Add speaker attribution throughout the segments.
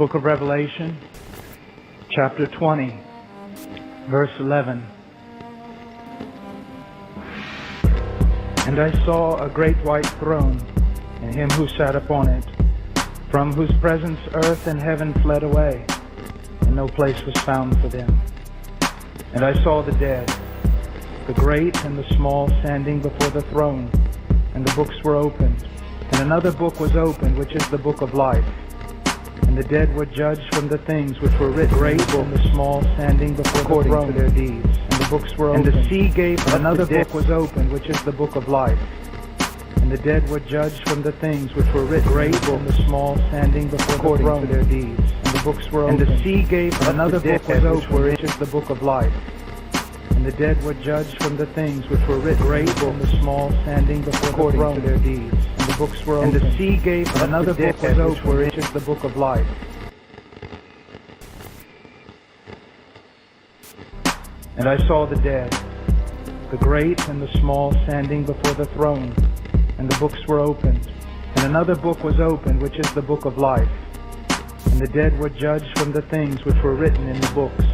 Speaker 1: book of Revelation, chapter 20, verse 11. And I saw a great white throne, and him who sat upon it, from whose presence earth and heaven fled away, and no place was found for them. And I saw the dead, the great and the small, standing before the throne, and the books were opened. And another book was opened, which is the book of life. And the dead were judged from the things which were written, great and the small, standing before the throne, to their deeds. And the books were opened. And the sea gave up. Another book was opened, which is the book of life. And the dead were judged from the things which were written, great and the small, standing before the throne, to their deeds. And the books were opened. And the sea gave up. Another book was opened, which is the book of life. And the dead were judged from the things which were written, great and the small, standing before the throne, to their deeds. And the books were opened. And the sea gave up. Another book was opened, which is the book of life. And I saw the dead, the great and the small, standing before the throne, and the books were opened. And another book was opened, which is the book of life. And the dead were judged from the things which were written in the books,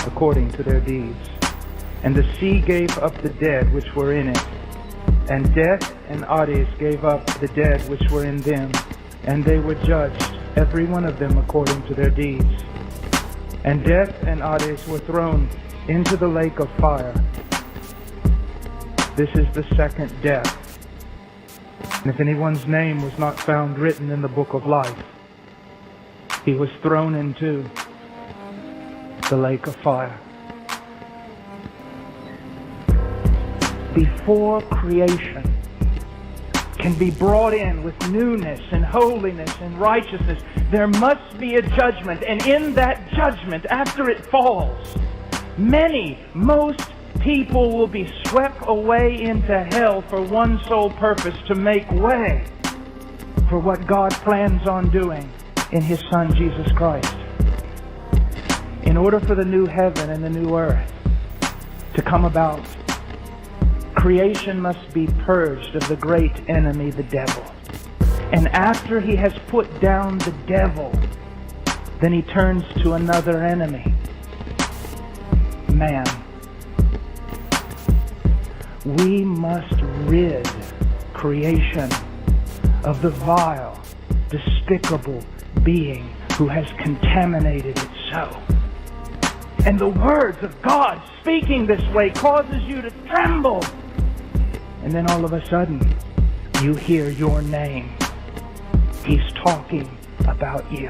Speaker 1: according to their deeds. And the sea gave up the dead which were in it, and death and Hades gave up the dead which were in them, and they were judged, every one of them according to their deeds. And death and Hades were thrown into the lake of fire. This is the second death. And if anyone's name was not found written in the book of life, he was thrown into the lake of fire. Before creation can be brought in with newness and holiness and righteousness, there must be a judgment. And in that judgment, after it falls, most people will be swept away into hell for one sole purpose: to make way for what God plans on doing in His Son, Jesus Christ. In order for the new heaven and the new earth to come about, creation must be purged of the great enemy, the devil. And after he has put down the devil, then he turns to another enemy, man. We must rid creation of the vile, despicable being who has contaminated it so. And the words of God speaking this way causes you to tremble. And then all of a sudden, you hear your name. He's talking about you.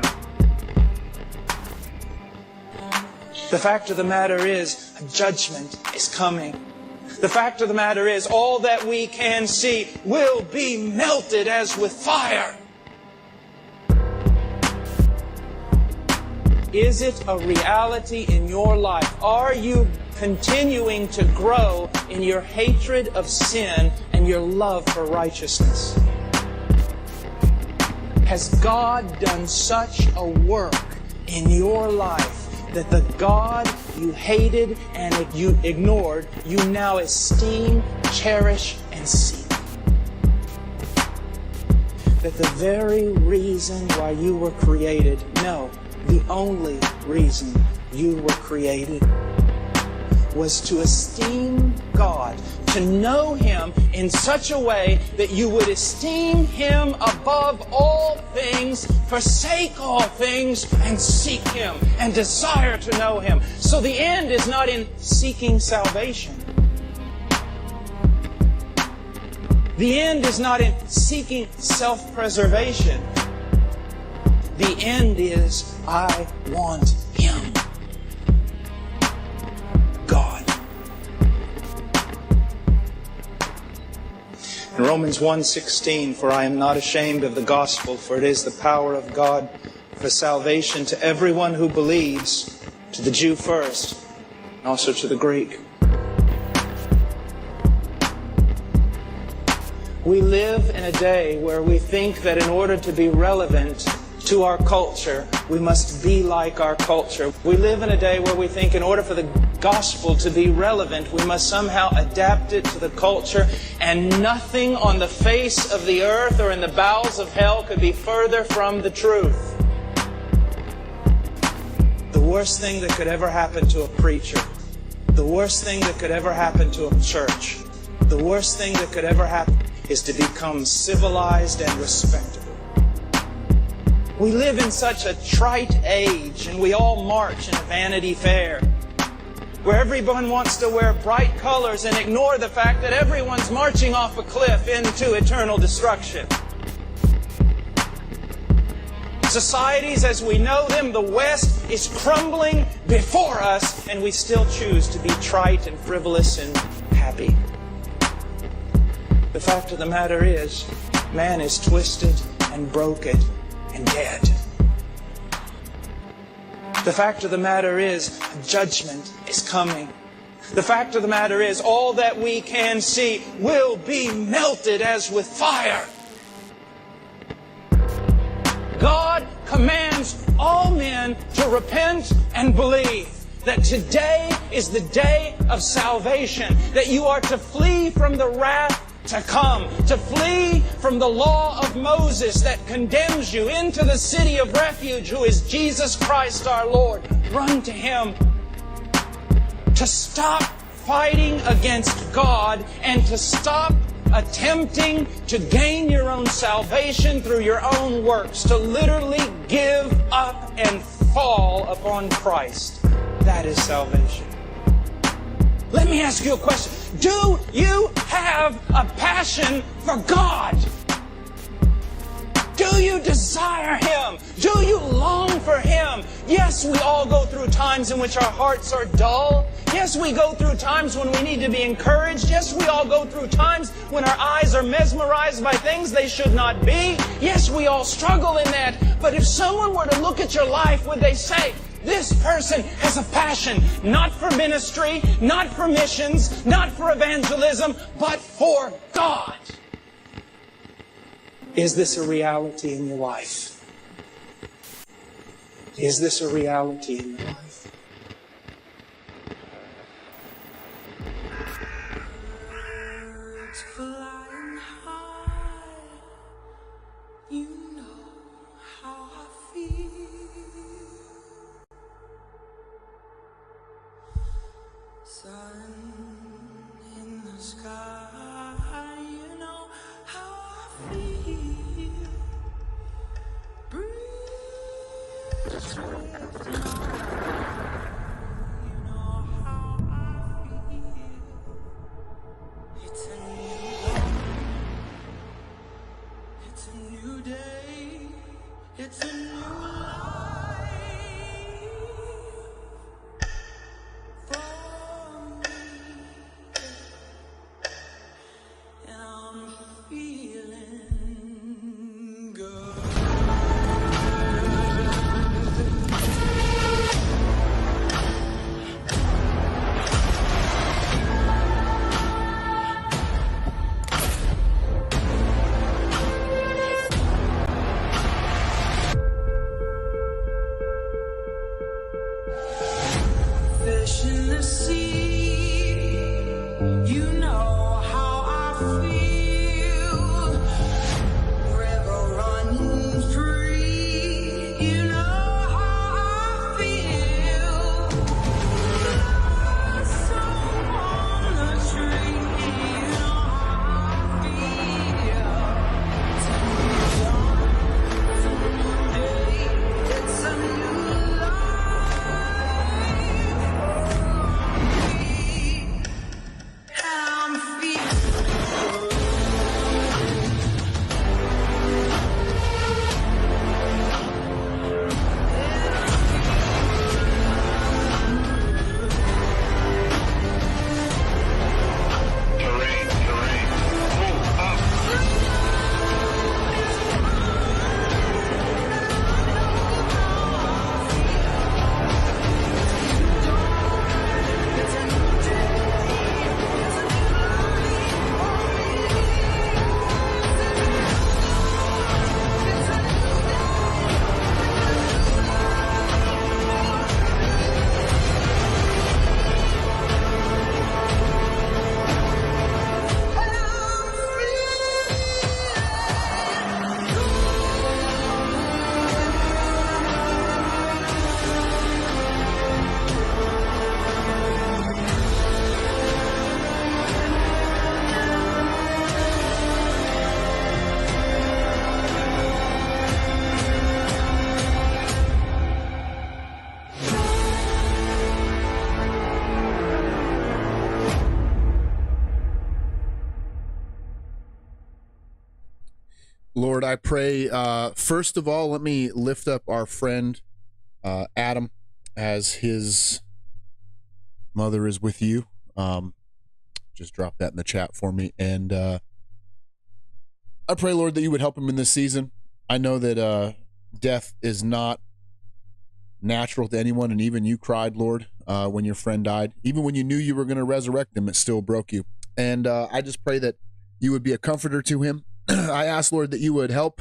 Speaker 2: The fact of the matter is, a judgment is coming. The fact of the matter is, all that we can see will be melted as with fire. Is it a reality in your life? Are you continuing to grow in your hatred of sin and your love for righteousness? Has God done such a work in your life that the God you hated and you ignored, you now esteem, cherish, and seek? That the very reason why you were created, no, the only reason you were created, was to esteem God, to know Him in such a way that you would esteem Him above all things, forsake all things, and seek Him and desire to know Him. So the end is not in seeking salvation. The end is not in seeking self-preservation. The end is, I want Him. God. In Romans 1:16, for I am not ashamed of the gospel, for it is the power of God for salvation to everyone who believes, to the Jew first, and also to the Greek. We live in a day where we think that in order to be relevant to our culture, we must be like our culture. We live in a day where we think in order for the gospel to be relevant, we must somehow adapt it to the culture, and nothing on the face of the earth or in the bowels of hell could be further from the truth. worst thing that could ever happen to a preacher, the worst thing that could ever happen to a church, the worst thing that could ever happen is to become civilized and respectable. We live in such a trite age, and we all march in a Vanity Fair, where everyone wants to wear bright colors and ignore the fact that everyone's marching off a cliff into eternal destruction. Societies as we know them, the West, is crumbling before us, and we still choose to be trite and frivolous and happy. The fact of the matter is, man is twisted and broken and dead. The fact of the matter is, judgment is coming. The fact of the matter is, all that we can see will be melted as with fire. God commands all men to repent and believe that today is the day of salvation, that you are to flee from the wrath to come, to flee from the law of Moses that condemns you into the city of refuge, who is Jesus Christ our Lord. Run to Him. To stop fighting against God and to stop attempting to gain your own salvation through your own works, to literally give up and fall upon Christ. That is salvation. Let me ask you a question. Do you have a passion for God? Do you desire Him? Do you long for Him? Yes, we all go through times in which our hearts are dull. Yes, we go through times when we need to be encouraged. Yes, we all go through times when our eyes are mesmerized by things they should not be. Yes, we all struggle in that. But if someone were to look at your life, would they say, this person has a passion, not for ministry, not for missions, not for evangelism, but for God? Is this a reality in your life? Is this a reality in your life?
Speaker 3: Birds flying high, you know how I feel. Sun in the sky, you know how I feel. Breeze drifting on, you know how I feel. It's a new life, it's a new day, it's a new life for me, and I'm feeling good. Fish in the sea, you know how I feel. River running free, you know how I feel. Blossom on the tree, you know how I feel. It's a new dawn, it's a new day, it's a new life.
Speaker 4: Lord, I pray, first of all, let me lift up our friend Adam as his mother is with you. Just drop that in the chat for me. And I pray, Lord, that you would help him in this season. I know that death is not natural to anyone, and even you cried, Lord, when your friend died. Even when you knew you were going to resurrect him, it still broke you. And I just pray that you would be a comforter to him. I ask, Lord, that you would help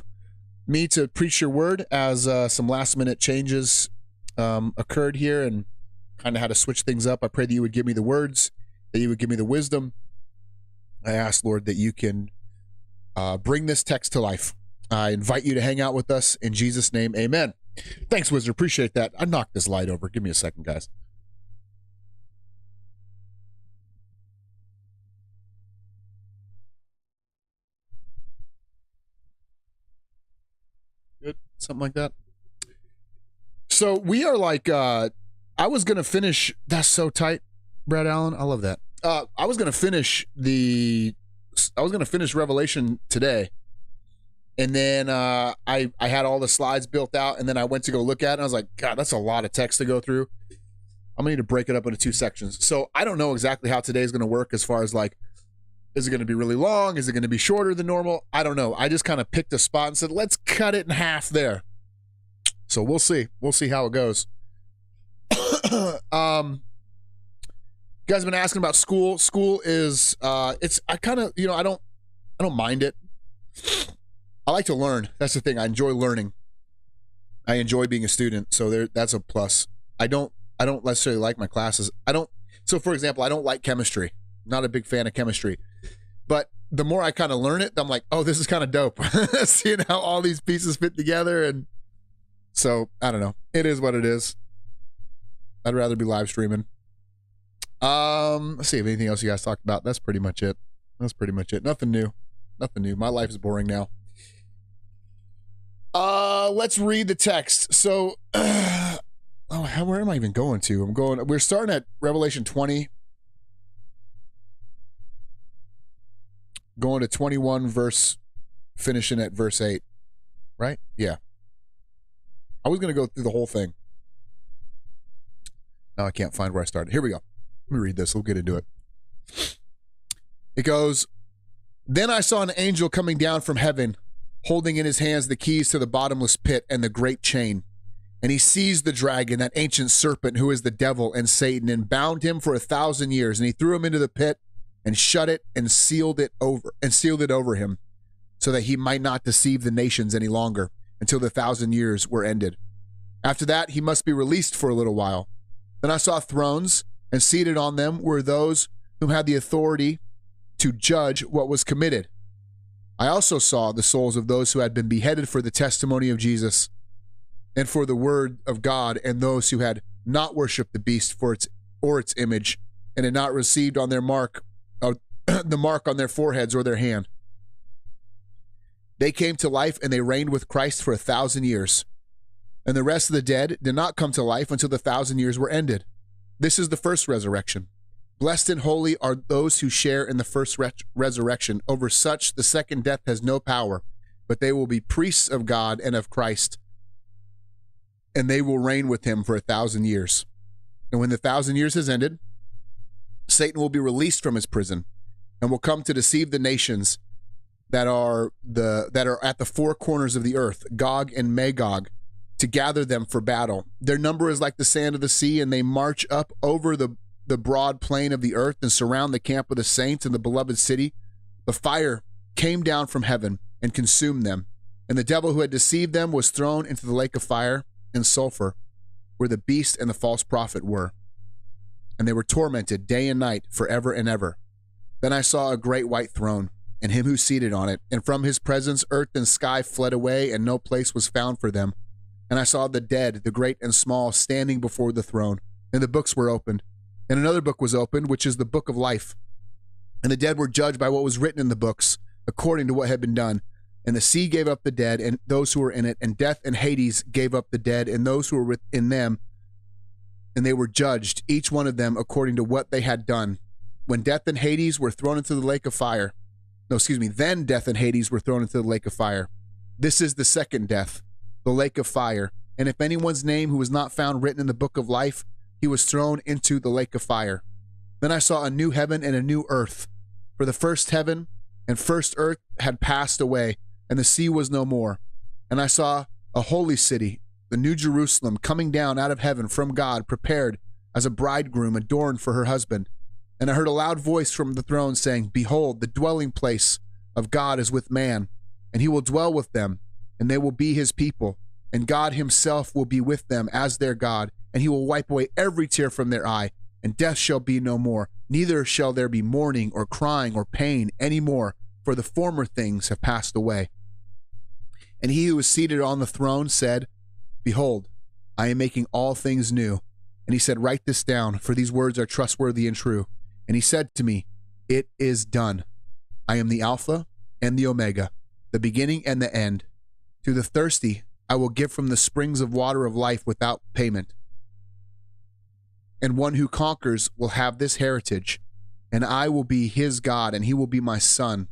Speaker 4: me to preach your word as some last-minute changes occurred here and kind of had to switch things up. I pray that you would give me the words, that you would give me the wisdom. I ask, Lord, that you can bring this text to life. I invite you to hang out with us. In Jesus' name, amen. Thanks, Wizard. Appreciate that. I knocked this light over. Give me a second, guys. Good. Something like that. So we are like, I was going to finish. That's so tight, Brad Allen. I love that. I was going to finish Revelation today. And then I had all the slides built out, and then I went to go look at it, and I was like, God, that's a lot of text to go through. I'm going to need to break it up into 2 sections. So I don't know exactly how today's going to work as far as like, is it going to be really long? Is it going to be shorter than normal? I don't know. I just kind of picked a spot and said, let's cut it in half there. So we'll see. We'll see how it goes. You guys have been asking about school. School is, I don't mind it. I like to learn. That's the thing. I enjoy learning. I enjoy being a student. So that's a plus. I don't necessarily like my classes. So for example, I don't like chemistry. Not a big fan of chemistry. But the more I kind of learn it, I'm like, oh, this is kind of dope. Seeing how all these pieces fit together. And so I don't know. It is what it is. I'd rather be live streaming. Let's see if anything else you guys talked about. That's pretty much it. Nothing new. My life is boring now. Let's read the text. So, where am I even going to? We're starting at Revelation 20. Going to 21 finishing at verse 8. Right? Yeah. I was going to go through the whole thing. Now I can't find where I started. Here we go. Let me read this. We'll get into it. It goes, Then I saw an angel coming down from heaven, holding in his hands the keys to the bottomless pit and the great chain. And he seized the dragon, that ancient serpent who is the devil and Satan, and bound him for 1,000 years. And he threw him into the pit and shut it and sealed it over him, so that he might not deceive the nations any longer until the 1,000 years were ended. After that, he must be released for a little while. Then I saw thrones, and seated on them were those who had the authority to judge what was committed. I also saw the souls of those who had been beheaded for the testimony of Jesus and for the word of God, and those who had not worshipped the beast or its image, and had not received on their mark the mark on their foreheads or their hand. They came to life, and they reigned with Christ for 1,000 years. And the rest of the dead did not come to life until the 1,000 years were ended. This is the first resurrection. Blessed and holy are those who share in the first resurrection. Over such the second death has no power, but they will be priests of God and of Christ, and they will reign with him for 1,000 years. And when the 1,000 years has ended, Satan will be released from his prison and will come to deceive the nations that are at the four corners of the earth, Gog and Magog, to gather them for battle. Their number is like the sand of the sea, and they march up over the broad plain of the earth and surround the camp of the saints in the beloved city. The fire came down from heaven and consumed them, and the devil who had deceived them was thrown into the lake of fire and sulfur, where the beast and the false prophet were. And they were tormented day and night forever and ever. Then I saw a great white throne, and him who seated on it, and from his presence earth and sky fled away, and no place was found for them. And I saw the dead, the great and small, standing before the throne, and the books were opened. And another book was opened, which is the book of life. And the dead were judged by what was written in the books, according to what had been done. And the sea gave up the dead and those who were in it, and death and Hades gave up the dead and those who were within them. And they were judged, each one of them according to what they had done. When death and Hades were thrown into the lake of fire. Then death and Hades were thrown into the lake of fire. This is the second death, the lake of fire. And if anyone's name who was not found written in the book of life, he was thrown into the lake of fire. Then I saw a new heaven and a new earth. For the first heaven and first earth had passed away, and the sea was no more. And I saw a holy city, the new Jerusalem, coming down out of heaven from God, prepared as a bridegroom adorned for her husband. And I heard a loud voice from the throne saying, Behold, the dwelling place of God is with man, and he will dwell with them, and they will be his people. And God himself will be with them as their God, and he will wipe away every tear from their eye, and death shall be no more. Neither shall there be mourning or crying or pain any more, for the former things have passed away. And he who was seated on the throne said, Behold, I am making all things new. And he said, Write this down, for these words are trustworthy and true. And he said to me, It is done. I am the Alpha and the Omega, the beginning and the end. To the thirsty I will give from the springs of water of life without payment. And one who conquers will have this heritage, and I will be his God, and he will be my son.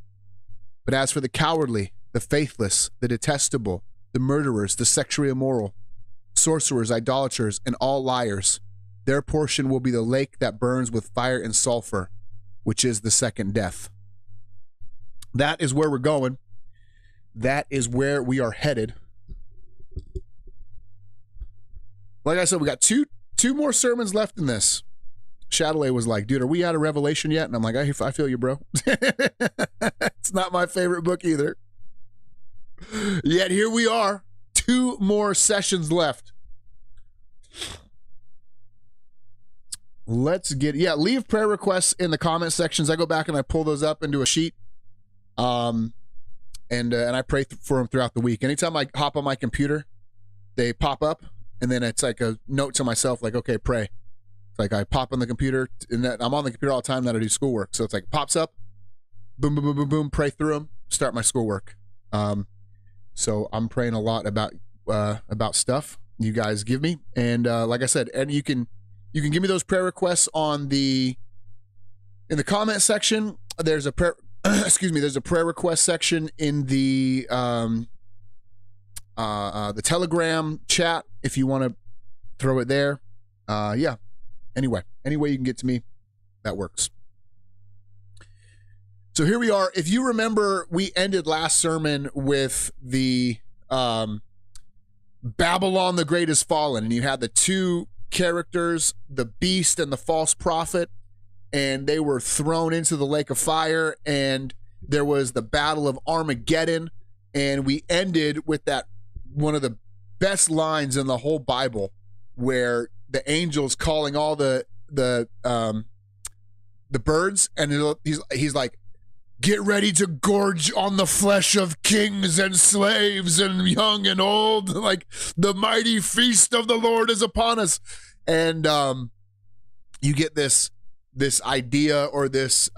Speaker 4: But as for the cowardly, the faithless, the detestable, the murderers, the sexually immoral, sorcerers, idolaters, and all liars, their portion will be the lake that burns with fire and sulfur, which is the second death. That is where we're going. That is where we are headed. Like I said, we got two more sermons left in this. Chatelet was like, dude, are we out of Revelation yet? And I'm like, I feel you, bro. It's not my favorite book either. Yet here we are. 2 more sessions left. Let's leave prayer requests in the comment sections. I go back and I pull those up into a sheet. And I pray for them throughout the week. Anytime I hop on my computer, they pop up, and then it's like a note to myself, like, okay, pray. It's like I pop on the computer, and I'm on the computer all the time that I do schoolwork. So it's like pops up, boom, boom, boom, boom, boom, pray through them, start my schoolwork. So I'm praying a lot about stuff you guys give me, and like I said, and you can give me those prayer requests in the comment section. There's a prayer. There's a prayer request section in the Telegram chat if you want to throw it there. Anyway, any way you can get to me, that works. So here we are. If you remember, we ended last sermon with the Babylon the Great is fallen, and you had the 2 characters, the beast and the false prophet, and they were thrown into the lake of fire, and there was the battle of Armageddon, and we ended with that one of the best lines in the whole Bible, where the angel's calling all the birds, and he's like, get ready to gorge on the flesh of kings and slaves and young and old, like the mighty feast of the Lord is upon us. And you get this idea, or this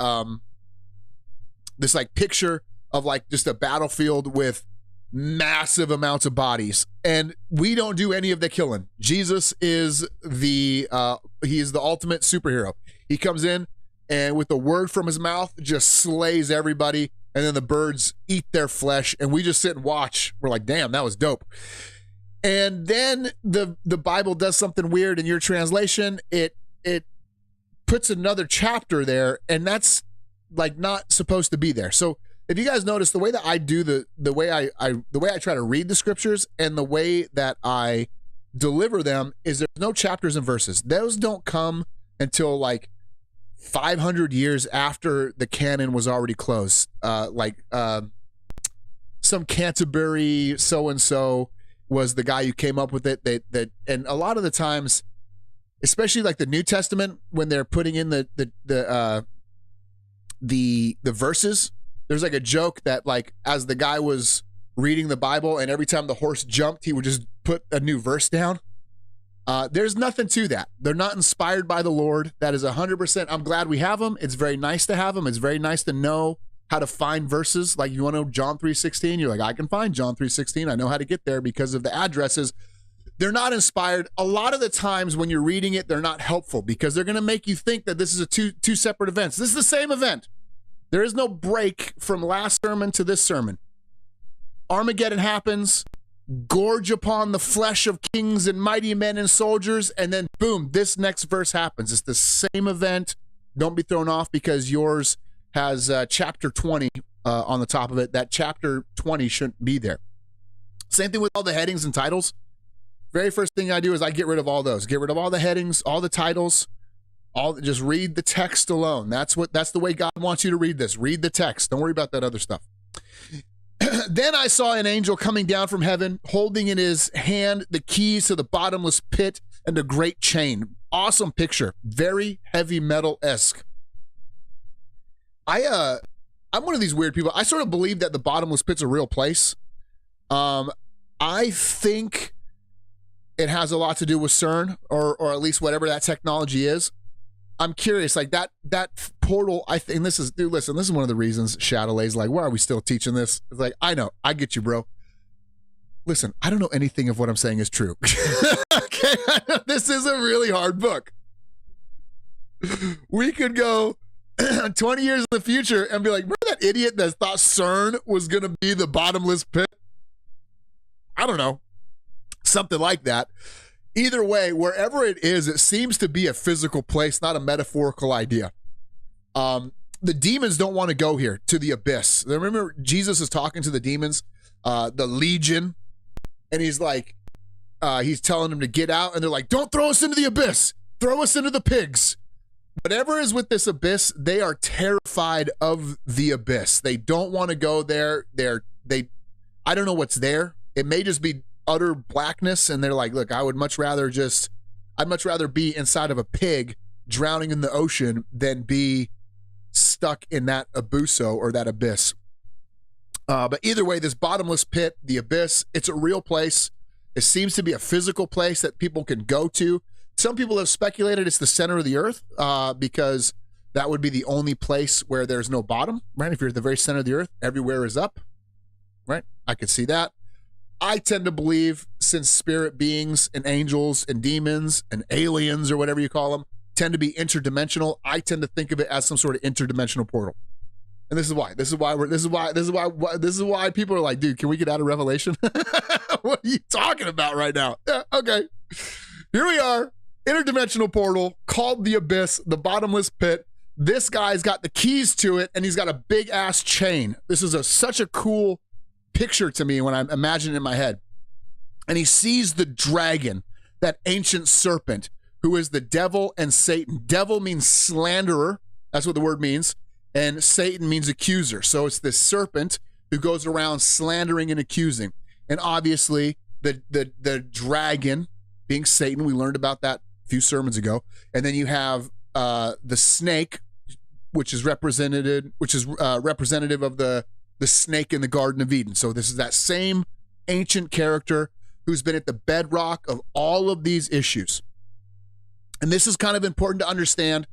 Speaker 4: like picture of like just a battlefield with massive amounts of bodies, and we don't do any of the killing. Jesus is he is the ultimate superhero. He comes in and with the word from his mouth just slays everybody, and then the birds eat their flesh, and we just sit and watch. We're like, damn, that was dope. And then the Bible does something weird in your translation. It puts another chapter there, and that's like not supposed to be there. So if you guys notice, the way that I do the way I try to read the scriptures and the way that I deliver them is there's no chapters and verses. Those don't come until like 500 years after the canon was already closed. Some Canterbury so-and-so was the guy who came up with it. And a lot of the times, especially like the New Testament, when they're putting in the verses, there's like a joke that like as the guy was reading the Bible and every time the horse jumped, he would just put a new verse down. There's nothing to that. They're not inspired by the Lord. That is 100%. I'm glad we have them. It's very nice to have them. It's very nice to know how to find verses. Like you want to know John 3:16, you're like, I can find John 3:16. I know how to get there because of the addresses. They're not inspired. A lot of the times when you're reading it, they're not helpful because they're going to make you think that this is two separate events. This is the same event. There is no break from last sermon to this sermon. Armageddon happens, gorge upon the flesh of kings and mighty men and soldiers, and then boom, this next verse happens. It's the same event. Don't be thrown off because yours has chapter 20 on the top of it. That chapter 20 shouldn't be there. Same thing with all the headings and titles. Very first thing I do is I get rid of all those. Get rid of all the headings, all the titles, just read the text alone. That's the way God wants you to read this. Read the text. Don't worry about that other stuff. Then I saw an angel coming down from heaven, holding in his hand the keys to the bottomless pit and a great chain. Awesome picture. Very heavy metal-esque. I'm one of these weird people. I sort of believe that the bottomless pit's a real place. I think it has a lot to do with CERN or at least whatever that technology is. I'm curious, like that portal, I think this is one of the reasons Shadowlay's like, why are we still teaching this? It's like, I know, I get you, bro. Listen, I don't know anything of what I'm saying is true. Okay, this is a really hard book. We could go 20 years in the future and be like, remember that idiot that thought CERN was going to be the bottomless pit? I don't know. Something like that. Either way, wherever it is, it seems to be a physical place, not a metaphorical idea. The demons don't want to go here, to the abyss. Remember, Jesus is talking to the demons, the legion, and he's like, he's telling them to get out, and they're like, don't throw us into the abyss. Throw us into the pigs. Whatever is with this abyss, they are terrified of the abyss. They don't want to go there. I don't know what's there. It may just be utter blackness, and they're like, look, I'd much rather be inside of a pig drowning in the ocean than be stuck in that abuso or that abyss. But either way, this bottomless pit, the abyss, it's a real place. It seems to be a physical place that people can go to. Some people have speculated it's the center of the earth because that would be the only place where there's no bottom, right? If you're at the very center of the earth, everywhere is up, right? I could see that. I tend to believe, since spirit beings and angels and demons and aliens or whatever you call them tend to be interdimensional, I tend to think of it as some sort of interdimensional portal. And this is why people are like, dude, can we get out of Revelation? What are you talking about right now? Yeah, okay. Here we are, interdimensional portal called the abyss, the bottomless pit. This guy's got the keys to it, and he's got a big ass chain. This is such a cool picture to me when I imagine it in my head. And he sees the dragon, that ancient serpent, who is the devil and Satan. Devil means slanderer. That's what the word means. And Satan means accuser. So it's this serpent who goes around slandering and accusing. And obviously the dragon being Satan, we learned about that a few sermons ago. And then you have the snake, which is representative of the snake in the Garden of Eden. So this is that same ancient character who's been at the bedrock of all of these issues. And this is kind of important to understand,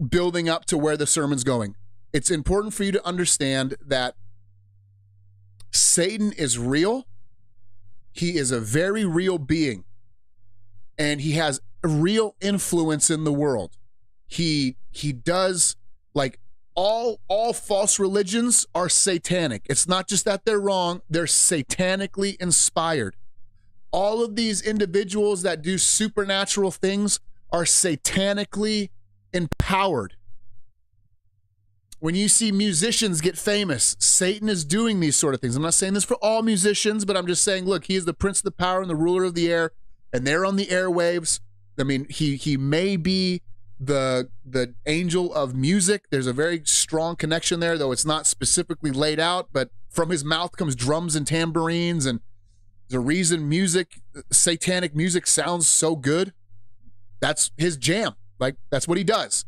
Speaker 4: building up to where the sermon's going. It's important for you to understand that Satan is real. He is a very real being, and he has a real influence in the world. He does, like, all false religions are satanic. It's not just that they're wrong, they're satanically inspired. All of these individuals that do supernatural things are satanically empowered. When you see musicians get famous, Satan is doing these sort of things. I'm not saying this for all musicians, but I'm just saying, look, he is the prince of the power and the ruler of the air, and they're on the airwaves. I mean, he may be the angel of music. There's a very strong connection there, though it's not specifically laid out, but from his mouth comes drums and tambourines, and the reason satanic music sounds so good, that's his jam. Like, that's what he does.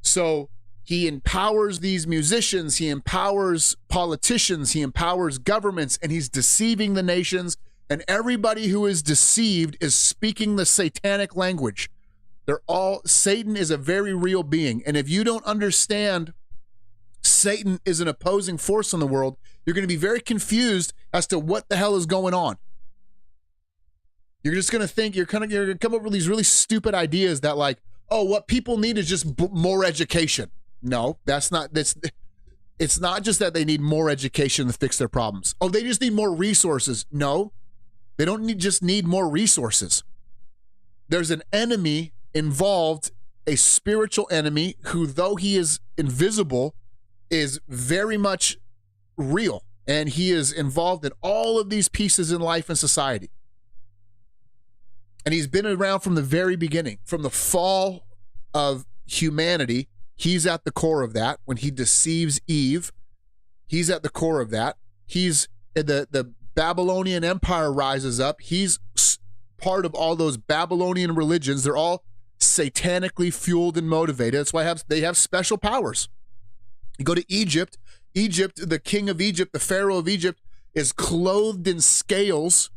Speaker 4: So he empowers these musicians, he empowers politicians, he empowers governments, and he's deceiving the nations, and everybody who is deceived is speaking the satanic language. Satan is a very real being. And if you don't understand Satan is an opposing force in the world, you're going to be very confused as to what the hell is going on. You're just going to think, you're going to come up with these really stupid ideas that, like, oh, what people need is just more education. No, that's not, it's not just that they need more education to fix their problems. Oh, they just need more resources. No, they don't just need more resources. There's an enemy involved, a spiritual enemy who, though he is invisible, is very much real. And he is involved in all of these pieces in life and society. And he's been around from the very beginning, from the fall of humanity. He's at the core of that. When he deceives Eve, he's at the core of that. He's the Babylonian Empire rises up. He's part of all those Babylonian religions. They're all satanically fueled and motivated. That's why they have special powers. You go to Egypt. Egypt, the king of Egypt, the Pharaoh of Egypt, is clothed in scales.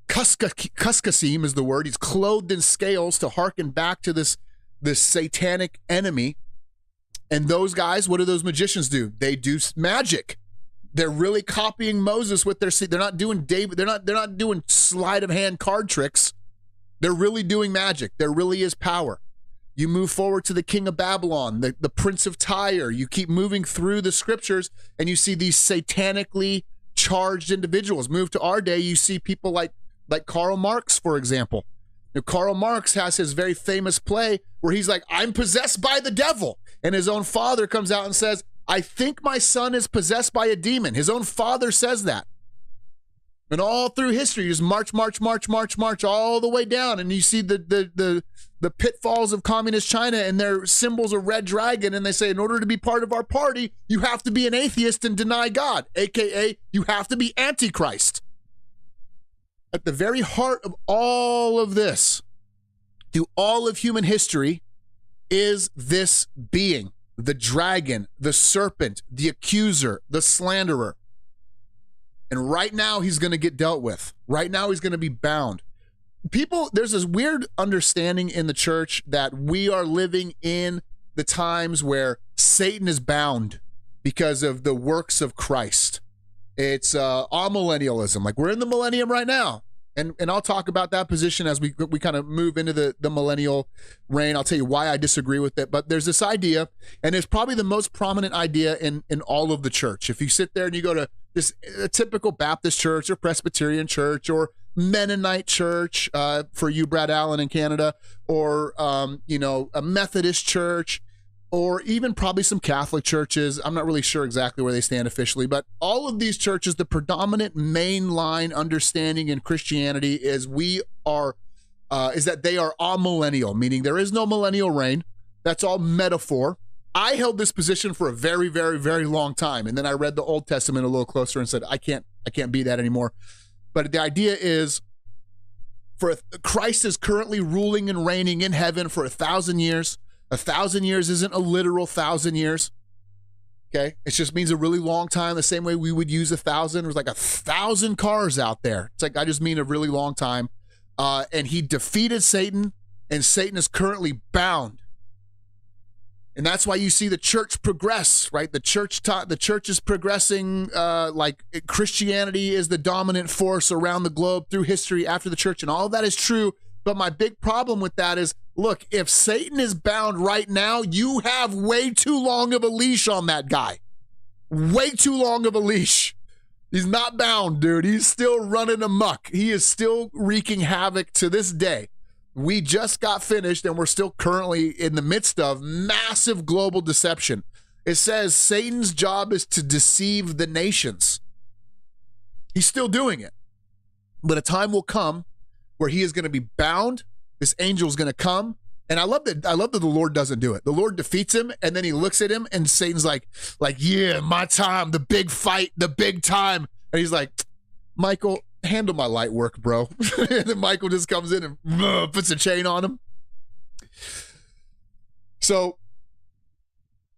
Speaker 4: Kuskasim is the word. He's clothed in scales to hearken back to this satanic enemy. And those guys, what do those magicians do? They do magic. They're really copying Moses with their. They're not doing David. They're not doing sleight of hand card tricks. They're really doing magic. There really is power. You move forward to the king of Babylon, the prince of Tyre. You keep moving through the scriptures and you see these satanically charged individuals. Move to our day, you see people like Karl Marx, for example. Now, Karl Marx has his very famous play where he's like, I'm possessed by the devil. And his own father comes out and says, I think my son is possessed by a demon. His own father says that. And all through history, you just march all the way down. And you see the pitfalls of communist China, and their symbol's a red dragon. And they say, in order to be part of our party, you have to be an atheist and deny God, AKA you have to be Antichrist. At the very heart of all of this, through all of human history, is this being, the dragon, the serpent, the accuser, the slanderer. And right now he's going to get dealt with. Right now he's going to be bound. People, there's this weird understanding in the church that we are living in the times where Satan is bound because of the works of Christ. It's amillennialism. Like, we're in the millennium right now. And I'll talk about that position as we kind of move into the millennial reign. I'll tell you why I disagree with it. But there's this idea, and it's probably the most prominent idea in all of the church. If you sit there and you go to a typical Baptist church or Presbyterian church or Mennonite church, for you, Brad Allen in Canada, or, a Methodist church, or even probably some Catholic churches. I'm not really sure exactly where they stand officially, but all of these churches, the predominant mainline understanding in Christianity is that they are amillennial, meaning there is no millennial reign. That's all metaphor. I held this position for a very, very, very long time. And then I read the Old Testament a little closer and said, I can't be that anymore. But the idea is, Christ is currently ruling and reigning in heaven for 1,000 years. 1,000 years isn't a literal 1,000 years. Okay. It just means a really long time. The same way we would use 1,000. There's like 1,000 cars out there. It's like, I just mean a really long time. And he defeated Satan, and Satan is currently bound. And that's why you see the church progress, right? The church is progressing, like Christianity is the dominant force around the globe through history after the church, and all of that is true. But my big problem with that is, look, if Satan is bound right now, you have way too long of a leash on that guy. Way too long of a leash. He's not bound, dude. He's still running amok. He is still wreaking havoc to this day. We just got finished, and we're still currently in the midst of massive global deception. It says Satan's job is to deceive the nations. He's still doing it. But a time will come where he is going to be bound. This angel is going to come. And I love that the Lord doesn't do it. The Lord defeats him, and then he looks at him, and Satan's like, yeah, my time, the big fight, the big time. And he's like, Michael, handle my light work, bro. And then Michael just comes in and puts a chain on him. So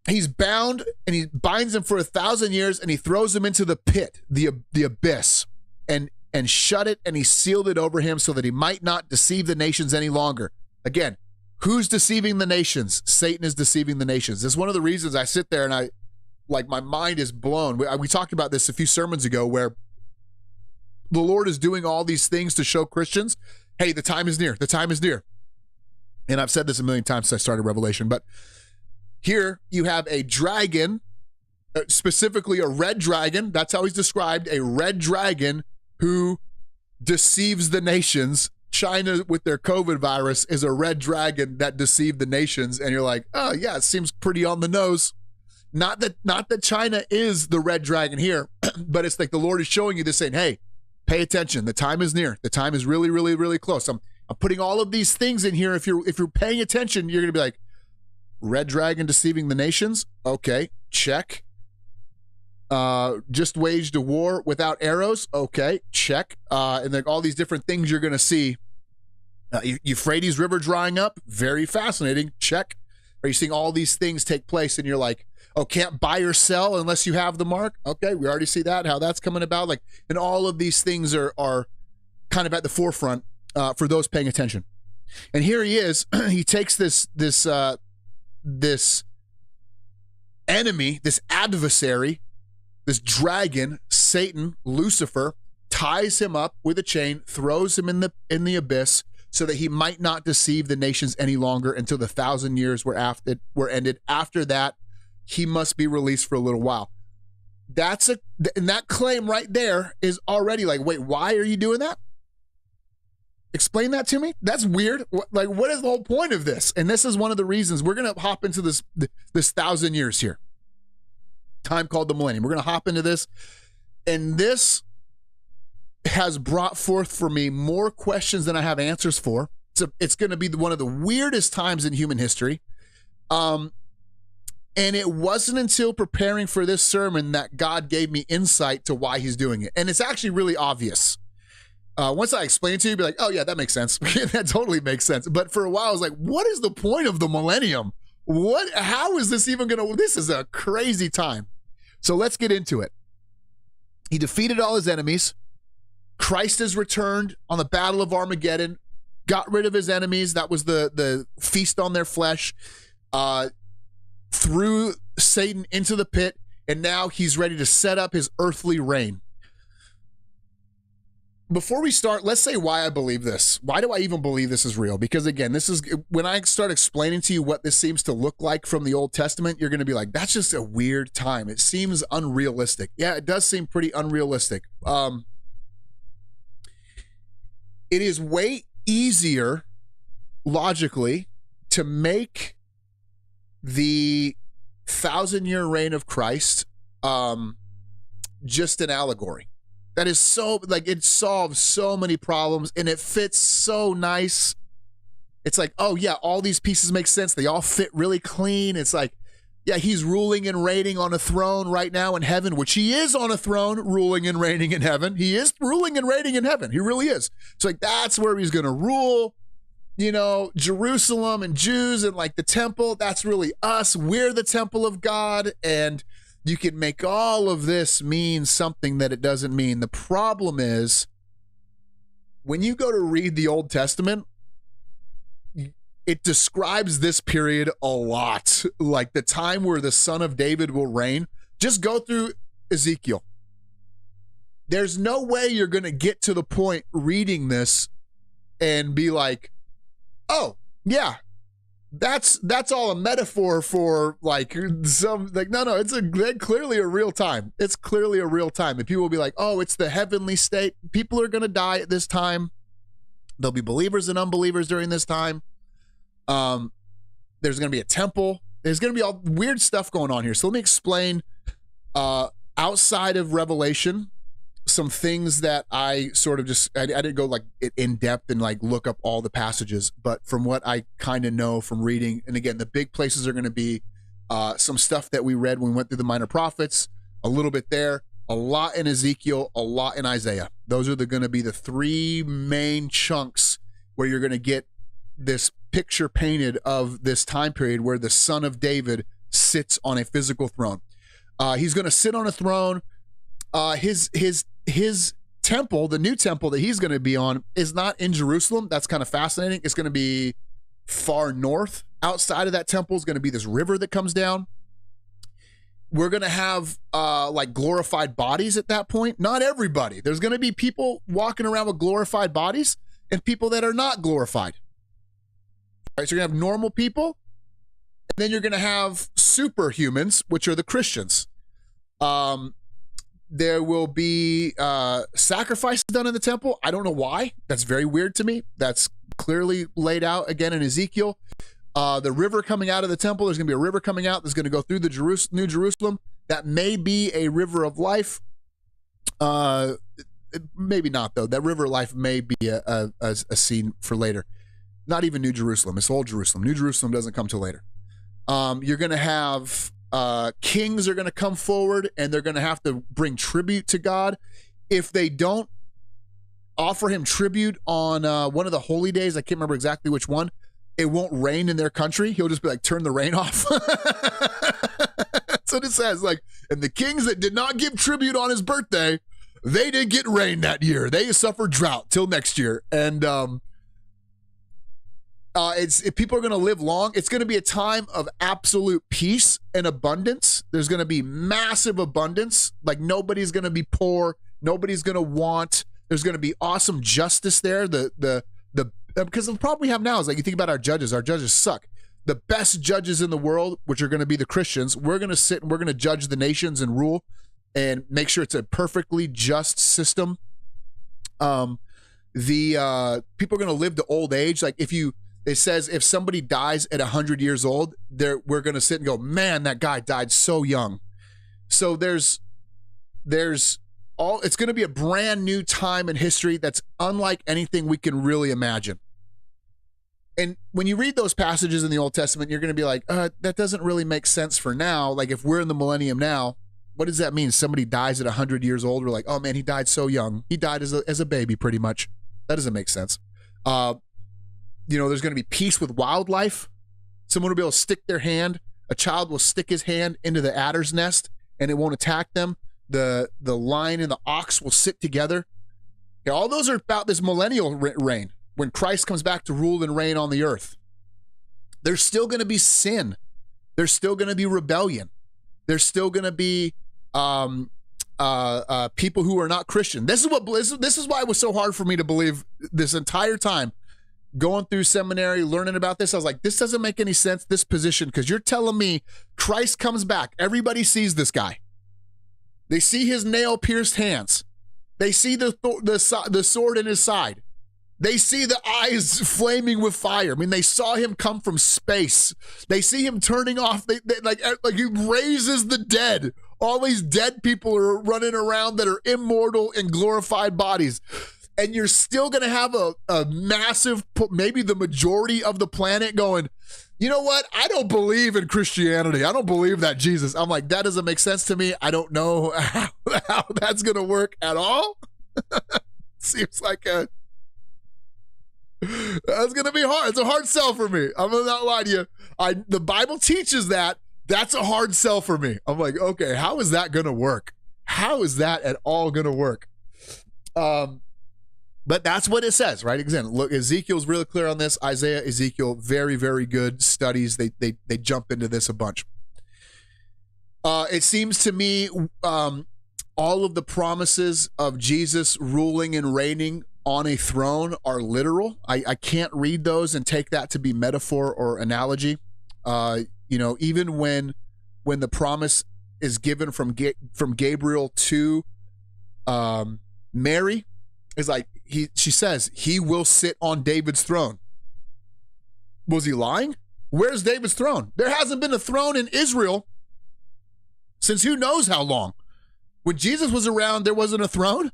Speaker 4: he's bound, and he binds him for 1,000 years, and he throws him into the pit, the abyss, and shut it, and he sealed it over him so that he might not deceive the nations any longer. Again, who's deceiving the nations? Satan is deceiving the nations. This is one of the reasons I sit there and my mind is blown. We talked about this a few sermons ago, where the Lord is doing all these things to show Christians, hey, the time is near. The time is near. And I've said this a million times since I started Revelation, but here you have a dragon specifically a red dragon. That's how he's described, a red dragon who deceives the nations. China with their COVID virus is a red dragon that deceived the nations. And you're like, oh yeah, it seems pretty on the nose. Not that China is the red dragon here, but it's like the Lord is showing you this, saying, hey, pay attention. The time is near. The time is really, really, really close. I'm putting all of these things in here. If you're paying attention, you're gonna be like, red dragon deceiving the nations. Okay, check. Just waged a war without arrows. Okay, check. And then all these different things you're gonna see. Euphrates River drying up. Very fascinating. Check. Are you seeing all these things take place? And you're like, oh, can't buy or sell unless you have the mark. Okay, we already see that, how that's coming about. Like, and all of these things are kind of at the forefront for those paying attention. And here he is. He takes this enemy, this adversary, this dragon, Satan, Lucifer, ties him up with a chain, throws him in the abyss, so that he might not deceive the nations any longer until the 1,000 years were ended. After that, he must be released for a little while. And that claim right there is already like, wait, why are you doing that? Explain that to me. That's weird. Like, what is the whole point of this? And this is one of the reasons we're going to hop into this 1,000 years here. Time called the millennium. We're going to hop into this. And this has brought forth for me more questions than I have answers for. It's going to be one of the weirdest times in human history. And it wasn't until preparing for this sermon that God gave me insight to why he's doing it. And it's actually really obvious. Once I explain it to you, be like, oh yeah, that makes sense. That totally makes sense. But for a while, I was like, what is the point of the millennium? How is this even this is a crazy time. So let's get into it. He defeated all his enemies. Christ has returned on the Battle of Armageddon, got rid of his enemies. That was the feast on their flesh, threw Satan into the pit, and now he's ready to set up his earthly reign. Before we start, let's say why I believe this. Why do I even believe this is real? Because again, this is when I start explaining to you what this seems to look like from the Old Testament, you're going to be like, that's just a weird time. It seems unrealistic. Yeah, it does seem pretty unrealistic. It is way easier, logically, to make the 1,000-year reign of Christ just an allegory. That is so, like, it solves so many problems and it fits so nice. It's like, oh yeah, all these pieces make sense. They all fit really clean. It's like, yeah, he's ruling and reigning on a throne right now in heaven, which he is on a throne ruling and reigning in heaven. He is ruling and reigning in heaven. He really is. It's like, that's where he's going to rule. You know, Jerusalem and Jews and like the temple, that's really us. We're the temple of God. And you can make all of this mean something that it doesn't mean. The problem is when you go to read the Old Testament, it describes this period a lot, like the time where the Son of David will reign. Just go through Ezekiel. There's no way you're going to get to the point reading this and be like, oh, yeah, that's all a metaphor for like some, like, no, it's clearly a real time. It's clearly a real time. And people will be like, oh, it's the heavenly state. People are going to die at this time. There'll be believers and unbelievers during this time. There's going to be a temple. There's going to be all weird stuff going on here. So let me explain, outside of Revelation, some things that I sort of just, I didn't go like in depth and like look up all the passages, but from what I kind of know from reading, and again, the big places are going to be some stuff that we read when we went through the minor prophets, a little bit there, a lot in Ezekiel, a lot in Isaiah. Those are going to be the three main chunks where you're going to get this picture painted of this time period where the Son of David sits on a physical throne. He's going to sit on a throne. His temple, the new temple that he's going to be on, is not in Jerusalem. That's kind of fascinating. It's going to be far north. Outside of that temple is going to be this river that comes down. We're going to have like glorified bodies at that point. Not everybody. There's going to be people walking around with glorified bodies and people that are not glorified. All right, so you're going to have normal people, and then you're going to have superhumans, which are the Christians. There will be sacrifices done in the temple. I don't know why. That's very weird to me. That's clearly laid out again in Ezekiel. The river coming out of the temple, there's going to be a river coming out that's going to go through the New Jerusalem. That may be a river of life. Maybe not, though. That river of life may be a scene for later. Not even New Jerusalem. It's Old Jerusalem. New Jerusalem doesn't come till later. You're going to have kings are going to come forward, and they're going to have to bring tribute to God. If they don't offer him tribute on one of the holy days, I can't remember exactly which one, it won't rain in their country. He'll just be like, turn the rain off. That's what it says. Like, and the kings that did not give tribute on his birthday, they didn't get rain that year. They suffered drought till next year. And if people are going to live long, it's going to be a time of absolute peace and abundance. There's going to be massive abundance. Like, nobody's going to be poor. Nobody's going to want. There's going to be awesome justice there. Because the problem we have now is, like, you think about our judges suck. The best judges in the world, which are going to be the Christians, we're going to sit and we're going to judge the nations and rule and make sure it's a perfectly just system. The people are going to live to old age. Like, it says if somebody dies at 100 years old, we're going to sit and go, man, that guy died so young. So it's going to be a brand new time in history that's unlike anything we can really imagine. And when you read those passages in the Old Testament, you're going to be like, that doesn't really make sense for now. Like, if we're in the millennium now, what does that mean? Somebody dies at 100 years old. We're like, oh man, he died so young. He died as a baby, pretty much. That doesn't make sense. There's going to be peace with wildlife. Someone will be able to stick their hand. A child will stick his hand into the adder's nest and it won't attack them. The lion and the ox will sit together. Yeah, all those are about this millennial reign, when Christ comes back to rule and reign on the earth. There's still going to be sin. There's still going to be rebellion. There's still going to be people who are not Christian. This is why it was so hard for me to believe this entire time. Going through seminary, learning about this, I was like, this doesn't make any sense, this position, because you're telling me Christ comes back. Everybody sees this guy. They see his nail-pierced hands. They see the sword in his side. They see the eyes flaming with fire. I mean, they saw him come from space. They see him turning off. Like he raises the dead. All these dead people are running around that are immortal in glorified bodies. And you're still going to have a massive, maybe the majority of the planet going, you know what? I don't believe in Christianity. I don't believe that Jesus. I'm like, that doesn't make sense to me. I don't know how that's going to work at all. Seems like that's going to be hard. It's a hard sell for me. I'm going to not lie to you. The Bible teaches that. That's a hard sell for me. I'm like, okay, how is that going to work? How is that at all going to work? But that's what it says, right? Again, look, Ezekiel's really clear on this. Isaiah, Ezekiel, very, very good studies. They jump into this a bunch. It seems to me all of the promises of Jesus ruling and reigning on a throne are literal. I can't read those and take that to be metaphor or analogy. Even when the promise is given from Gabriel to Mary, is like she says he will sit on David's throne. Was he lying? Where's David's throne? There hasn't been a throne in Israel since who knows how long. When Jesus was around, there wasn't a throne.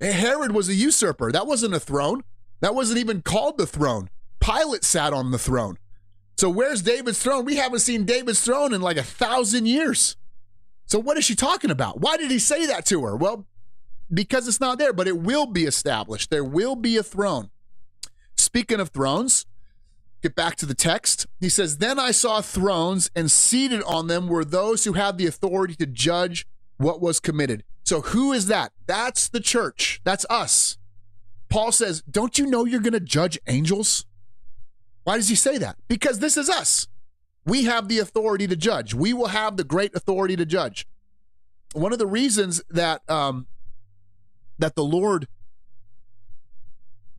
Speaker 4: Herod was a usurper. That wasn't a throne. That wasn't even called the throne. Pilate sat on the throne. So where's David's throne? We haven't seen David's throne in like 1,000 years. So what is she talking about? Why did he say that to her? Well, because it's not there, but it will be established. There will be a throne. Speaking of thrones, get back to the text. He says, then I saw thrones, and seated on them were those who had the authority to judge what was committed. So who is that? That's the church. That's us. Paul says, don't you know you're going to judge angels? Why does he say that? Because this is us. We have the authority to judge. We will have the great authority to judge. One of the reasons that that the Lord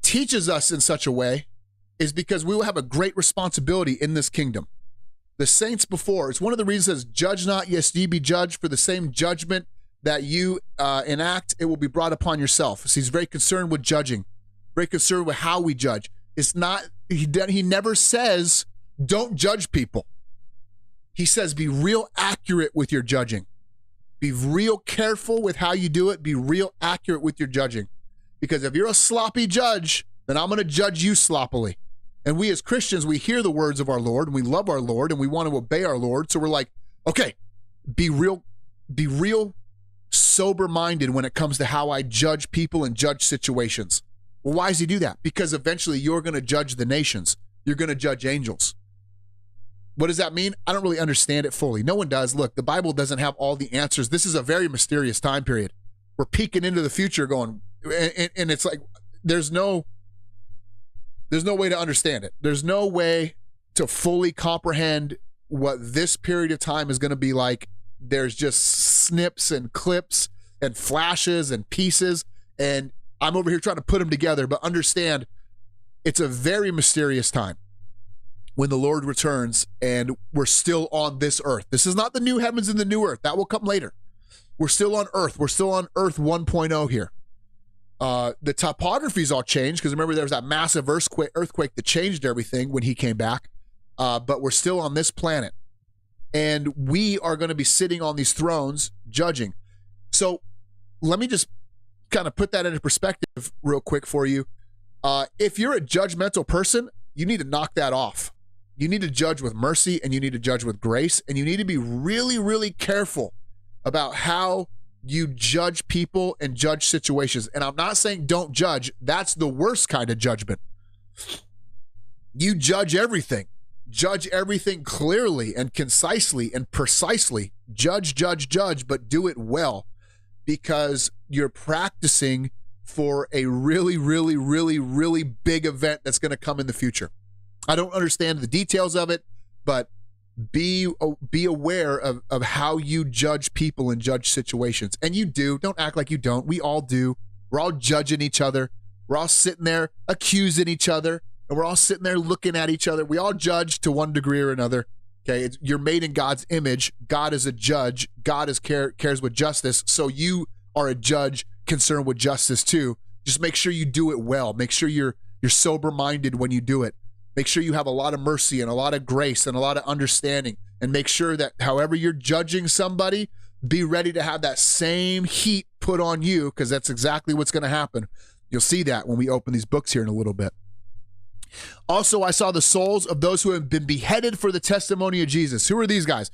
Speaker 4: teaches us in such a way is because we will have a great responsibility in this kingdom. The saints before, it's one of the reasons it says, judge not, yes, ye be judged, for the same judgment that you enact, it will be brought upon yourself. So he's very concerned with judging, very concerned with how we judge. It's not, he never says, don't judge people. He says, be real accurate with your judging. Be real careful with how you do it. Be real accurate with your judging. Because if you're a sloppy judge, then I'm going to judge you sloppily. And we as Christians, we hear the words of our Lord, and we love our Lord, and we want to obey our Lord. So we're like, okay, be real sober-minded when it comes to how I judge people and judge situations. Well, why does he do that? Because eventually you're going to judge the nations. You're going to judge angels. What does that mean? I don't really understand it fully. No one does. Look, the Bible doesn't have all the answers. This is a very mysterious time period. We're peeking into the future going, and it's like, there's no way to understand it. There's no way to fully comprehend what this period of time is going to be like. There's just snips and clips and flashes and pieces, and I'm over here trying to put them together, but understand it's a very mysterious time when the Lord returns and we're still on this earth. This is not the new heavens and the new earth. That will come later. We're still on earth. We're still on earth 1.0 here. The topography's all changed because remember there was that massive earthquake that changed everything when he came back. But we're still on this planet. And we are going to be sitting on these thrones judging. So let me just kind of put that into perspective real quick for you. If you're a judgmental person, you need to knock that off. You need to judge with mercy and you need to judge with grace. And you need to be really, really careful about how you judge people and judge situations. And I'm not saying don't judge. That's the worst kind of judgment. You judge everything. Judge everything clearly and concisely and precisely. Judge, but do it well because you're practicing for a really, really, really, really big event that's going to come in the future. I don't understand the details of it, but be aware of how you judge people and judge situations. And you do. Don't act like you don't. We all do. We're all judging each other. We're all sitting there accusing each other. And we're all sitting there looking at each other. We all judge to one degree or another. Okay, you're made in God's image. God is a judge. God cares with justice. So you are a judge concerned with justice too. Just make sure you do it well. Make sure you're sober-minded when you do it. Make sure you have a lot of mercy and a lot of grace and a lot of understanding. And make sure that however you're judging somebody, be ready to have that same heat put on you because that's exactly what's going to happen. You'll see that when we open these books here in a little bit. Also, I saw the souls of those who have been beheaded for the testimony of Jesus. Who are these guys?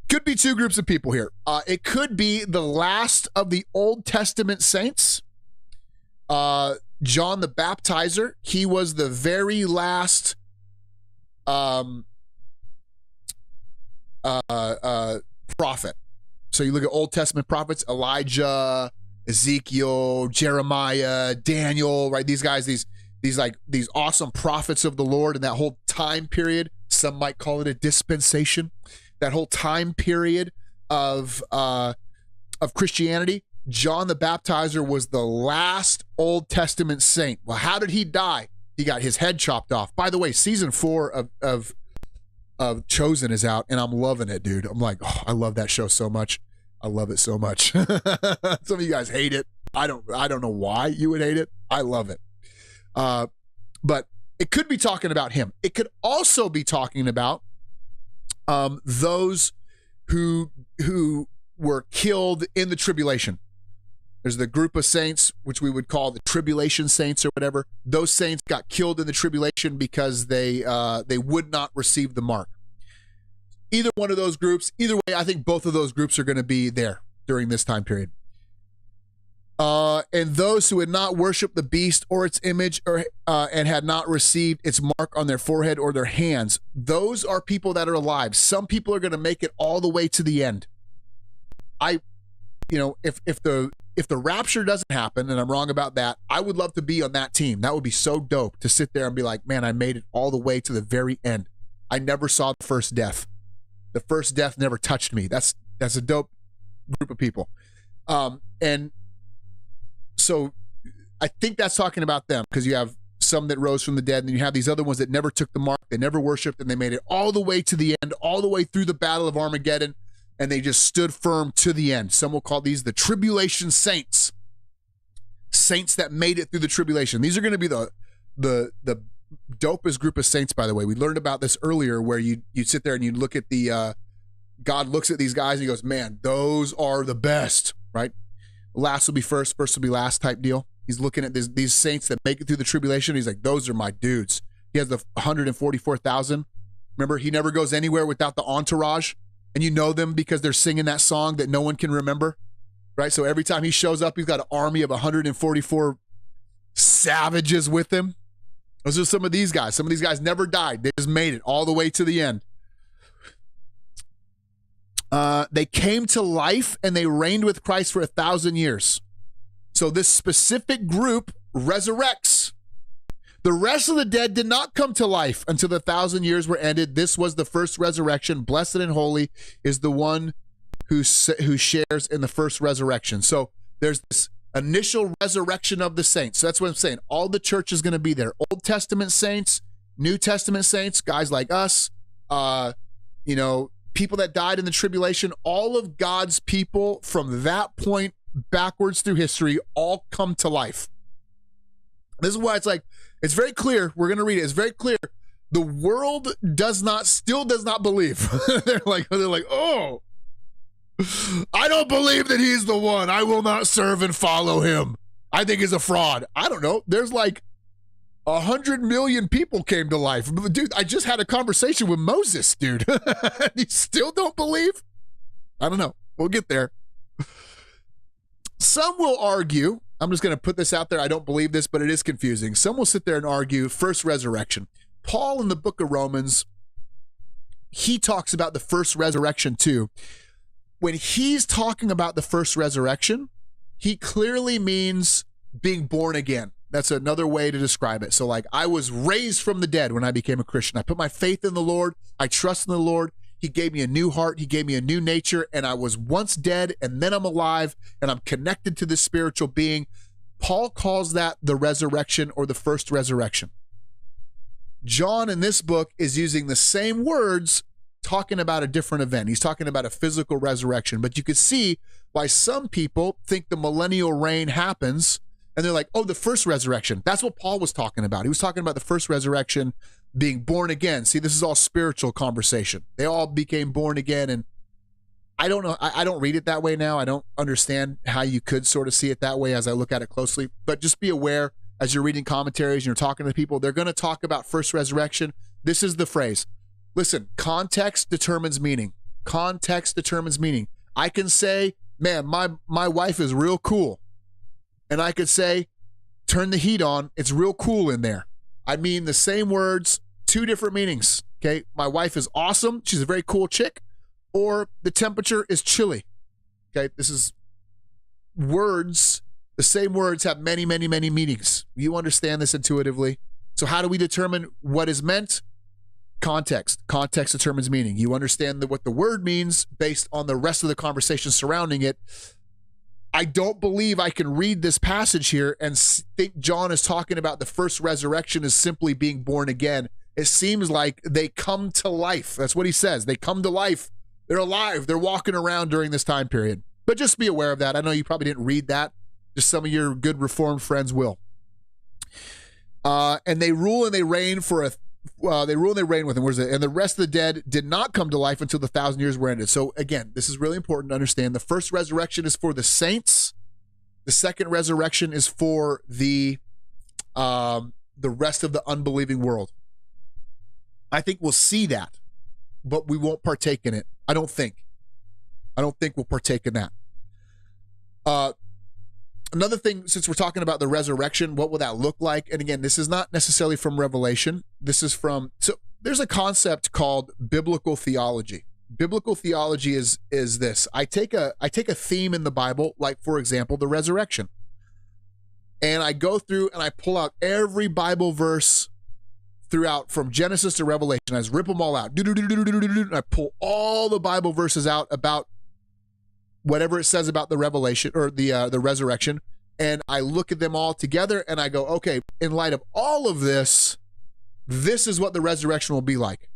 Speaker 4: Could be two groups of people here. It could be the last of the Old Testament saints. John the Baptizer, he was the very last prophet. So you look at Old Testament prophets, Elijah, Ezekiel, Jeremiah, Daniel, right? These guys, these awesome prophets of the Lord in that whole time period. Some might call it a dispensation. That whole time period of Christianity. John the Baptizer was the last Old Testament saint. Well, how did he die? He got his head chopped off. By the way, season 4 of Chosen is out, and I'm loving it, dude. I'm like, oh, I love that show so much. I love it so much. Some of you guys hate it. I don't know why you would hate it. I love it. But it could be talking about him. It could also be talking about those who were killed in the tribulation. There's the group of saints, which we would call the tribulation saints or whatever. Those saints got killed in the tribulation because they would not receive the mark. Either one of those groups, either way, I think both of those groups are going to be there during this time period. And those who had not worshiped the beast or its image and had not received its mark on their forehead or their hands, those are people that are alive. Some people are going to make it all the way to the end. If the rapture doesn't happen, and I'm wrong about that, I would love to be on that team. That would be so dope to sit there and be like, man, I made it all the way to the very end. I never saw the first death. The first death never touched me. That's a dope group of people. And so I think that's talking about them because you have some that rose from the dead, and then you have these other ones that never took the mark, they never worshiped, and they made it all the way to the end, all the way through the battle of Armageddon, and they just stood firm to the end. Some will call these the tribulation saints. Saints that made it through the tribulation. These are going to be the dopest group of saints, by the way. We learned about this earlier, where you sit there and you look at the God looks at these guys and he goes, man, those are the best, right? Last will be first will be last type deal. He's looking at these saints that make it through the tribulation. He's like, those are my dudes. He has the 144,000. Remember, he never goes anywhere without the entourage, and you know them because they're singing that song that no one can remember, right? So every time he shows up, he's got an army of 144 savages with him. Those are some of these guys. Some of these guys never died. They just made it all the way to the end. They came to life and they reigned with Christ for 1,000 years. So this specific group resurrects. The rest of the dead did not come to life until the 1,000 years were ended. This was the first resurrection. Blessed and holy is the one who shares in the first resurrection. So there's this initial resurrection of the saints. So that's what I'm saying. All the church is going to be there. Old Testament saints, New Testament saints, guys like us, people that died in the tribulation, all of God's people from that point backwards through history all come to life. This is why it's very clear. We're going to read it. It's very clear. The world still does not believe. they're like, oh, I don't believe that he's the one. I will not serve and follow him. I think he's a fraud. I don't know. There's like 100 million people came to life. Dude, I just had a conversation with Moses, dude. You still don't believe? I don't know. We'll get there. Some will argue, I'm just going to put this out there. I don't believe this, but it is confusing. Some will sit there and argue first resurrection. Paul in the book of Romans, he talks about the first resurrection too. When he's talking about the first resurrection, he clearly means being born again. That's another way to describe it. So like, I was raised from the dead when I became a Christian. I put my faith in the Lord. I trust in the Lord. He gave me a new heart. He gave me a new nature. And I was once dead and then I'm alive and I'm connected to this spiritual being. Paul calls that the resurrection or the first resurrection. John in this book is using the same words, talking about a different event. He's talking about a physical resurrection, but you could see why some people think the millennial reign happens and they're like, oh, the first resurrection. That's what Paul was talking about. He was talking about the first resurrection, being born again. See, this is all spiritual conversation. They all became born again. And I don't know. I don't read it that way now. I don't understand how you could sort of see it that way as I look at it closely, but just be aware as you're reading commentaries and you're talking to people, they're going to talk about first resurrection. This is the phrase. Listen, context determines meaning. Context determines meaning. I can say, man, my wife is real cool. And I could say, turn the heat on. It's real cool in there. I mean the same words, two different meanings. Okay. My wife is awesome. She's a very cool chick. Or the temperature is chilly. Okay. This is words. The same words have many, many, many meanings. You understand this intuitively. So how do we determine what is meant? Context. Context determines meaning. You understand what the word means based on the rest of the conversation surrounding it. I don't believe I can read this passage here and think John is talking about the first resurrection as simply being born again. It seems like they come to life. That's what he says. They come to life. They're alive. They're walking around during this time period. But just be aware of that. I know you probably didn't read that. Just some of your good Reformed friends will. And they rule and they reign they rule and they reign with him. Where's it? And the rest of the dead did not come to life until the 1,000 years were ended. So again, this is really important to understand. The first resurrection is for the saints. The second resurrection is for the rest of the unbelieving world. I think we'll see that, but we won't partake in it. I don't think we'll partake in that. Another thing, since we're talking about the resurrection, what will that look like? And again, this is not necessarily from Revelation. This is so there's a concept called biblical theology. Biblical theology is this. I take a theme in the Bible, like for example, the resurrection. And I go through and I pull out every Bible verse throughout from Genesis to Revelation. I just rip them all out. And I pull all the Bible verses out about whatever it says about the revelation or the resurrection, and I look at them all together and I go, okay, in light of all of this, this is what the resurrection will be like.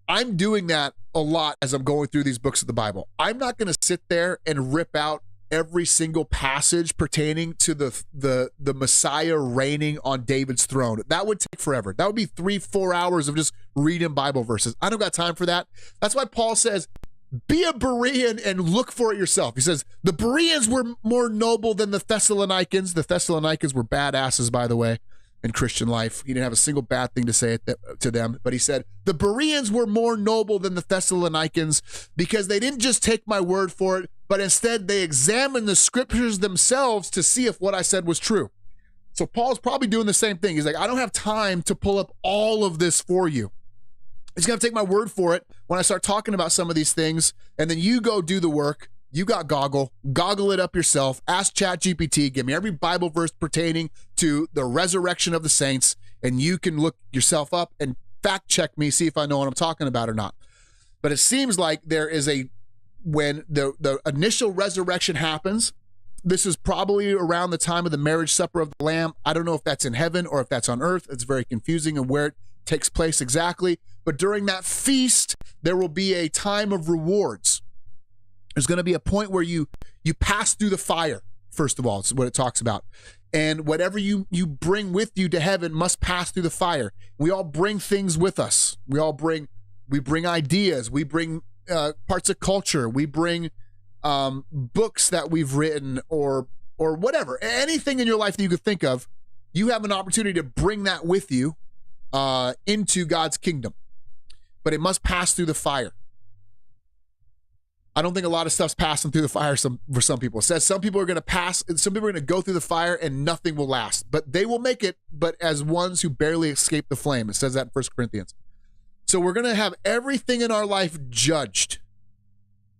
Speaker 4: I'm doing that a lot as I'm going through these books of the Bible. I'm not going to sit there and rip out every single passage pertaining to the Messiah reigning on David's throne. That would take forever. That would be 3-4 hours of just reading Bible verses. I don't got time for that. That's why Paul says, be a Berean and look for it yourself. He says, the Bereans were more noble than the Thessalonians. The Thessalonians were badasses, by the way, in Christian life. He didn't have a single bad thing to say to them, but he said, the Bereans were more noble than the Thessalonians because they didn't just take my word for it, but instead they examined the scriptures themselves to see if what I said was true. So Paul's probably doing the same thing. He's like, I don't have time to pull up all of this for you. He's going to take my word for it when I start talking about some of these things, and then you go do the work. You got goggle it up yourself. Ask ChatGPT, give me every Bible verse pertaining to the resurrection of the saints, and you can look yourself up and fact check me, see if I know what I'm talking about or not. But it seems like there is when the initial resurrection happens, this is probably around the time of the marriage supper of the Lamb. I don't know if that's in heaven or if that's on earth. It's very confusing and where it takes place exactly. But during that feast, there will be a time of rewards. There's going to be a point where you pass through the fire, first of all, is what it talks about. And whatever you bring with you to heaven must pass through the fire. We all bring things with us. We bring ideas. We bring parts of culture. We bring books that we've written or whatever. Anything in your life that you could think of, you have an opportunity to bring that with you into God's kingdom. But it must pass through the fire. I don't think a lot of stuff's passing through the fire for some people. It says some people are going to go through the fire and nothing will last, but they will make it, but as ones who barely escape the flame. It says that in 1 Corinthians. So we're going to have everything in our life judged,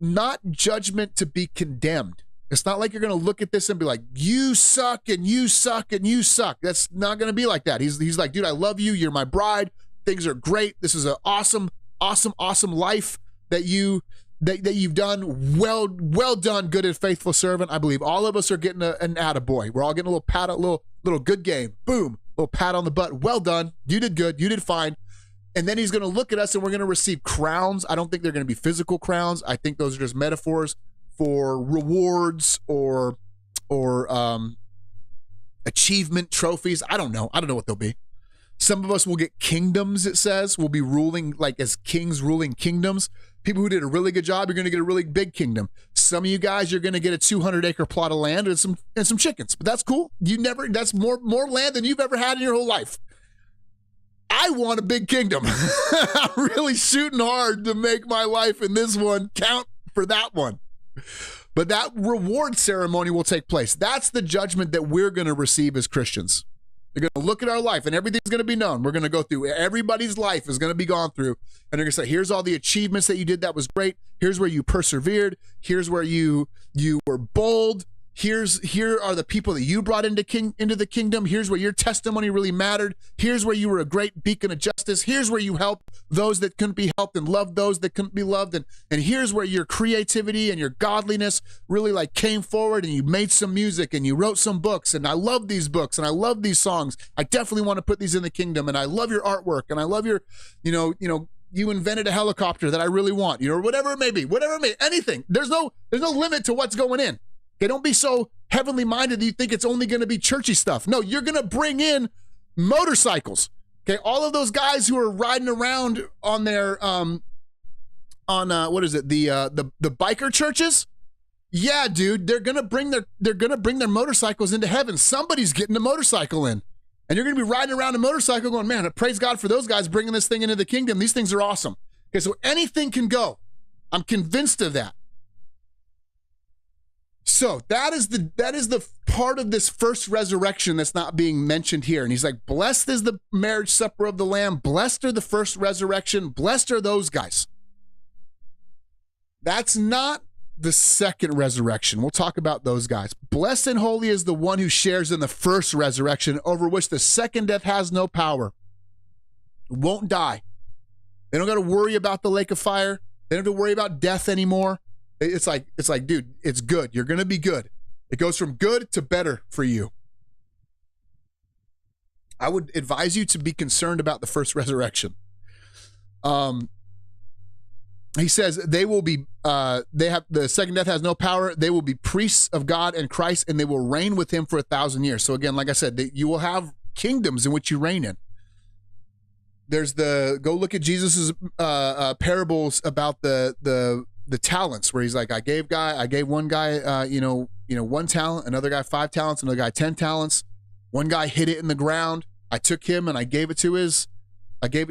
Speaker 4: not judgment to be condemned. It's not like you're going to look at this and be like, you suck and you suck and you suck. That's not going to be like that. He's like, dude, I love you. You're my bride. Things are great. This is an awesome life that you've done. Well done, good and faithful servant. I believe all of us are getting an attaboy. We're all getting a little pat, a little good game. Boom, little pat on the butt. Well done. You did good. You did fine. And then he's going to look at us and we're going to receive crowns. I don't think they're going to be physical crowns. I think those are just metaphors for rewards or achievement trophies. I don't know what they'll be. Some of us will get kingdoms, it says. We'll be ruling like as kings ruling kingdoms. People who did a really good job, you're going to get a really big kingdom. Some of you guys, you're going to get a 200-acre plot of land and some chickens. But that's cool. That's more land than you've ever had in your whole life. I want a big kingdom. I'm really shooting hard to make my life in this one count for that one. But that reward ceremony will take place. That's the judgment that we're going to receive as Christians. They're going to look at our life and everything's going to be known. We're going to go through, everybody's life is going to be gone through. And they're going to say, here's all the achievements that you did that was great. Here's where you persevered. Here's where you were bold. Here are the people that you brought into the kingdom. Here's where your testimony really mattered. Here's where you were a great beacon of justice. Here's where you helped those that couldn't be helped and loved those that couldn't be loved. And here's where your creativity and your godliness really like came forward and you made some music and you wrote some books. And I love these books and I love these songs. I definitely want to put these in the kingdom. And I love your artwork and I love your, you invented a helicopter that I really want, or whatever it may be, anything. There's no limit to what's going in. Okay, don't be so heavenly minded that you think it's only going to be churchy stuff. No, you're going to bring in motorcycles. Okay, all of those guys who are riding around on their what is it? The biker churches? Yeah, dude, they're going to bring their motorcycles into heaven. Somebody's getting a motorcycle in. And you're going to be riding around a motorcycle going, man, praise God for those guys bringing this thing into the kingdom. These things are awesome. Okay, so anything can go. I'm convinced of that. So that is the part of this first resurrection that's not being mentioned here. And he's like, blessed is the marriage supper of the Lamb. Blessed are the first resurrection. Blessed are those guys. That's not the second resurrection. We'll talk about those guys. Blessed and holy is the one who shares in the first resurrection, over which the second death has no power. Won't die. They don't got to worry about the lake of fire. They don't have to worry about death anymore. It's like, dude, it's good. You're going to be good. It goes from good to better for you. I would advise you to be concerned about the first resurrection. He says they will be, the second death has no power. They will be priests of God and Christ, and they will reign with him for 1,000 years. So again, like I said, you will have kingdoms in which you reign in. Go look at Jesus's parables about the talents, where he's like, I gave one guy, 1 talent, another guy 5 talents, another guy 10 talents. One guy hid it in the ground. I took him and I gave it to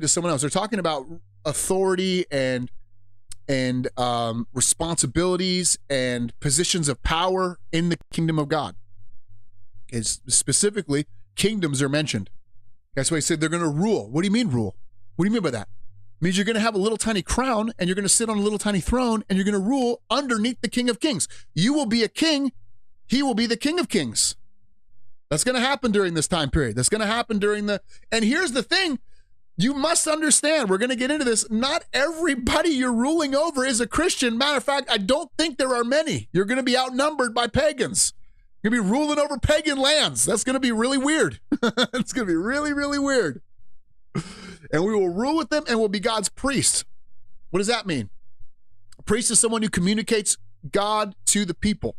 Speaker 4: someone else. They're talking about authority and responsibilities and positions of power in the kingdom of God. It's specifically, kingdoms are mentioned. That's why he said they're going to rule. What do you mean rule? What do you mean by that? It means you're going to have a little tiny crown and you're going to sit on a little tiny throne and you're going to rule underneath the King of Kings. You will be a king. He will be the King of Kings. That's going to happen during this time period. That's going to happen and here's the thing. You must understand, we're going to get into this. Not everybody you're ruling over is a Christian. Matter of fact, I don't think there are many. You're going to be outnumbered by pagans. You're going to be ruling over pagan lands. That's going to be really weird. It's going to be really, really weird. And we will rule with them and will be God's priest. What does that mean? A priest is someone who communicates God to the people.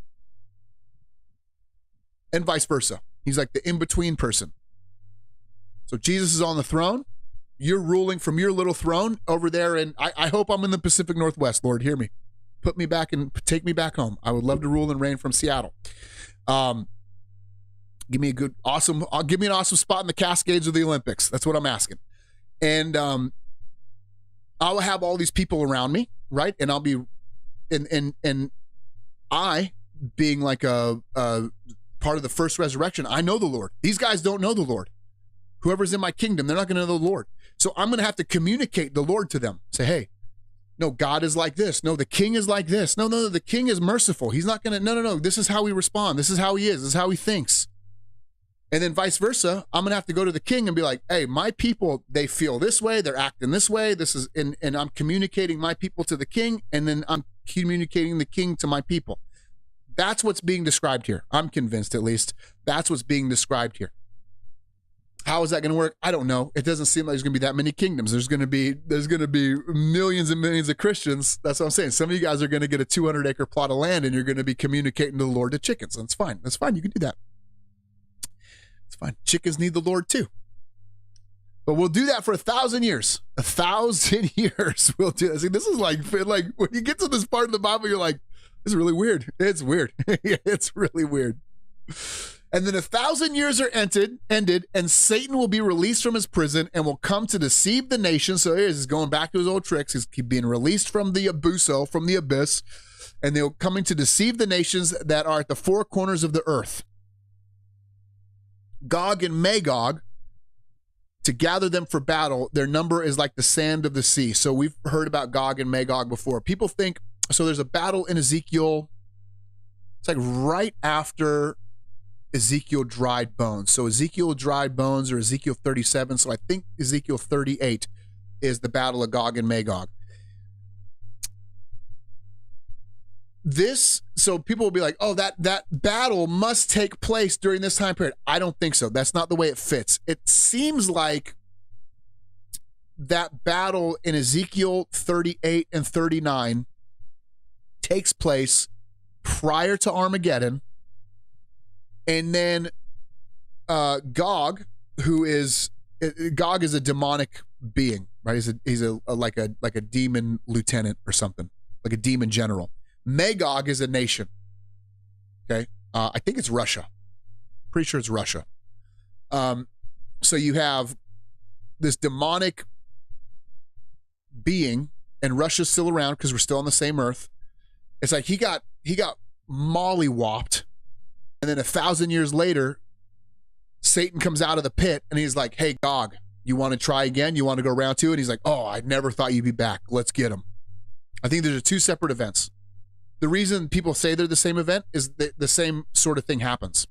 Speaker 4: And vice versa. He's like the in-between person. So Jesus is on the throne. You're ruling from your little throne over there, and I hope I'm in the Pacific Northwest, Lord. Hear me. Put me back and take me back home. I would love to rule and reign from Seattle. Give me an awesome spot in the Cascades or the Olympics. That's what I'm asking. And I'll have all these people around me, right? And I'll be, and I, being like a part of the first resurrection, I know the Lord. These guys don't know the Lord. Whoever's in my kingdom, they're not going to know the Lord. So I'm going to have to communicate the Lord to them. Say, hey, no, God is like this. No, the king is like this. No, the king is merciful. He's not going to, no. This is how we respond. This is how he is. This is how he thinks. And then vice versa, I'm going to have to go to the king and be like, hey, my people, they feel this way. They're acting this way. This is, and I'm communicating my people to the king, and then I'm communicating the king to my people. That's what's being described here. I'm convinced, at least. That's what's being described here. How is that going to work? I don't know. It doesn't seem like there's going to be that many kingdoms. There's going to be millions and millions of Christians. That's what I'm saying. Some of you guys are going to get a 200-acre plot of land, and you're going to be communicating to the Lord to chickens. That's fine. That's fine. You can do that. It's fine. Chickens need the Lord too. But we'll do that for 1,000 years. 1,000 years we'll do that. See, this is like when you get to this part of the Bible, you're like, this is really weird. It's weird. It's really weird. And then 1,000 years are ended, and Satan will be released from his prison and will come to deceive the nations. So he's going back to his old tricks. He's being released from the abuso, from the abyss, and they're coming to deceive the nations that are at the four corners of the earth. Gog and Magog, to gather them for battle, their number is like the sand of the sea. So we've heard about Gog and Magog before. People think, so there's a battle in Ezekiel. It's like right after Ezekiel dried bones. So Ezekiel dried bones, or Ezekiel 37. So I think Ezekiel 38 is the battle of Gog and Magog. So people will be like, oh, that battle must take place during this time period. I don't think so. That's not the way it fits. It seems like that battle in Ezekiel 38 and 39 takes place prior to Armageddon. And then Gog is a demonic being, right? He's like a demon lieutenant or something, like a demon general. Magog is a nation. Okay, I think it's Russia. Pretty sure it's Russia. So you have this demonic being, and Russia's still around because we're still on the same earth. It's like he got mollywopped, and then 1,000 years later, Satan comes out of the pit and he's like, "Hey, Gog, you want to try again? You want to go round two?" And he's like, "Oh, I never thought you'd be back. Let's get him." I think there's two separate events. The reason people say they're the same event is the same sort of thing happens.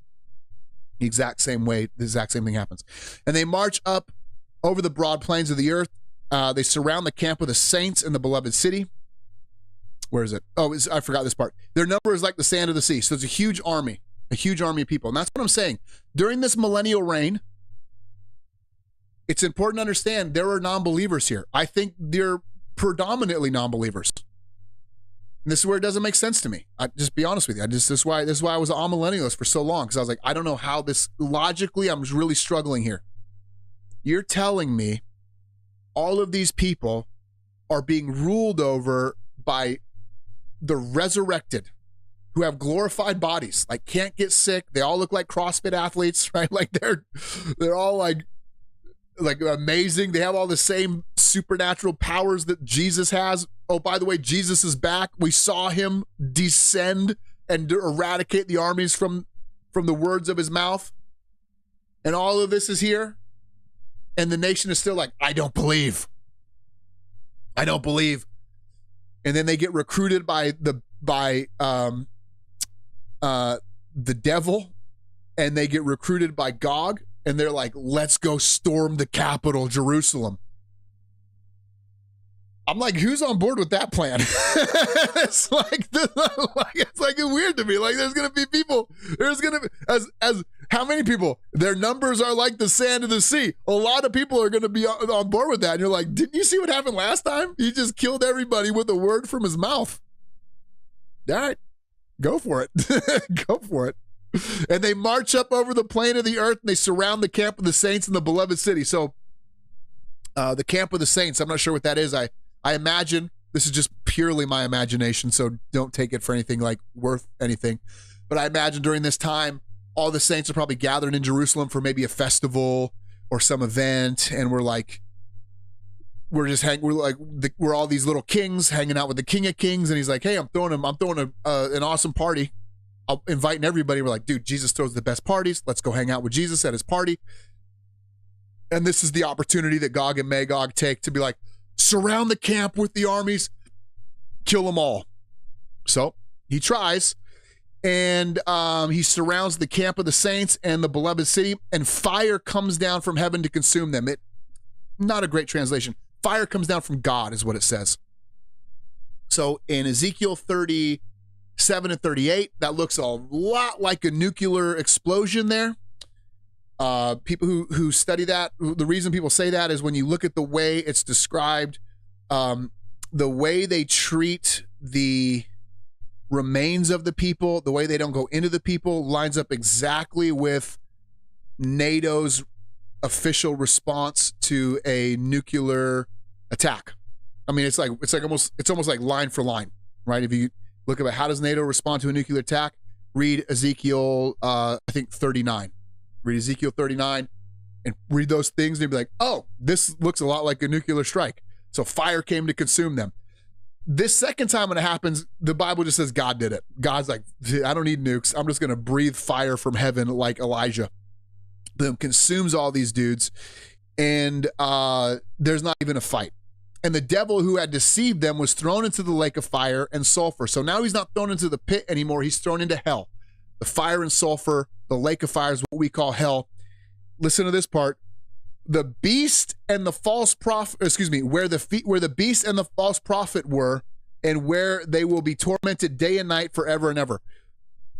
Speaker 4: The exact same way, the exact same thing happens. And they march up over the broad plains of the earth. They surround the camp of the saints in the beloved city. Where is it? Oh, I forgot this part. Their number is like the sand of the sea. So it's a huge army. a huge army of people. And that's what I'm saying. During this millennial reign, it's important to understand there are non-believers here. I think they're predominantly non-believers. And this is where it doesn't make sense to me. I just be honest with you. This is why I was an amillennialist for so long, because I was like, I don't know how this logically, I'm really struggling here. You're telling me all of these people are being ruled over by the resurrected, who have glorified bodies, like can't get sick. They all look like CrossFit athletes, right? Like they're all like amazing. They have all the same supernatural powers that Jesus has. Oh, by the way, Jesus is back. We saw him descend and eradicate the armies from the words of his mouth. And all of this is here. And the nation is still like, I don't believe. I don't believe. And then they get recruited by the devil, and they get recruited by Gog, and they're like, let's go storm the capital, Jerusalem. I'm like, who's on board with that plan? It's like weird to me. Like, there's gonna be people. There's gonna be as how many people? Their numbers are like the sand of the sea. A lot of people are gonna be on board with that. And you're like, didn't you see what happened last time? He just killed everybody with a word from his mouth. All right, go for it. Go for it. And they march up over the plain of the earth, and they surround the camp of the saints in the beloved city. So the camp of the saints, I'm not sure what that is. I imagine, this is just purely my imagination, so don't take it for anything like worth anything. But I imagine during this time, all the saints are probably gathered in Jerusalem for maybe a festival or some event, and we're all these little kings hanging out with the King of Kings, and he's like, hey, I'm throwing an awesome party. I'm inviting everybody. We're like, dude, Jesus throws the best parties. Let's go hang out with Jesus at his party. And this is the opportunity that Gog and Magog take to be like, surround the camp with the armies, kill them all. So he tries, and he surrounds the camp of the saints and the beloved city, and fire comes down from heaven to consume them. Not a great translation. Fire comes down from God is what it says. So in Ezekiel 37 and 38, that looks a lot like a nuclear explosion there. People who study that, the reason people say that is when you look at the way it's described, the way they treat the remains of the people, the way they don't go into the people, lines up exactly with NATO's official response to a nuclear attack. I mean, it's almost like line for line, right? If you look at how does NATO respond to a nuclear attack, read Ezekiel, I think 39. Read Ezekiel 39 and read those things, and you'd be like, oh, this looks a lot like a nuclear strike. So fire came to consume them. This second time when it happens, the Bible just says God did it. God's like, I don't need nukes. I'm just going to breathe fire from heaven like Elijah. Then consumes all these dudes, and there's not even a fight. And the devil who had deceived them was thrown into the lake of fire and sulfur. So now he's not thrown into the pit anymore. He's thrown into hell. The fire and sulfur, the lake of fire is what we call hell. Listen to this part. The beast and the false prophet, where the beast and the false prophet were, and where they will be tormented day and night forever and ever.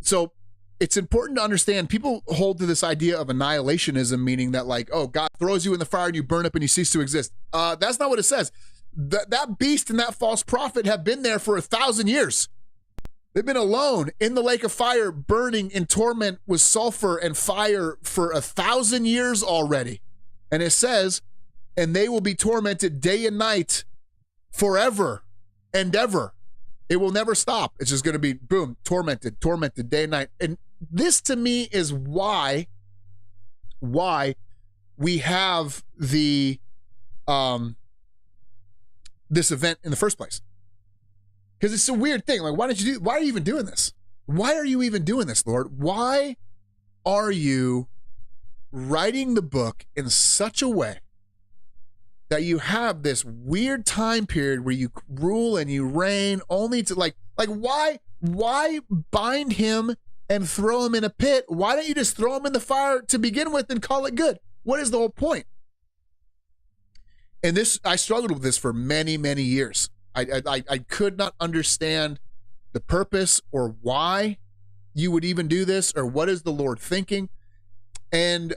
Speaker 4: So it's important to understand, people hold to this idea of annihilationism, meaning that like, oh, God throws you in the fire and you burn up and you cease to exist. That's not what it says. That beast and that false prophet have been there for 1,000 years. They've been alone in the lake of fire, burning in torment with sulfur and fire for 1,000 years already. And it says, and they will be tormented day and night forever and ever. It will never stop. It's just going to be, boom, tormented day and night. And this to me is why we have the this event in the first place. Because it's a weird thing. Like, why are you even doing this? Why are you even doing this, Lord? Why are you writing the book in such a way that you have this weird time period where you rule and you reign only to like why bind him and throw him in a pit? Why don't you just throw him in the fire to begin with and call it good? What is the whole point? And this, I struggled with this for many, many years. I could not understand the purpose or why you would even do this, or what is the Lord thinking? And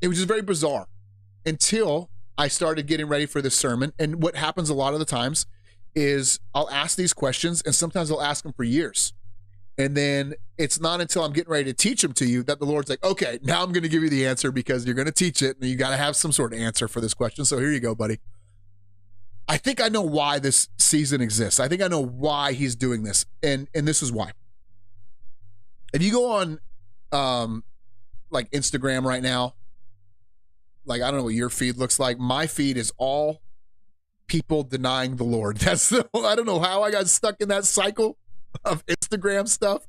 Speaker 4: it was just very bizarre until I started getting ready for this sermon. And what happens a lot of the times is I'll ask these questions, and sometimes I'll ask them for years. And then it's not until I'm getting ready to teach them to you that the Lord's like, okay, now I'm going to give you the answer, because you're going to teach it and you got to have some sort of answer for this question. So here you go, buddy. I think I know why this season exists. I think I know why he's doing this. And this is why. If you go on like Instagram right now, like, I don't know what your feed looks like. My feed is all people denying the Lord. I don't know how I got stuck in that cycle of Instagram stuff,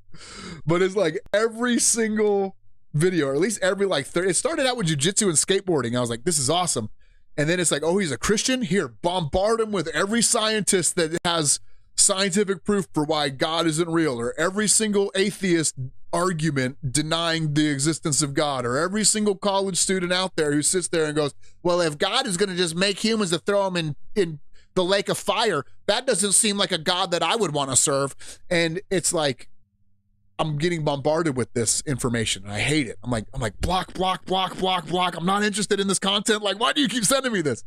Speaker 4: but it's like every single video, or at least every like 30, it started out with jujitsu and skateboarding. I was like, this is awesome. And then it's like, oh, he's a Christian? Here, bombard him with every scientist that has scientific proof for why God isn't real, or every single atheist argument denying the existence of God, or every single college student out there who sits there and goes, well, if God is going to just make humans to throw them in the lake of fire, that doesn't seem like a God that I would want to serve. And it's like, I'm getting bombarded with this information and I hate it. I'm like, block. I'm not interested in this content. Like, why do you keep sending me this?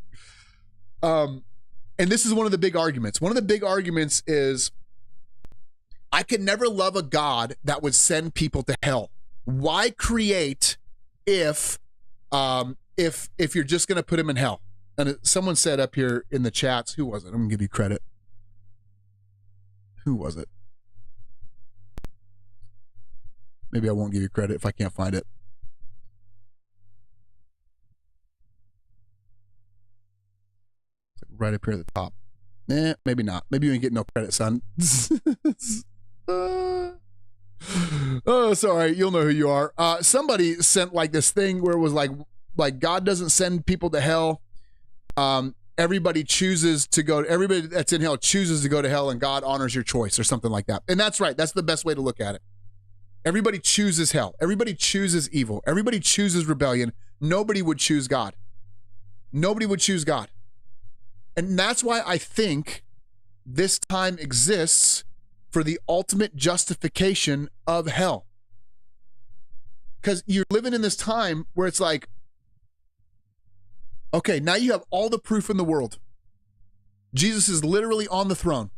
Speaker 4: And this is one of the big arguments. One of the big arguments is, I could never love a God that would send people to hell. Why create if you're just going to put them in hell? And someone said up here in the chats, who was it? I'm going to give you credit. Who was it? Maybe I won't give you credit if I can't find it. It's like right up here at the top. Maybe not. Maybe you ain't getting no credit, son. Oh, sorry. You'll know who you are. Somebody sent like this thing where it was like God doesn't send people to hell. Everybody that's in hell chooses to go to hell, and God honors your choice, or something like that. And that's right. That's the best way to look at it. Everybody chooses hell. Everybody chooses evil. Everybody chooses rebellion. Nobody would choose God. Nobody would choose God. And that's why I think this time exists for the ultimate justification of hell. Because you're living in this time where it's like, okay, now you have all the proof in the world. Jesus is literally on the throne.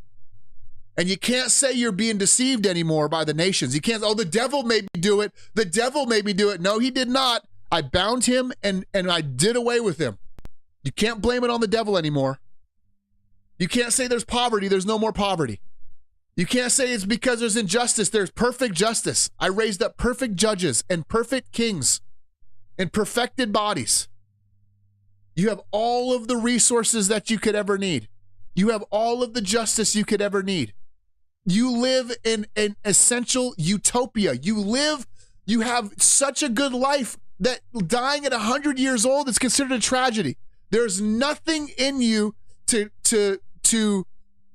Speaker 4: And you can't say you're being deceived anymore by the nations. You can't, oh, the devil made me do it. The devil made me do it. No, he did not. I bound him and I did away with him. You can't blame it on the devil anymore. You can't say there's poverty. There's no more poverty. You can't say it's because there's injustice. There's perfect justice. I raised up perfect judges and perfect kings and perfected bodies. You have all of the resources that you could ever need. You have all of the justice you could ever need. You live in an essential utopia. You have such a good life that dying at 100 years old is considered a tragedy. There's nothing in you that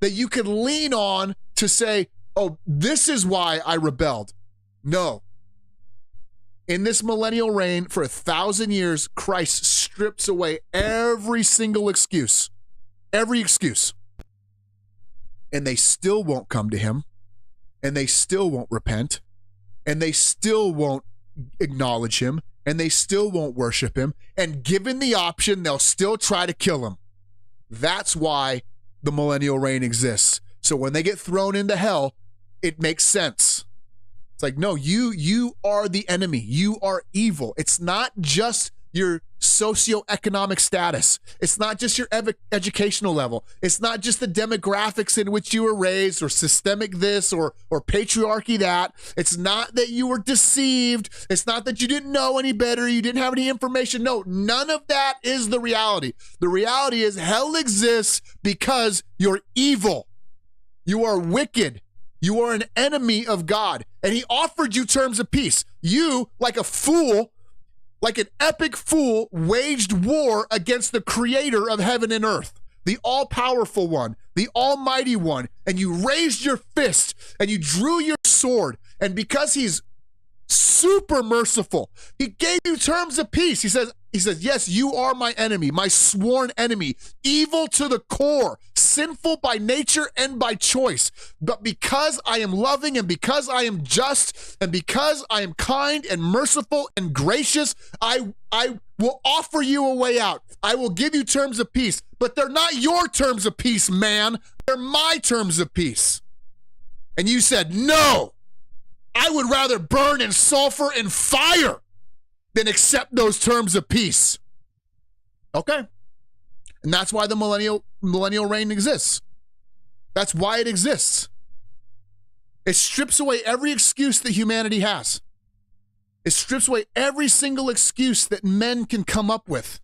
Speaker 4: you could lean on to say, oh, this is why I rebelled. No. In this millennial reign for 1,000 years, Christ strips away every single excuse. Every excuse. And they still won't come to him. And they still won't repent. And they still won't acknowledge him. And they still won't worship him. And given the option, they'll still try to kill him. That's why the millennial reign exists. So when they get thrown into hell, it makes sense. It's like, no, you are the enemy. You are evil. It's not just your socioeconomic status. It's not just your educational level. It's not just the demographics in which you were raised, or systemic this or patriarchy that. It's not that you were deceived. It's not that you didn't know any better. You didn't have any information. No, none of that is the reality. The reality is hell exists because you're evil. You are wicked. You are an enemy of God. And he offered you terms of peace. You, like a fool, like an epic fool, waged war against the creator of heaven and earth, the all-powerful one, the almighty one, and you raised your fist and you drew your sword. And because he's super merciful. He gave you terms of peace. He says, yes, you are my enemy, my sworn enemy, evil to the core, sinful by nature and by choice. But because I am loving and because I am just and because I am kind and merciful and gracious, I will offer you a way out. I will give you terms of peace, but they're not your terms of peace, man. They're my terms of peace. And you said, no, I would rather burn in sulfur and fire than accept those terms of peace. Okay. And that's why the millennial reign exists. That's why it exists. It strips away every excuse that humanity has. It strips away every single excuse that men can come up with.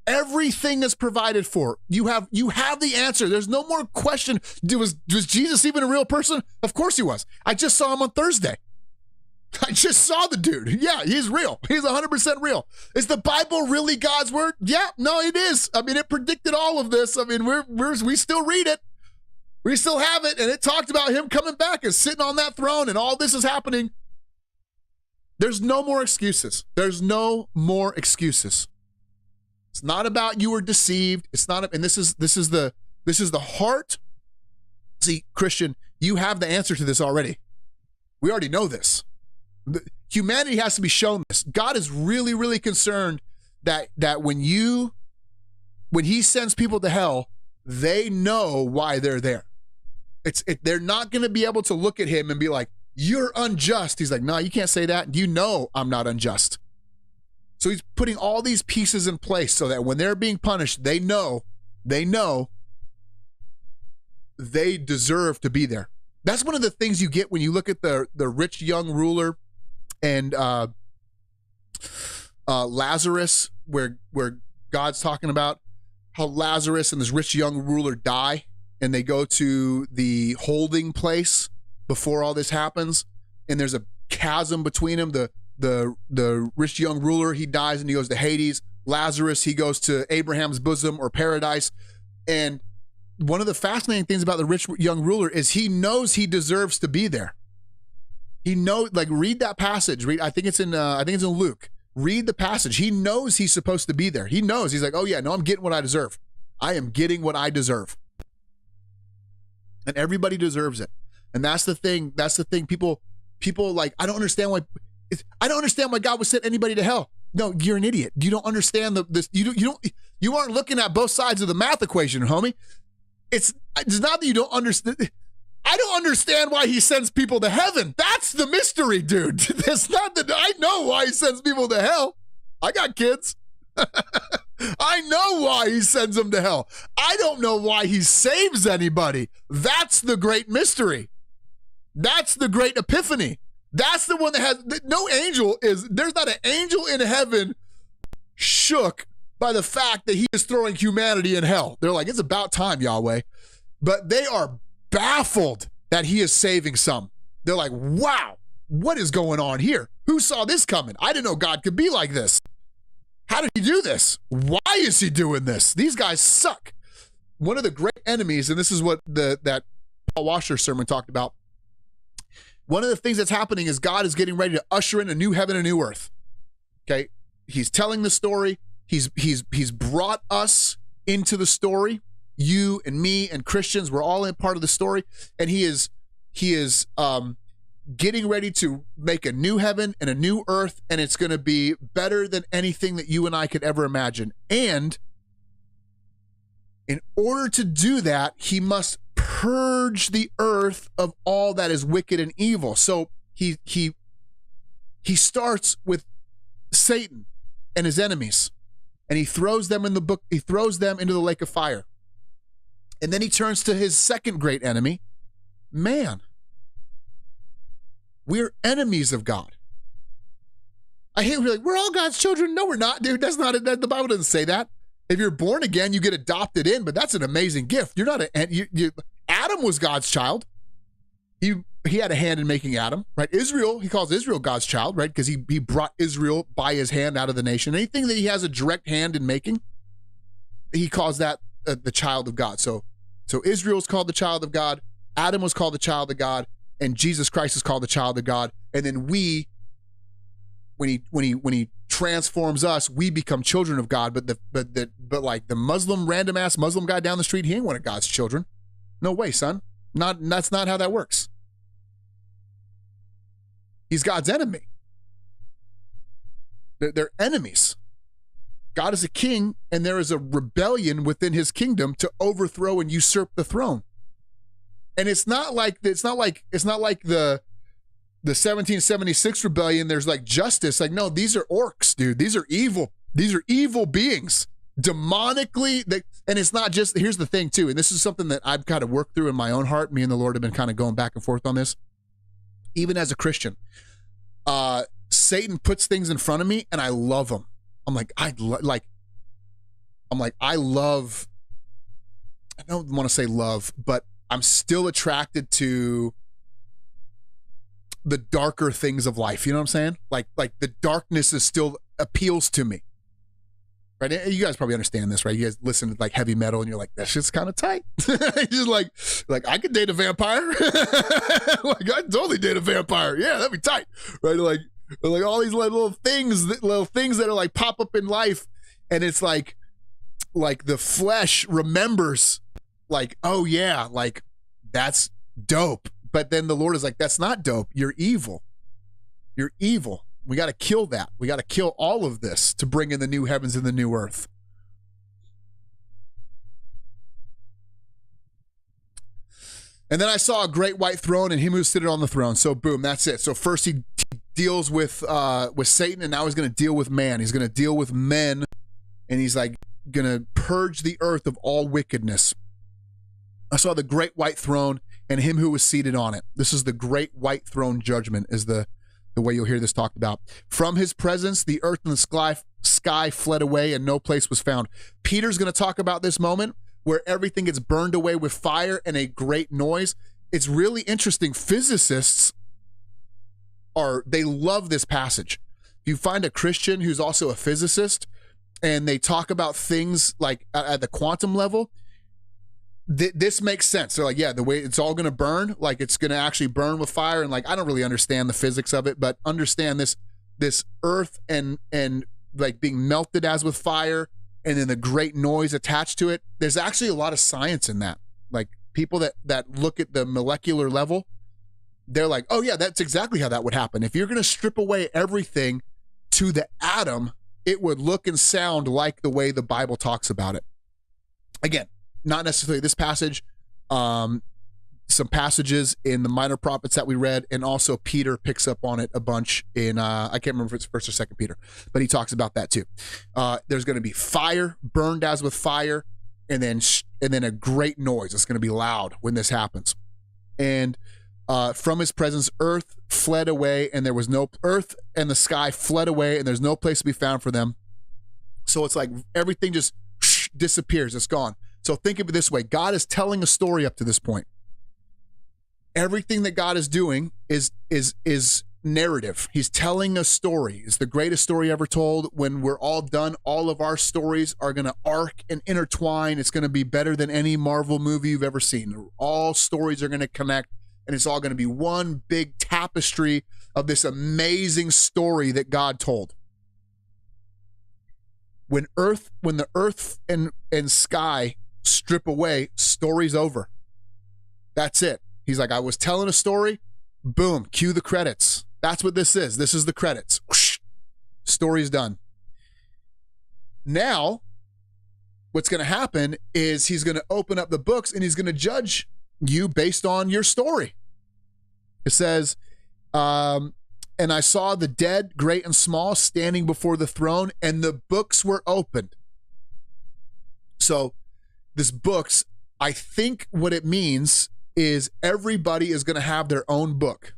Speaker 4: Everything is provided for. You have the answer. There's no more question. Was Jesus even a real person? Of course he was. I just saw him on Thursday. I just saw the dude. Yeah, he's real. He's 100% real. Is the Bible really God's word? Yeah, no, it is. I mean, it predicted all of this. I mean, we still read it. We still have it. And it talked about him coming back and sitting on that throne and all this is happening. There's no more excuses. There's no more excuses. It's not about you were deceived. It's not, and this is the heart. See, Christian, you have the answer to this already. We already know this. Humanity has to be shown this. God is really, really concerned that when he sends people to hell, they know why they're there. They're not going to be able to look at him and be like, you're unjust. He's like, no, you can't say that. You know I'm not unjust. So he's putting all these pieces in place so that when they're being punished, they know they deserve to be there. That's one of the things you get when you look at the rich young ruler and Lazarus, where God's talking about how Lazarus and this rich young ruler die, and they go to the holding place before all this happens, and there's a chasm between them. The rich young ruler, he dies and he goes to Hades. Lazarus, he goes to Abraham's bosom or paradise. And one of the fascinating things about the rich young ruler is he knows he deserves to be there. He knows, like, read that passage. I think it's in Luke. Read the passage. He knows he's supposed to be there. He knows. He's like, oh yeah, no, I'm getting what I deserve. I am getting what I deserve. And everybody deserves it. And that's the thing. People like, I don't understand why God would send anybody to hell. No, you're an idiot. You don't understand this. You aren't looking at both sides of the math equation, homie. It's not that you don't understand. I don't understand why he sends people to heaven. That's the mystery, dude. That's not that I know why he sends people to hell. I got kids. I know why he sends them to hell. I don't know why he saves anybody. That's the great mystery. That's the great epiphany. That's the one that has no angel there's not an angel in heaven shook by the fact that he is throwing humanity in hell. They're like, it's about time, Yahweh. But they are baffled that he is saving some. They're like, wow, what is going on here? Who saw this coming? I didn't know God could be like this. How did he do this? Why is he doing this? These guys suck. One of the great enemies, and this is what that Paul Washer sermon talked about. One of the things that's happening is God is getting ready to usher in a new heaven and a new earth. Okay, he's telling the story. He's brought us into the story. You and me and Christians, we're all in part of the story, and he is getting ready to make a new heaven and a new earth, and it's going to be better than anything that you and I could ever imagine. And in order to do that, he must purge the earth of all that is wicked and evil. So he starts with Satan and his enemies, and he throws them into the lake of fire. And then he turns to his second great enemy, man. We're enemies of God. I hate when you're like, we're all God's children. No, we're not, dude. That's not it. The Bible doesn't say that. If you're born again, you get adopted in, but that's an amazing gift. You're not Adam was God's child. He had a hand in making Adam, right? Israel, he calls Israel God's child, right? Because he brought Israel by his hand out of the nation. Anything that he has a direct hand in making, he calls that the child of God. So Israel's called the child of God. Adam was called the child of God. And Jesus Christ is called the child of God. And then we he transforms us, we become children of God. But like the random ass Muslim guy down the street, he ain't one of God's children. No way, son. That's not how that works. He's God's enemy. They're enemies. God is a king, and there is a rebellion within his kingdom to overthrow and usurp the throne. And it's not like the 1776 rebellion. There's like justice. Like, no, these are orcs, dude. These are evil. These are evil beings, demonically. And it's not just. Here's the thing too, and this is something that I've kind of worked through in my own heart. Me and the Lord have been kind of going back and forth on this. Even as a Christian, Satan puts things in front of me, and I love him. I'm like, I love. I don't want to say love, but I'm still attracted to the darker things of life. You know what I'm saying? Like the darkness is still appeals to me. Right? You guys probably understand this, right? You guys listen to like heavy metal and you're like, that shit's kind of tight. You're like I could date a vampire. Like I'd totally date a vampire. Yeah, that'd be tight. Right? Like all these little things that are like pop up in life. And it's like the flesh remembers like, oh yeah, like that's dope. But then the Lord is like, that's not dope. You're evil. You're evil. We got to kill that. We got to kill all of this to bring in the new heavens and the new earth. And then I saw a great white throne and him who sitting on the throne. So boom, that's it. So first he deals with Satan, and now he's going to deal with man. He's going to deal with men, and he's like going to purge the earth of all wickedness. I saw the great white throne and him who was seated on it. This is the great white throne judgment, is the way you'll hear this talked about. From his presence, the earth and the sky fled away, and no place was found. Peter's going to talk about this moment where everything gets burned away with fire and a great noise. It's really interesting. Physicists they love this passage. If you find a Christian who's also a physicist and they talk about things like at the quantum level, this makes sense. They're like, yeah, the way it's all going to burn, like it's going to actually burn with fire. And like, I don't really understand the physics of it, but understand this earth and like being melted as with fire, and then the great noise attached to it. There's actually a lot of science in that. Like people that look at the molecular level, they're like, oh yeah, that's exactly how that would happen. If you're going to strip away everything to the atom, it would look and sound like the way the Bible talks about it. Again, not necessarily this passage, some passages in the Minor Prophets that we read, and also Peter picks up on it a bunch in, I can't remember if it's 1st or 2nd Peter, but he talks about that too. There's going to be fire, burned as with fire, and then a great noise. It's going to be loud when this happens. And from his presence, earth fled away, and there was no earth, and the sky fled away, and there's no place to be found for them. So it's like everything just disappears. It's gone. So think of it this way. God is telling a story up to this point. Everything that God is doing is narrative. He's telling a story. It's the greatest story ever told. When we're all done, all of our stories are going to arc and intertwine. It's going to be better than any Marvel movie you've ever seen. All stories are going to connect, and it's all going to be one big tapestry of this amazing story that God told. When the earth and sky strip away, story's over. That's it. He's like, I was telling a story, boom, cue the credits. That's what this is. This is the credits. Whoosh, story's done. Now, what's going to happen is he's going to open up the books and he's going to judge you based on your story. It says, and I saw the dead, great and small, standing before the throne, and the books were opened. So this books, I think what it means is everybody is going to have their own book.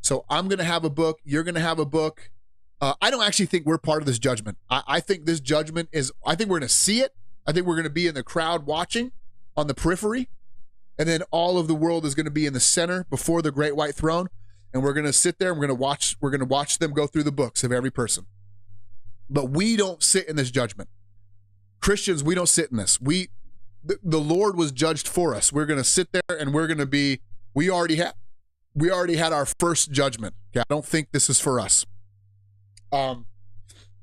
Speaker 4: So I'm going to have a book. You're going to have a book. I don't actually think we're part of this judgment. I think this judgment I think we're going to see it. I think we're going to be in the crowd watching on the periphery. And then all of the world is going to be in the center before the great white throne. And we're going to sit there and we're going to watch them go through the books of every person. But we don't sit in this judgment. Christians, we don't sit in this. The Lord was judged for us. We're going to sit there and we're going to be, we already had our first judgment. Okay? I don't think this is for us.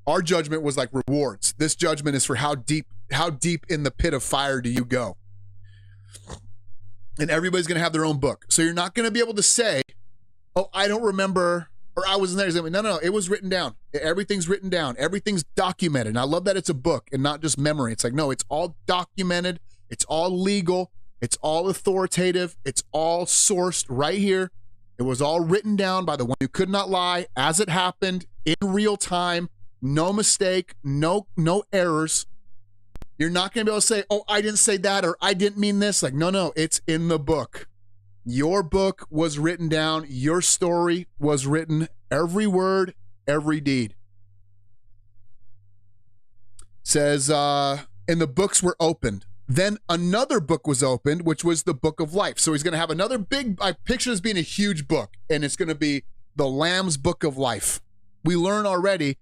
Speaker 4: Our judgment was like rewards. This judgment is for how deep in the pit of fire do you go? And everybody's going to have their own book. So you're not going to be able to say, oh, I don't remember, or I wasn't there. No, it was written down. Everything's written down. Everything's documented. And I love that it's a book and not just memory. It's like, no, it's all documented. It's all legal. It's all authoritative. It's all sourced right here. It was all written down by the one who could not lie as it happened in real time. No mistake, no errors. You're not going to be able to say, oh, I didn't say that, or I didn't mean this. Like, no, it's in the book. Your book was written down. Your story was written. Every word, every deed. Says, and the books were opened. Then another book was opened, which was the book of life. So he's going to have another big, I picture this being a huge book, and it's going to be the Lamb's book of life. We learn already,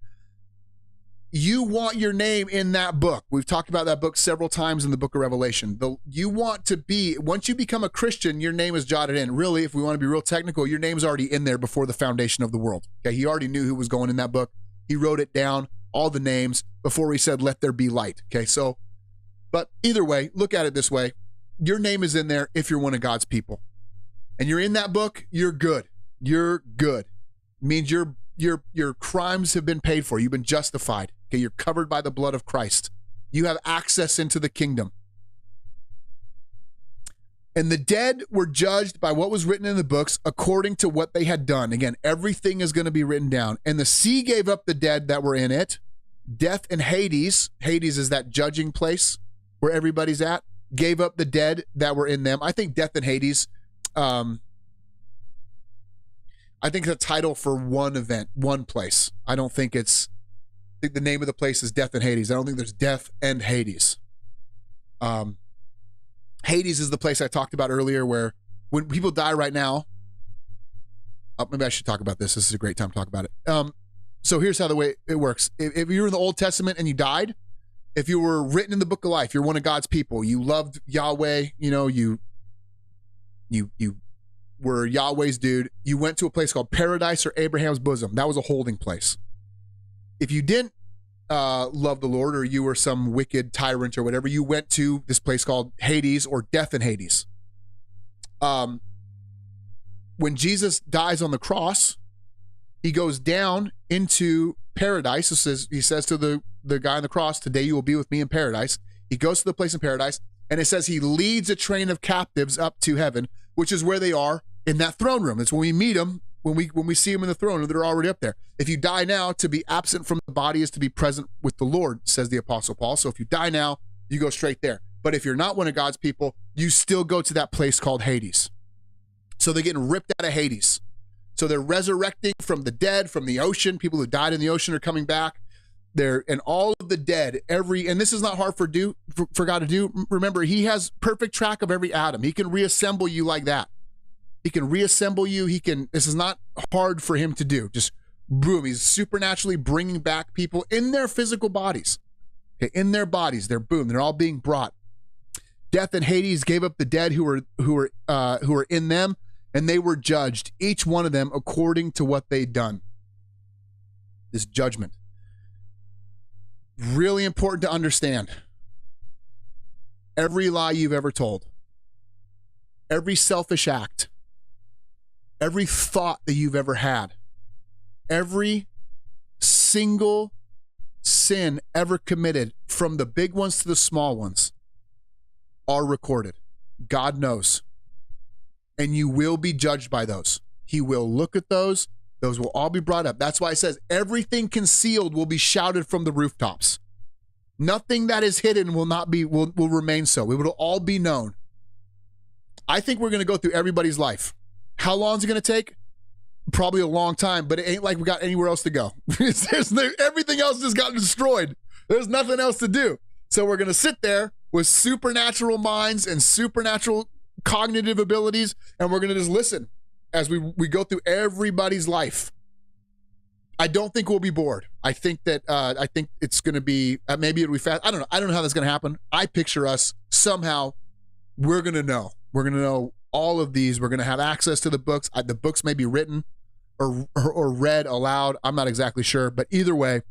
Speaker 4: you want your name in that book. We've talked about that book several times in the book of Revelation. You want to be, once you become a Christian, your name is jotted in. Really, if we want to be real technical, your name's already in there before the foundation of the world. Okay, he already knew who was going in that book. He wrote it down, all the names, before he said, let there be light. Okay, so, but either way, look at it this way. Your name is in there if you're one of God's people. And you're in that book, you're good. You're good. It means your crimes have been paid for. You've been justified. Okay, you're covered by the blood of Christ. You have access into the kingdom. And the dead were judged by what was written in the books according to what they had done. Again, everything is going to be written down. And the sea gave up the dead that were in it. Death and Hades, Hades is that judging place where everybody's at, gave up the dead that were in them. I think death and Hades, I think it's a title for one event, one place. I think the name of the place is Death and Hades. I don't think there's Death and Hades. Hades is the place I talked about earlier where when people die right now, maybe I should talk about this. This is a great time to talk about it. So here's how the way it works. If you're in the Old Testament and you died, if you were written in the book of life, you're one of God's people, you loved Yahweh, you were Yahweh's dude, you went to a place called Paradise or Abraham's bosom. That was a holding place. If you didn't love the Lord, or you were some wicked tyrant or whatever, you went to this place called Hades or Death and Hades. When Jesus dies on the cross, he goes down into paradise. He says to the guy on the cross, today you will be with me in paradise. He goes to the place in paradise, and it says he leads a train of captives up to heaven, which is where they are in that throne room. It's when we meet them, when we see them in the throne room, they're already up there. If you die now, to be absent from the body is to be present with the Lord, says the Apostle Paul. So if you die now, you go straight there. But if you're not one of God's people, you still go to that place called Hades. So they're getting ripped out of Hades. So they're resurrecting from the dead, from the ocean. People who died in the ocean are coming back. And all of the dead, and this is not hard for God to do. Remember, he has perfect track of every atom. He can reassemble you like that. He can reassemble you. This is not hard for him to do. Just boom, he's supernaturally bringing back people in their physical bodies. Okay, in their bodies, they're all being brought. Death and Hades gave up the dead who were in them, and they were judged, each one of them according to what they'd done. This judgment. Really important to understand. Every lie you've ever told, every selfish act, every thought that you've ever had, every single sin ever committed, from the big ones to the small ones, are recorded. God knows. And you will be judged by those. He will look at those. Those will all be brought up. That's why it says everything concealed will be shouted from the rooftops. Nothing that is hidden will remain so. It will all be known. I think we're going to go through everybody's life. How long is it going to take? Probably a long time, but it ain't like we got anywhere else to go. Everything else just got destroyed. There's nothing else to do. So we're going to sit there with supernatural minds and supernatural cognitive abilities, and we're going to just listen as we go through everybody's life. I don't think we'll be bored. I think it's going to be, maybe it'll be fast. I don't know. I don't know how that's going to happen. I picture us somehow, we're going to know. We're going to know all of these. We're going to have access to the books. The books may be written. or read aloud. I'm not exactly sure, but either way,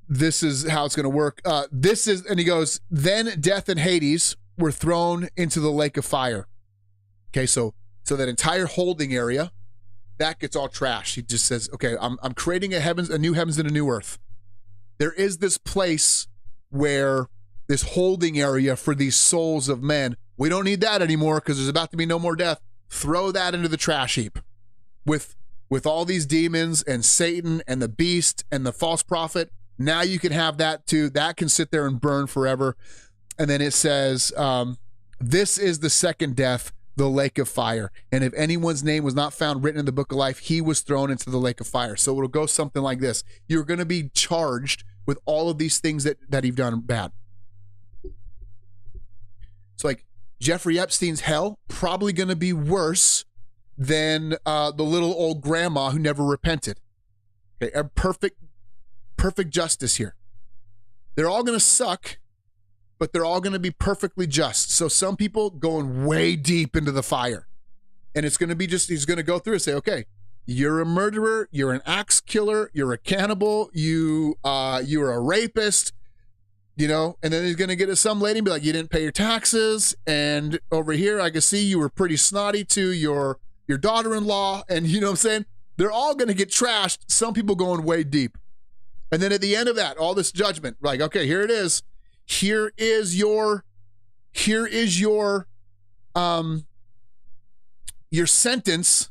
Speaker 4: this is how it's going to work. And he goes, then death and Hades were thrown into the lake of fire. Okay, so that entire holding area, that gets all trashed. He just says, okay, I'm creating a new heavens and a new earth. There is this place where this holding area for these souls of men, we don't need that anymore because there's about to be no more death. Throw that into the trash heap with all these demons and Satan and the beast and the false prophet. Now you can have that too. That can sit there and burn forever. And then it says, this is the second death, the lake of fire. And if anyone's name was not found written in the book of life, he was thrown into the lake of fire. So it'll go something like this. You're going to be charged with all of these things that you've done bad. It's like Jeffrey Epstein's hell, probably going to be worse than the little old grandma who never repented. Okay, a perfect justice here. They're all going to suck, but they're all going to be perfectly just. So some people going way deep into the fire. And it's going to be he's going to go through and say, okay, you're a murderer, you're an axe killer, you're a cannibal, you're a rapist, and then he's going to get to some lady and be like, you didn't pay your taxes. And over here, I can see you were pretty snotty to your daughter-in-law. And you know what I'm saying? They're all going to get trashed. Some people going way deep. And then at the end of that, all this judgment, like, okay, here it is. Here is your sentence.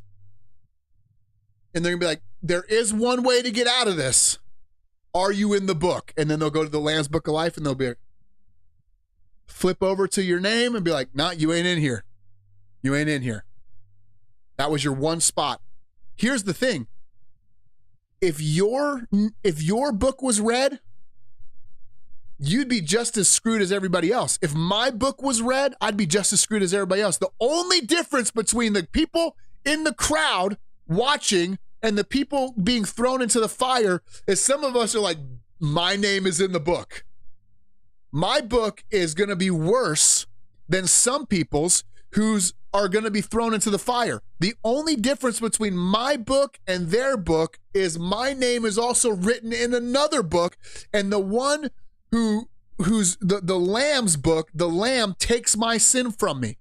Speaker 4: And they're gonna be like, there is one way to get out of this. Are you in the book? And then they'll go to the Lamb's Book of Life and they'll be like, flip over to your name and be like, nah, you ain't in here. You ain't in here. That was your one spot. Here's the thing. If your book was read, you'd be just as screwed as everybody else. If my book was read, I'd be just as screwed as everybody else. The only difference between the people in the crowd watching and the people being thrown into the fire is some of us are like, my name is in the book. My book is going to be worse than some people's who's are going to be thrown into the fire. The only difference between my book and their book is my name is also written in another book, and the one who's the Lamb's book, the Lamb takes my sin from me.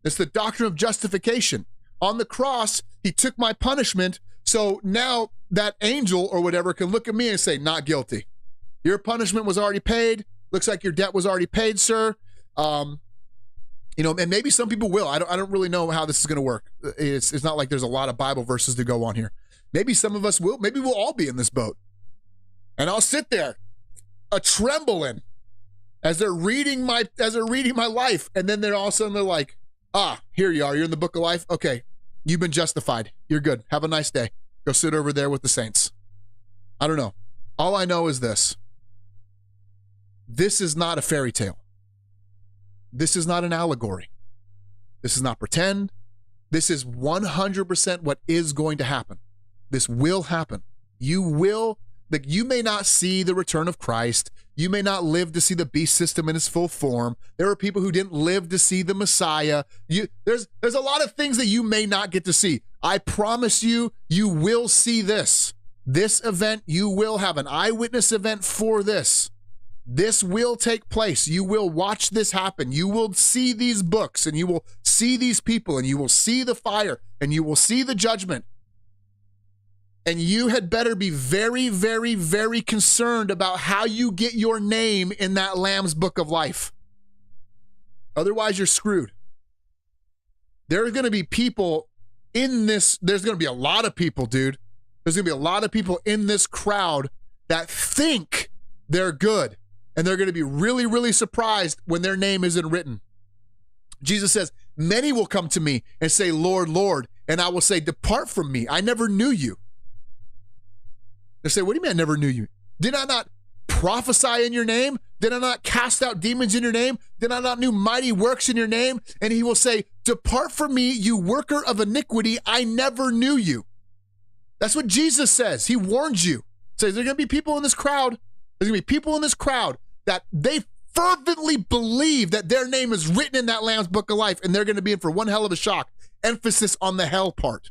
Speaker 4: It's the doctrine of justification. On the cross, he took my punishment, so now that angel or whatever can look at me and say, not guilty. Your punishment was already paid. Looks like your debt was already paid, sir. And maybe some people will. I don't really know how this is going to work. It's not like there's a lot of Bible verses to go on here. Maybe some of us will. Maybe we'll all be in this boat. And I'll sit there a-trembling as they're reading my life. And then all of a sudden they're like, here you are. You're in the book of life. Okay, you've been justified. You're good. Have a nice day. Go sit over there with the saints. I don't know. All I know is this. This is not a fairy tale. This is not an allegory. This is not pretend. This is 100% what is going to happen. This will happen. You may not see the return of Christ. You may not live to see the beast system in its full form. There are people who didn't live to see the Messiah. There's a lot of things that you may not get to see. I promise you, you will see this. This event, you will have an eyewitness event for this. This will take place. You will watch this happen. You will see these books and you will see these people and you will see the fire and you will see the judgment. And you had better be very, very, very concerned about how you get your name in that Lamb's Book of Life. Otherwise, you're screwed. There are going to be people in this. There's going to be a lot of people, dude. There's going to be a lot of people in this crowd that think they're good. And they're going to be really, really surprised when their name isn't written. Jesus says, many will come to me and say, Lord, Lord. And I will say, depart from me. I never knew you. They say, what do you mean I never knew you? Did I not prophesy in your name? Did I not cast out demons in your name? Did I not do mighty works in your name? And he will say, depart from me, you worker of iniquity. I never knew you. That's what Jesus says. He warns you. He says, there are going to be people in this crowd. There's going to be people in this crowd that they fervently believe that their name is written in that Lamb's Book of Life, and they're going to be in for one hell of a shock. Emphasis on the hell part.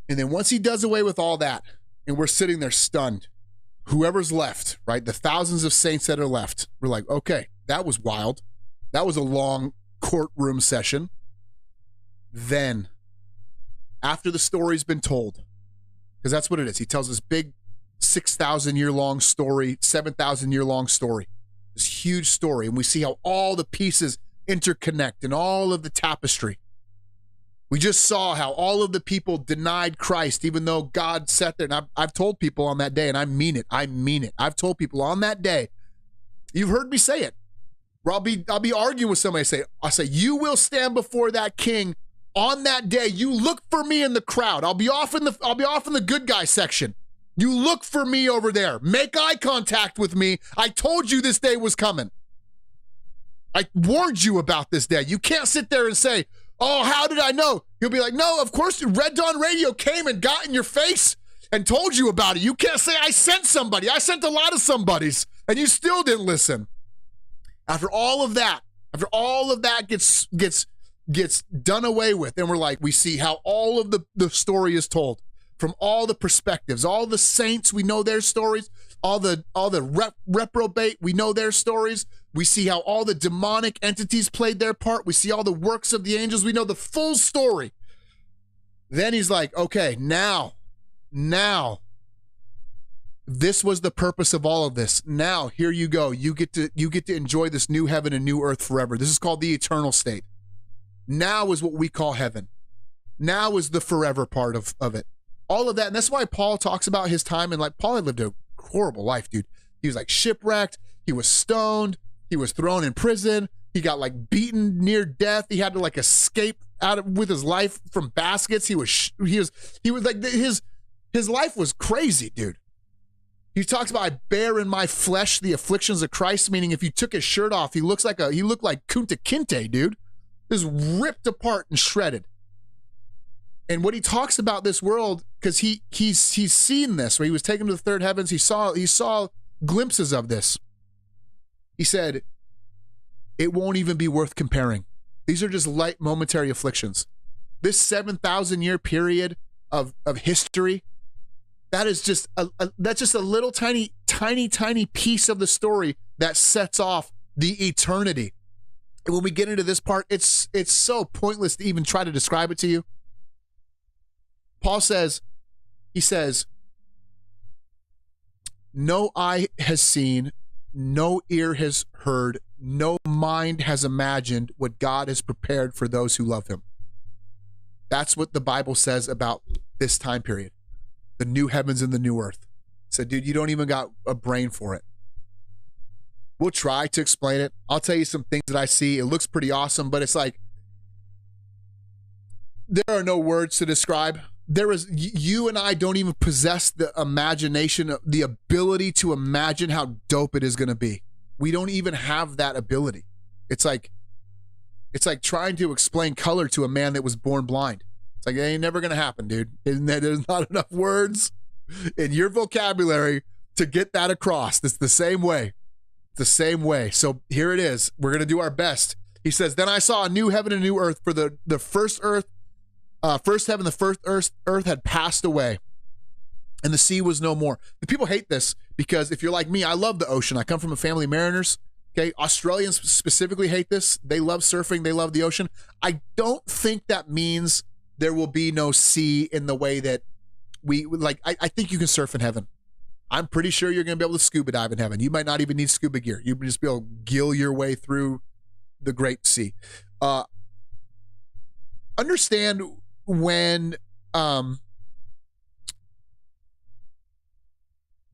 Speaker 4: And then once he does away with all that, and we're sitting there stunned, whoever's left, right? The thousands of saints that are left, we're like, okay, that was wild. That was a long courtroom session. Then, after the story's been told, because that's what it is, he tells this big 6,000-year-long story, 7,000-year-long story, this huge story, and we see how all the pieces interconnect and all of the tapestry. We just saw how all of the people denied Christ, even though God sat there. And I've told people on that day, and I mean it. I've told people on that day, you've heard me say it, where I'll be arguing with somebody. I'll say, you will stand before that king on that day. You look for me in the crowd. I'll be off in the good guy section. You look for me over there. Make eye contact with me. I told you this day was coming. I warned you about this day. You can't sit there and say, oh, how did I know? You'll be like, no, of course, Red Dawn Radio came and got in your face and told you about it. You can't say, I sent somebody. I sent a lot of somebodies, and you still didn't listen. After all of that gets done away with, and we're like, we see how all of the story is told from all the perspectives. All the saints, we know their stories. All the reprobate, we know their stories. We see how all the demonic entities played their part. We see all the works of the angels. We know the full story. Then he's like, okay, now, this was the purpose of all of this. Now, here you go. You get to enjoy this new heaven and new earth forever. This is called the eternal state. Now is what we call heaven. Now is the forever part of it. All of that, and that's why Paul talks about his time, and like Paul had lived a horrible life, dude. He was like shipwrecked. He was stoned. He was thrown in prison. He got like beaten near death. He had to like escape with his life from baskets. He was like his life was crazy, dude. He talks about, I bear in my flesh the afflictions of Christ, meaning if you took his shirt off, he looked like Kunta Kinte, dude. Just ripped apart and shredded. And what he talks about this world, because he's seen this, where he was taken to the third heavens, he saw glimpses of this. He said, it won't even be worth comparing. These are just light momentary afflictions. This 7,000-year period of history, that is just that's just a little tiny piece of the story that sets off the eternity. And when we get into this part, it's so pointless to even try to describe it to you. Paul says, no eye has seen, no ear has heard, no mind has imagined what God has prepared for those who love him. That's what the Bible says about this time period, the new heavens and the new earth. So, dude, you don't even got a brain for it. We'll try to explain it. I'll tell you some things that I see. It looks pretty awesome, but it's like, there are no words to describe. You and I don't even possess the imagination, the ability to imagine how dope it is going to be. We don't even have that ability. It's like trying to explain color to a man that was born blind. It's like, it ain't never going to happen, dude. There's not enough words in your vocabulary to get that across. It's the same way. The same way. So here it is. We're going to do our best. He says, then I saw a new heaven and a new earth, for the first heaven, the first earth had passed away, and the sea was no more. The people hate this because if you're like me, I love the ocean. I come from a family of mariners. Okay, Australians specifically hate this. They love surfing. They love the ocean. I don't think that means there will be no sea in the way that we like. I think you can surf in heaven. I'm pretty sure you're going to be able to scuba dive in heaven. You might not even need scuba gear. You can just be able to gill your way through the great sea. Understand when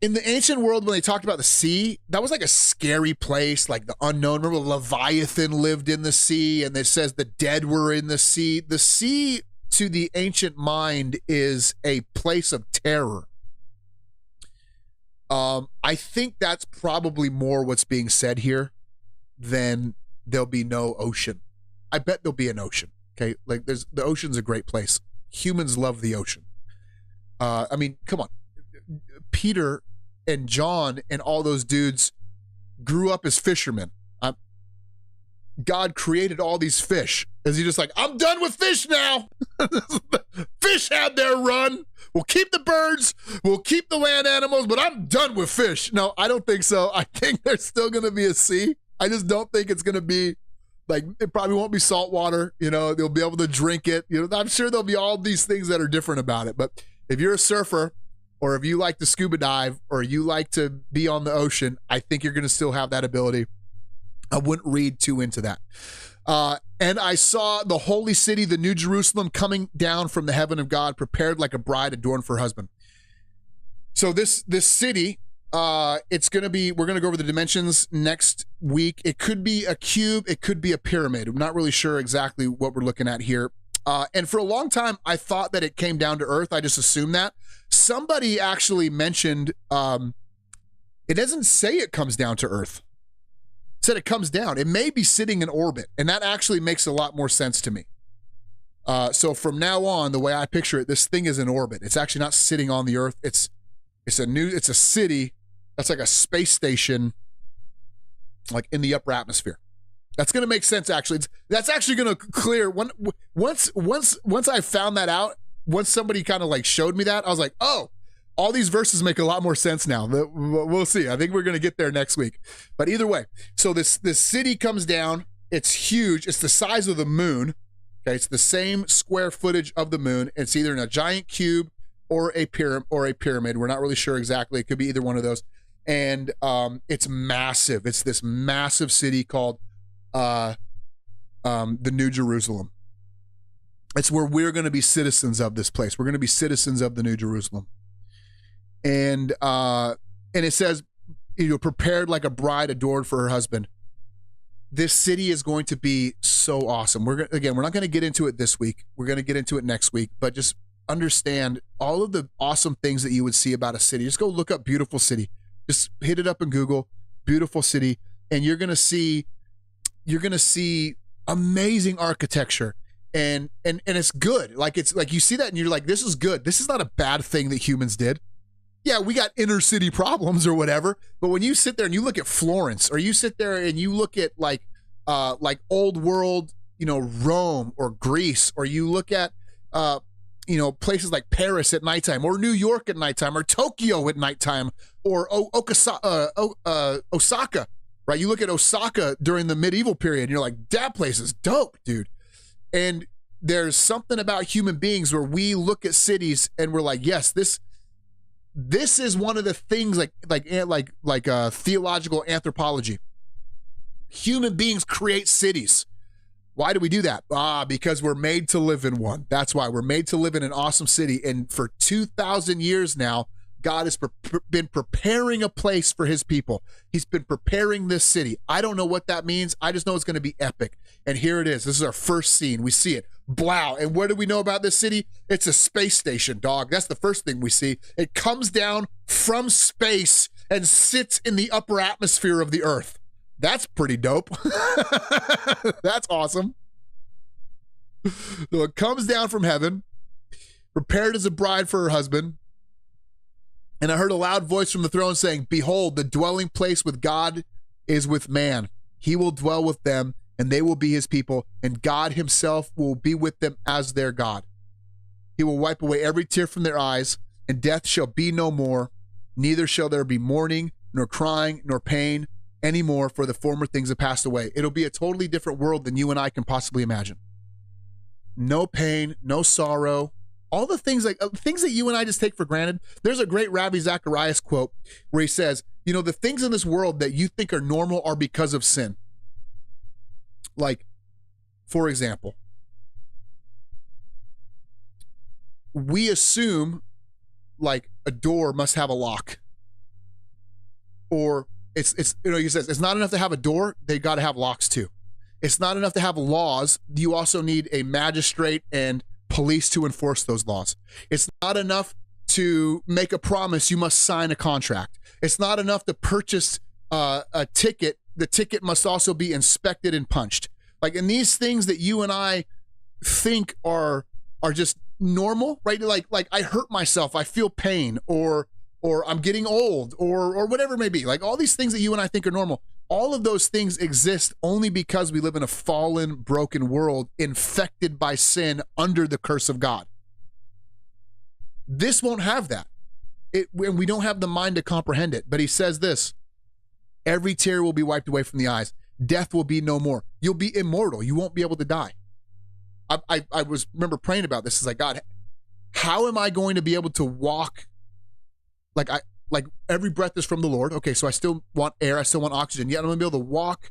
Speaker 4: in the ancient world, when they talked about the sea, that was like a scary place, like the unknown. Remember, Leviathan lived in the sea, and it says the dead were in the sea. The sea, to the ancient mind, is a place of terror. I think that's probably more what's being said here than there'll be no ocean. I bet there'll be an ocean. Okay, like the ocean's a great place. Humans love the ocean. I mean, come on. Peter and John and all those dudes grew up as fishermen. God created all these fish. Is he just like, I'm done with fish now? Fish had their run. We'll keep the birds. We'll keep the land animals, but I'm done with fish. No, I don't think so. I think there's still going to be a sea. I just don't think it's going to be like, it probably won't be salt water. You know, they'll be able to drink it. You know, I'm sure there'll be all these things that are different about it. But if you're a surfer, or if you like to scuba dive, or you like to be on the ocean, I think you're going to still have that ability. I wouldn't read too into that. And I saw the holy city, the New Jerusalem, coming down from the heaven of God, prepared like a bride adorned for her husband. So this city, it's going to be, we're going to go over the dimensions next week. It could be a cube. It could be a pyramid. I'm not really sure exactly what we're looking at here. And for a long time, I thought that it came down to earth. I just assumed that. Somebody actually mentioned, it doesn't say it comes down to earth. It said it comes down. It may be sitting in orbit, and that actually makes a lot more sense to me. So from now on, the way I picture it, this thing is in orbit. It's actually not sitting on the earth. It's a city that's like a space station, like in the upper atmosphere. That's going to make sense, actually. That's actually going to clear. Once I found that out, once somebody kind of like showed me that, I was like, oh, all these verses make a lot more sense now. We'll see. I think we're going to get there next week. But either way, so this city comes down. It's huge. It's the size of the moon. Okay, it's the same square footage of the moon. It's either in a giant cube or a pyramid. We're not really sure exactly. It could be either one of those. And it's massive. It's this massive city called the New Jerusalem. It's where we're going to be citizens of this place. We're going to be citizens of the New Jerusalem. And it says, you know, prepared like a bride adored for her husband. This city is going to be so awesome. We're not going to get into it this week. We're going to get into it next week, but just understand all of the awesome things that you would see about a city. Just go look up beautiful city. Just hit it up in Google, beautiful city, and you're going to see amazing architecture. And it's good. Like, it's like you see that and you're like, this is good. This is not a bad thing that humans did. Yeah, we got inner city problems or whatever, but when you sit there and you look at Florence, or you sit there and you look at like old world, you know, Rome or Greece, or you look at you know, places like Paris at nighttime, or New York at nighttime, or Tokyo at nighttime, or Osaka, right? You look at Osaka during the medieval period and you're like, that place is dope, dude. And there's something about human beings where we look at cities and we're like, yes, this is one of the things like theological anthropology. Human beings create cities. Why do we do that? Because we're made to live in one. That's why we're made to live in an awesome city. And for 2,000 years now, God has been preparing a place for his people. He's been preparing this city. I don't know what that means. I just know it's going to be epic. And here it is. This is our first scene. We see it. Blow. And what do we know about this city? It's a space station, dog. That's the first thing we see. It comes down from space and sits in the upper atmosphere of the earth. That's pretty dope. That's awesome. So it comes down from heaven, prepared as a bride for her husband. And I heard a loud voice from the throne saying, behold, the dwelling place with God is with man. He will dwell with them, and they will be his people, and God himself will be with them as their God. He will wipe away every tear from their eyes, and death shall be no more. Neither shall there be mourning, nor crying, nor pain anymore, for the former things have passed away. It'll be a totally different world than you and I can possibly imagine. No pain, no sorrow, all the things like things that you and I just take for granted. There's a great Rabbi Zacharias quote where he says, you know, the things in this world that you think are normal are because of sin. Like, for example, we assume like a door must have a lock, or it's you know, he says it's not enough to have a door, they got to have locks too. It's not enough to have laws, you also need a magistrate and police to enforce those laws. It's not enough to make a promise, you must sign a contract. It's not enough to purchase a ticket, the ticket must also be inspected and punched. Like, in these things that you and I think are are just normal, right? Like I hurt myself, I feel pain, or I'm getting old, or whatever it may be. Like all these things that you and I think are normal, all of those things exist only because we live in a fallen, broken world infected by sin under the curse of God. This won't have that. And we don't have the mind to comprehend it. But he says this, every tear will be wiped away from the eyes. Death will be no more. You'll be immortal. You won't be able to die. I remember praying about this. It's like, God, how am I going to be able to walk? Like every breath is from the Lord. Okay, so I still want air. I still want oxygen. Yet I'm going to be able to walk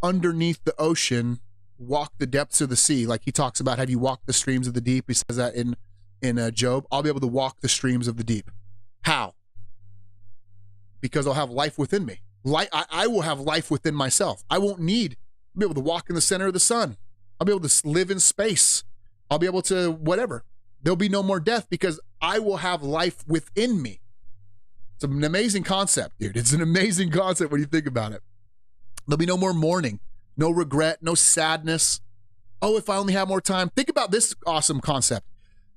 Speaker 4: underneath the ocean, walk the depths of the sea. Like he talks about, have you walked the streams of the deep? He says that in Job. I'll be able to walk the streams of the deep. How? Because I'll have life within me. I will have life within myself. I won't need, I'll be able to walk in the center of the sun. I'll be able to live in space. I'll be able to whatever. There'll be no more death because I will have life within me. It's an amazing concept, dude. It's an amazing concept when you think about it. There'll be no more mourning, no regret, no sadness. Oh, if I only had more time. Think about this awesome concept.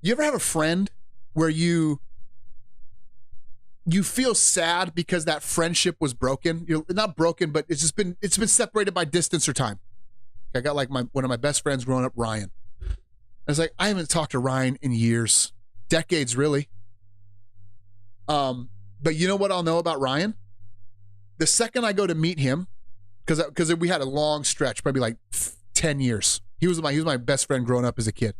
Speaker 4: You ever have a friend where you feel sad because that friendship was broken? You're not broken, but it's been separated by distance or time. I got like one of my best friends growing up, Ryan. I was like, I haven't talked to Ryan in years, decades, really. But you know what I'll know about Ryan? The second I go to meet him, because we had a long stretch, probably like 10 years. He was my best friend growing up as a kid.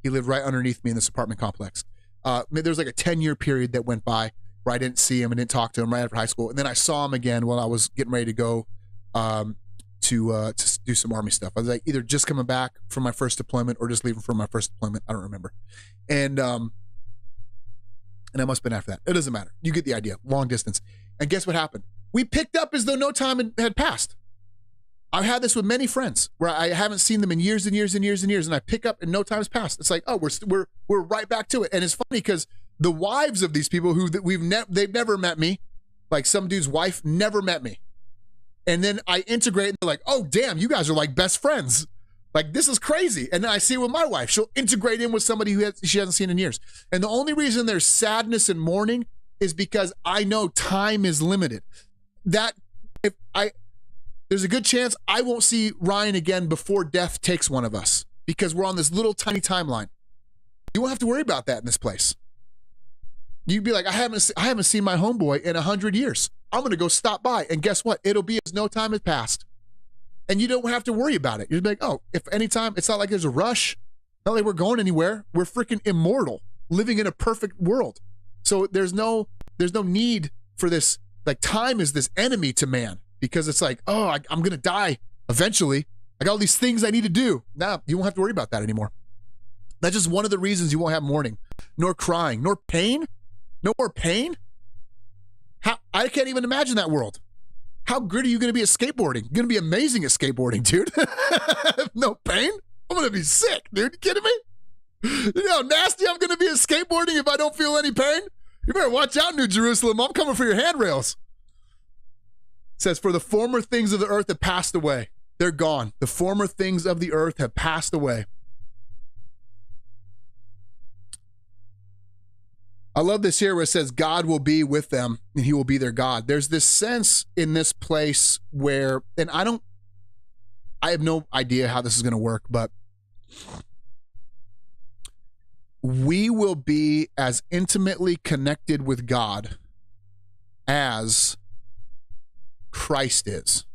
Speaker 4: He lived right underneath me in this apartment complex. There was like a 10-year period that went by where I didn't see him and didn't talk to him right after high school. And then I saw him again when I was getting ready to go to do some Army stuff. I was like either just coming back from my first deployment or just leaving from my first deployment. I don't remember. And I must have been after that. It doesn't matter. You get the idea. Long distance. And guess what happened? We picked up as though no time had passed. I've had this with many friends where I haven't seen them in years and years and years and years, and I pick up and no time has passed. It's like, oh, we're right back to it. And it's funny because the wives of these people who they've never met me, like some dude's wife never met me. And then I integrate and they're like, oh, damn, you guys are like best friends. Like, this is crazy. And then I see it with my wife. She'll integrate in with somebody she hasn't seen in years. And the only reason there's sadness and mourning is because I know time is limited. There's a good chance I won't see Ryan again before death takes one of us because we're on this little tiny timeline. You won't have to worry about that in this place. You'd be like, I haven't seen my homeboy in 100 years. I'm going to go stop by. And guess what? It'll be as no time has passed. And you don't have to worry about it. You'll be like, oh, if anytime, it's not like there's a rush. Not like we're going anywhere. We're freaking immortal, living in a perfect world. So there's no need for this. Like, time is this enemy to man because it's like, oh, I'm going to die eventually. I got all these things I need to do. Now, you won't have to worry about that anymore. That's just one of the reasons you won't have mourning, nor crying, nor pain. No more pain? I can't even imagine that world. How good are you going to be at skateboarding? You're going to be amazing at skateboarding, dude. No pain? I'm going to be sick, dude. You kidding me? You know how nasty I'm going to be at skateboarding if I don't feel any pain? You better watch out, New Jerusalem. I'm coming for your handrails. It says, for the former things of the earth have passed away. They're gone. The former things of the earth have passed away. I love this here where it says God will be with them and he will be their God. There's this sense in this place where, and I have no idea how this is going to work, but we will be as intimately connected with God as Christ is.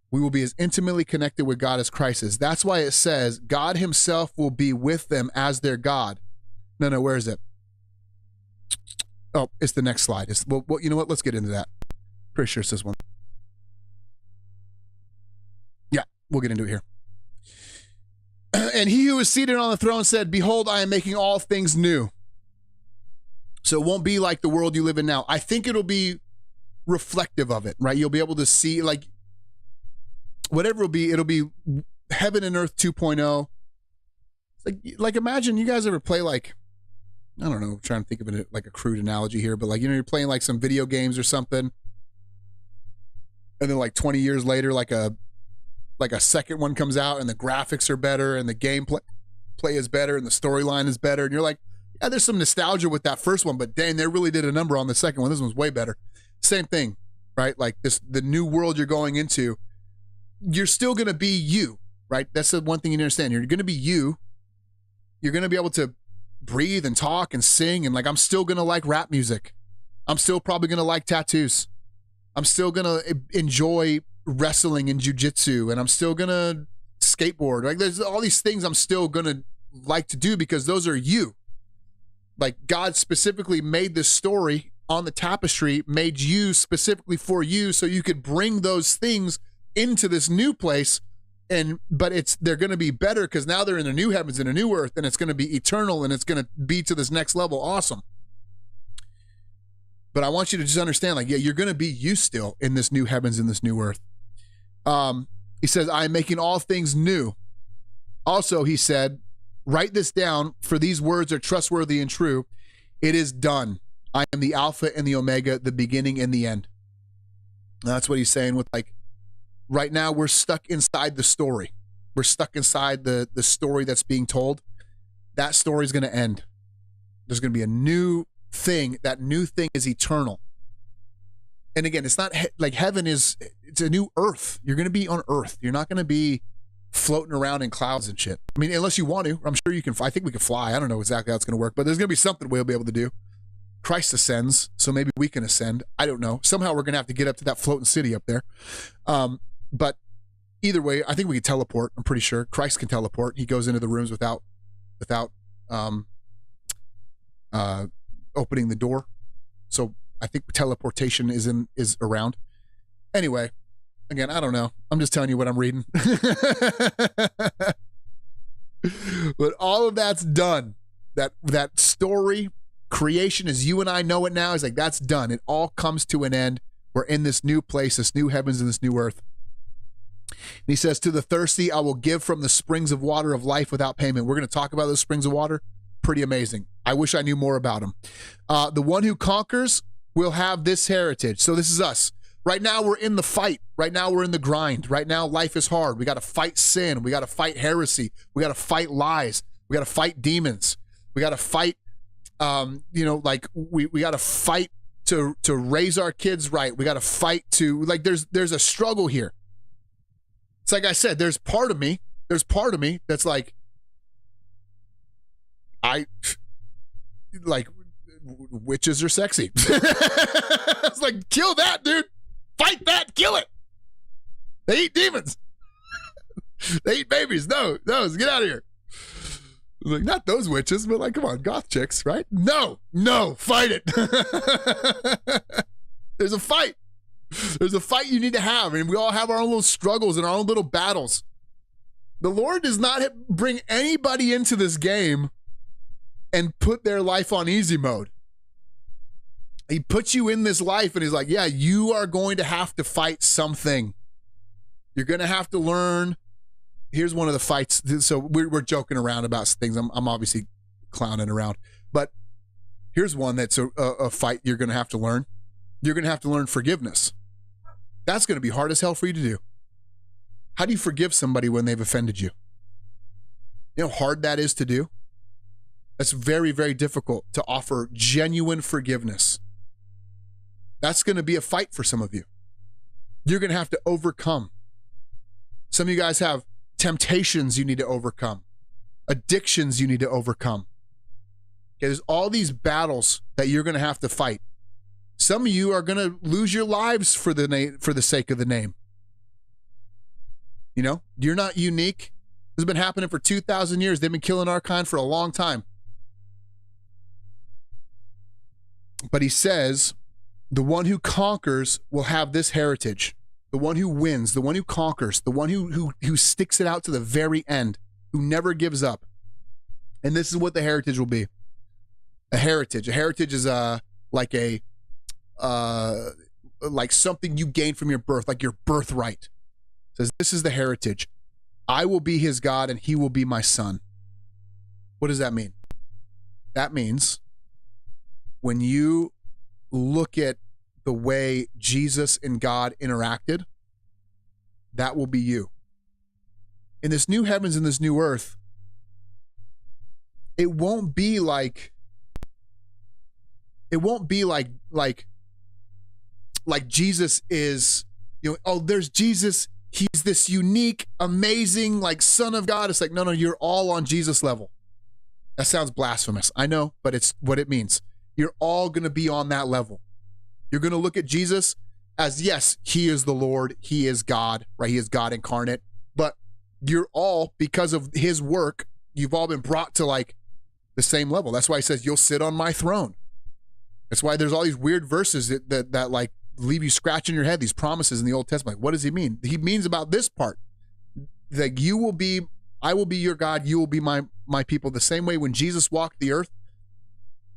Speaker 4: We will be as intimately connected with God as Christ is. That's why it says God himself will be with them as their God. No, where is it? Oh, it's the next slide. Well, you know what? Let's get into that. Pretty sure it's this one. Yeah, we'll get into it here. And he who is seated on the throne said, behold, I am making all things new. So it won't be like the world you live in now. I think it'll be reflective of it, right? You'll be able to see, like, whatever it'll be heaven and earth 2.0. Like imagine you guys ever play like, I don't know, I'm trying to think of it like a crude analogy here, but like, you know, you're playing like some video games or something. And then like 20 years later, like a second one comes out and the graphics are better and the gameplay wordplay is better and the storyline is better. And you're like, yeah, there's some nostalgia with that first one, but dang, they really did a number on the second one. This one's way better. Same thing, right? Like the new world you're going into, you're still going to be you, right? That's the one thing you need to understand. You're going to be you. You're going to be able to breathe and talk and sing. And like, I'm still going to like rap music. I'm still probably going to like tattoos. I'm still going to enjoy wrestling and jujitsu, and I'm still going to skateboard. Like there's all these things I'm still going to like to do because those are you. Like God specifically made this story on the tapestry, made you specifically for you so you could bring those things into this new place. But they're going to be better because now they're in the new heavens and a new earth, and it's going to be eternal, and it's going to be to this next level. Awesome. But I want you to just understand, like, yeah, you're going to be you still in this new heavens and this new earth. He says, I am making all things new. Also, he said, write this down, for these words are trustworthy and true. It is done. I am the Alpha and the Omega, the beginning and the end. And that's what he's saying with, like, right now we're stuck inside the story. We're stuck inside the story that's being told. That story is going to end. There's going to be a new thing. That new thing is eternal. And again, it's not like heaven it's a new earth. You're going to be on earth. You're not going to be floating around in clouds and shit. I mean, unless you want to. I'm sure you can. I think we can fly. I don't know exactly how it's going to work, but there's going to be something we'll be able to do. Christ ascends, so maybe we can ascend. I don't know. Somehow we're going to have to get up to that floating city up there. But either way, I think we can teleport. I'm pretty sure Christ can teleport. He goes into the rooms without opening the door. So I think teleportation is around. Anyway, again, I don't know. I'm just telling you what I'm reading. But all of that's done. That story, creation as you and I know it now, is like, that's done. It all comes to an end. We're in this new place, this new heavens and this new earth. And he says, to the thirsty, I will give from the springs of water of life without payment. We're going to talk about those springs of water. Pretty amazing. I wish I knew more about them. The one who conquers will have this heritage. So this is us. Right now we're in the fight. Right now we're in the grind. Right now life is hard. We got to fight sin. We got to fight heresy. We got to fight lies. We got to fight demons. We got to fight, like we got to fight to raise our kids right. We got to fight to, like, there's a struggle here. It's like I said, there's part of me that's like, witches are sexy. It's like, kill that, dude. Fight that, kill it. They eat demons. They eat babies. No, get out of here. Like, not those witches, but like, come on, goth chicks, right? No, fight it. There's a fight. There's a fight you need to have, and we all have our own little struggles and our own little battles. The Lord does not bring anybody into this game and put their life on easy mode. He puts you in this life and he's like, yeah, you are going to have to fight something. You're going to have to learn. Here's one of the fights. So we're joking around about things. I'm obviously clowning around, but here's one that's a fight you're going to have to learn. You're going to have to learn forgiveness. That's going to be hard as hell for you to do. How do you forgive somebody when they've offended you? You know how hard that is to do? That's very, very difficult to offer genuine forgiveness. That's going to be a fight for some of you. You're going to have to overcome. Some of you guys have temptations you need to overcome, addictions you need to overcome. Okay, there's all these battles that you're going to have to fight. Some of you are going to lose your lives for the sake of the name. You know, you're not unique. This has been happening for 2,000 years. They've been killing our kind for a long time. But he says, the one who conquers will have this heritage. The one who wins, the one who conquers, the one who sticks it out to the very end, who never gives up. And this is what the heritage will be. A heritage. A heritage is like something you gain from your birth, like your birthright. It says, this is the heritage. I will be his God and he will be my son. What does that mean? That means when you look at the way Jesus and God interacted, that will be you. In this new heavens and this new earth, it won't be like Jesus is, oh, there's Jesus. He's this unique, amazing, like Son of God. It's like, no, you're all on Jesus level. That sounds blasphemous. I know, but it's what it means. You're all going to be on that level. You're going to look at Jesus as, yes, he is the Lord. He is God, right? He is God incarnate. But you're all, because of his work, you've all been brought to like the same level. That's why he says, you'll sit on my throne. That's why there's all these weird verses that like leave you scratching your head, these promises in the Old Testament. Like, what does he mean? He means about this part, that I will be your God, you will be my people. The same way when Jesus walked the earth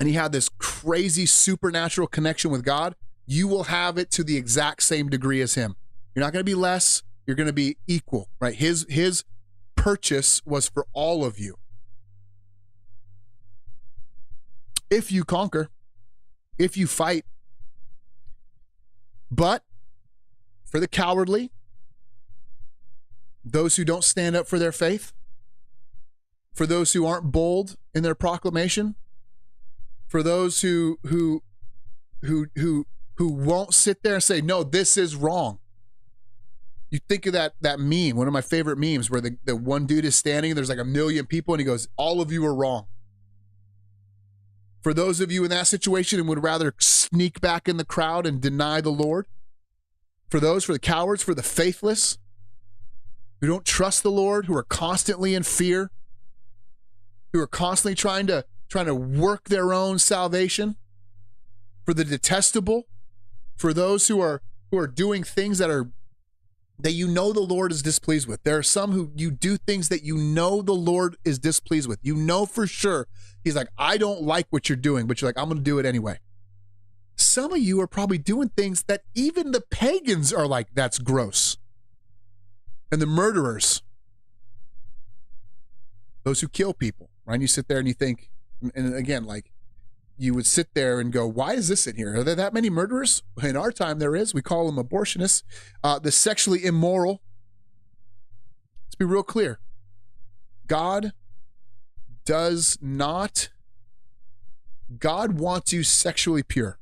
Speaker 4: and he had this crazy supernatural connection with God, you will have it to the exact same degree as him. You're not going to be less, you're going to be equal, right? His purchase was for all of you. If you conquer, if you fight. But for the cowardly, those who don't stand up for their faith, for those who aren't bold in their proclamation, for those who won't sit there and say, no, this is wrong. You think of that meme, one of my favorite memes, where the one dude is standing, there's like 1 million people, and he goes, all of you are wrong. For those of you in that situation and would rather sneak back in the crowd and deny the Lord, for the cowards, for the faithless, who don't trust the Lord, who are constantly in fear, who are constantly trying to work their own salvation, for the detestable, for those who are doing things that you know the Lord is displeased with. There are some who you do things that you know the Lord is displeased with. You know for sure he's like, I don't like what you're doing, but you're like, I'm going to do it anyway. Some of you are probably doing things that even the pagans are like, that's gross. And the murderers, those who kill people, right? And you sit there and you think, and again, like, you would sit there and go, why is this in here? Are there that many murderers? In our time, there is. We call them abortionists. The sexually immoral. Let's be real clear. God wants you sexually pure.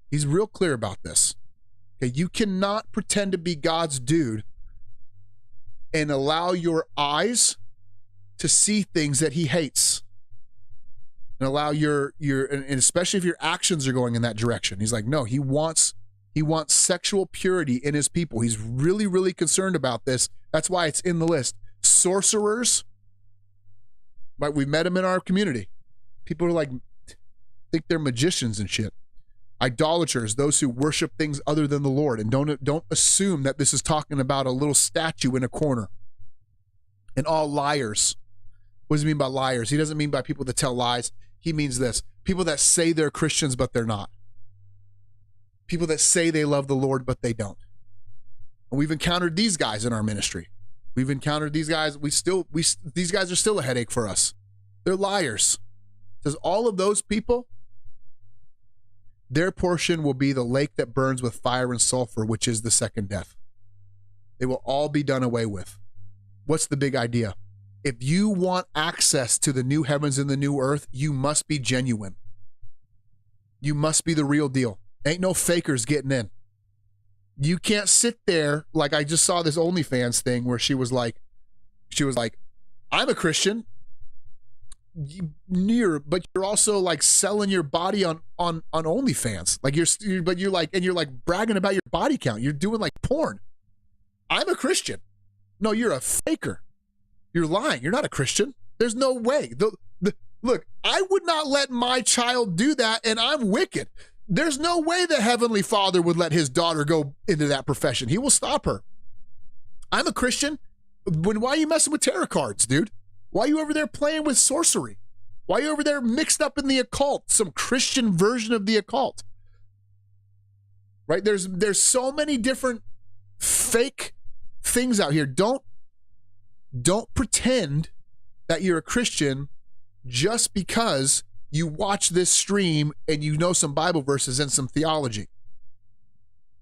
Speaker 4: He's real clear about this. Okay, you cannot pretend to be God's dude and allow your eyes to see things that he hates. And allow and especially if your actions are going in that direction. He's like, no, he wants sexual purity in his people. He's really, really concerned about this. That's why it's in the list. Sorcerers, right? We met them in our community. People are like, think they're magicians and shit. Idolaters, those who worship things other than the Lord, and don't assume that this is talking about a little statue in a corner. And all liars. What does he mean by liars? He doesn't mean by people that tell lies. He means this: people that say they're Christians, but they're not. People that say they love the Lord, but they don't. And we've encountered these guys in our ministry. We've encountered these guys. These guys are still a headache for us. They're liars. It says all of those people, their portion will be the lake that burns with fire and sulfur, which is the second death. They will all be done away with. What's the big idea? If you want access to the new heavens and the new earth, you must be genuine. You must be the real deal. Ain't no fakers getting in. You can't sit there like I just saw this OnlyFans thing where she was like, I'm a Christian. But you're also like selling your body on OnlyFans. Like you're like bragging about your body count. You're doing like porn. I'm a Christian. No, you're a faker. You're lying. You're not a Christian. There's no way. Look, I would not let my child do that, and I'm wicked. There's no way the Heavenly Father would let his daughter go into that profession. He will stop her. I'm a Christian. Why are you messing with tarot cards, dude? Why are you over there playing with sorcery? Why are you over there mixed up in the occult, some Christian version of the occult? Right? There's so many different fake things out here. Don't pretend that you're a Christian just because you watch this stream and you know some Bible verses and some theology.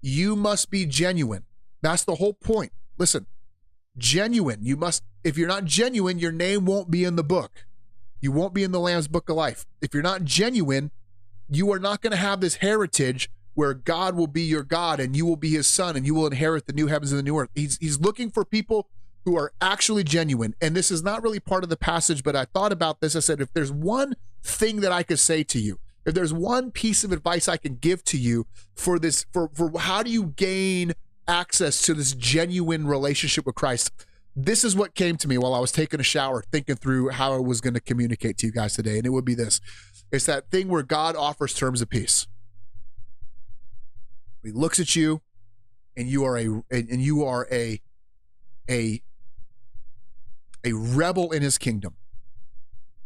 Speaker 4: You must be genuine. That's the whole point. Listen, genuine. If you're not genuine, your name won't be in the book. You won't be in the Lamb's Book of Life. If you're not genuine, you are not going to have this heritage where God will be your God and you will be his son and you will inherit the new heavens and the new earth. He's looking for people who are actually genuine. And this is not really part of the passage, but I thought about this. I said, if there's one thing that I could say to you, if there's one piece of advice I can give to you for this, for how do you gain access to this genuine relationship with Christ, this is what came to me while I was taking a shower, thinking through how I was going to communicate to you guys today. And it would be this. It's that thing where God offers terms of peace. He looks at you and you are a rebel in his kingdom.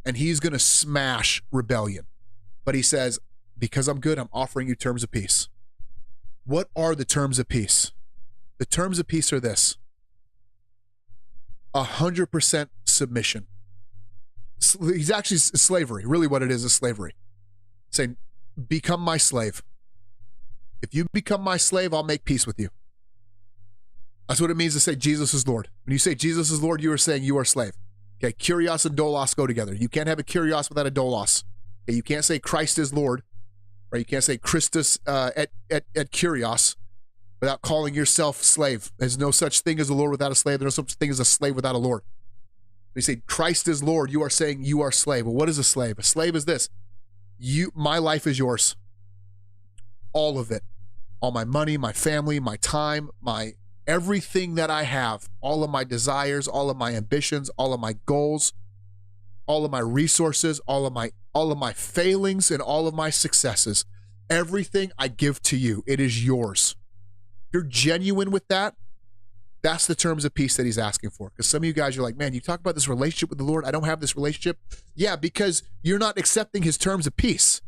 Speaker 4: And he's going to smash rebellion. But he says, because I'm good, I'm offering you terms of peace. What are the terms of peace? The terms of peace are this: 100% submission. He's actually slavery. Really what it is slavery. Saying, become my slave. If you become my slave, I'll make peace with you. That's what it means to say Jesus is Lord. When you say Jesus is Lord, you are saying you are slave. Okay, kurios and doulos go together. You can't have a kurios without a doulos. Okay, you can't say Christ is Lord, right? You can't say Christus et kurios without calling yourself slave. There's no such thing as a Lord without a slave. There's no such thing as a slave without a Lord. When you say Christ is Lord, you are saying you are slave. Well, what is a slave? A slave is this: my life is yours. All of it. All my money, my family, my time, my everything that I have, all of my desires, all of my ambitions, all of my goals, all of my resources, all of my failings and all of my successes, everything I give to you. It is yours. If you're genuine with that, that's the terms of peace that he's asking for. Because some of you guys are like, man, you talk about this relationship with the Lord. I don't have this relationship. Yeah, because you're not accepting his terms of peace.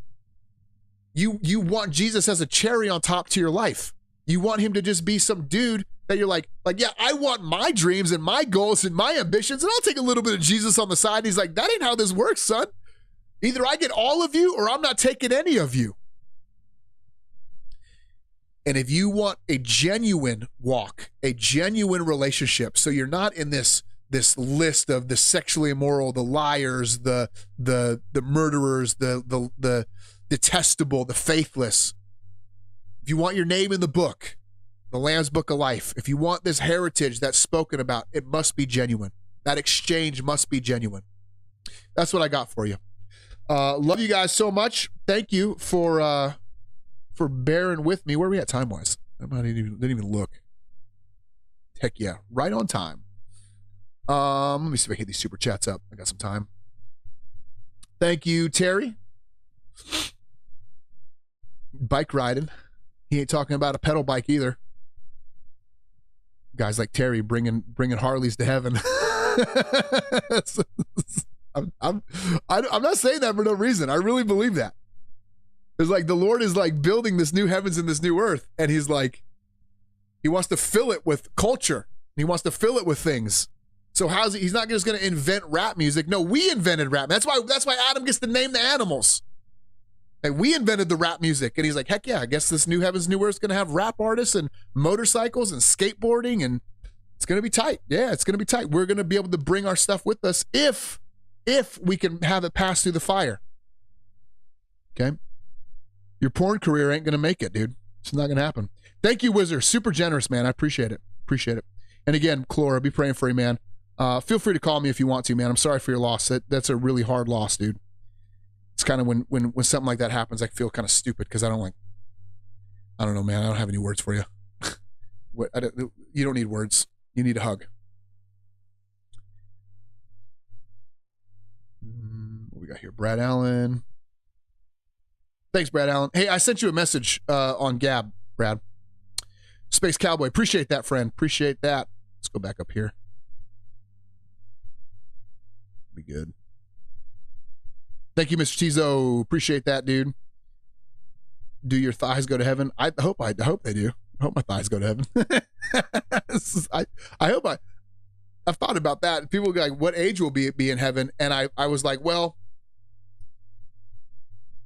Speaker 4: You want Jesus as a cherry on top to your life. You want him to just be some dude that you're like, yeah, I want my dreams and my goals and my ambitions, and I'll take a little bit of Jesus on the side. And he's like, that ain't how this works, son. Either I get all of you or I'm not taking any of you. And if you want a genuine walk, a genuine relationship, so you're not in this list of the sexually immoral, the liars, the murderers, the detestable, the faithless. If you want your name in the book, the Lamb's Book of Life, if you want this heritage that's spoken about, it must be genuine. That exchange must be genuine. That's what I got for you. Love you guys so much. Thank you for bearing with me. Where are we at time-wise? I didn't even look. Heck yeah, right on time. Let me see if I can hit these super chats up. I got some time. Thank you, Terry. Bike riding. He ain't talking about a pedal bike either. Guys like Terry bringing Harleys to heaven. I'm not saying that for no reason. I really believe that. It's like the Lord is like building this new heavens and this new earth, and he's like, he wants to fill it with culture. He wants to fill it with things. So he's not just going to invent rap music. No, we invented rap. That's why Adam gets to name the animals. Like, we invented the rap music, and he's like, heck yeah, I guess this new heavens, new earth is going to have rap artists and motorcycles and skateboarding, and it's going to be tight. Yeah, it's going to be tight. We're going to be able to bring our stuff with us if we can have it pass through the fire. Okay? Your porn career ain't going to make it, dude. It's not going to happen. Thank you, Wizard. Super generous, man. I appreciate it. Appreciate it. And again, Clora, be praying for you, man. Feel free to call me if you want to, man. I'm sorry for your loss. That's a really hard loss, dude. It's kind of when something like that happens, I feel kind of stupid because I don't know, man. I don't have any words for you. You don't need words. You need a hug. What we got here? Brad Allen. Thanks, Brad Allen. Hey, I sent you a message on Gab, Brad. Space Cowboy. Appreciate that, friend. Appreciate that. Let's go back up here. Be good. Thank you, Mr. Tizo. Appreciate that, dude. Do your thighs go to heaven? I hope they do. I hope my thighs go to heaven. I've thought about that. People go like, what age will be in heaven? And I was like, well,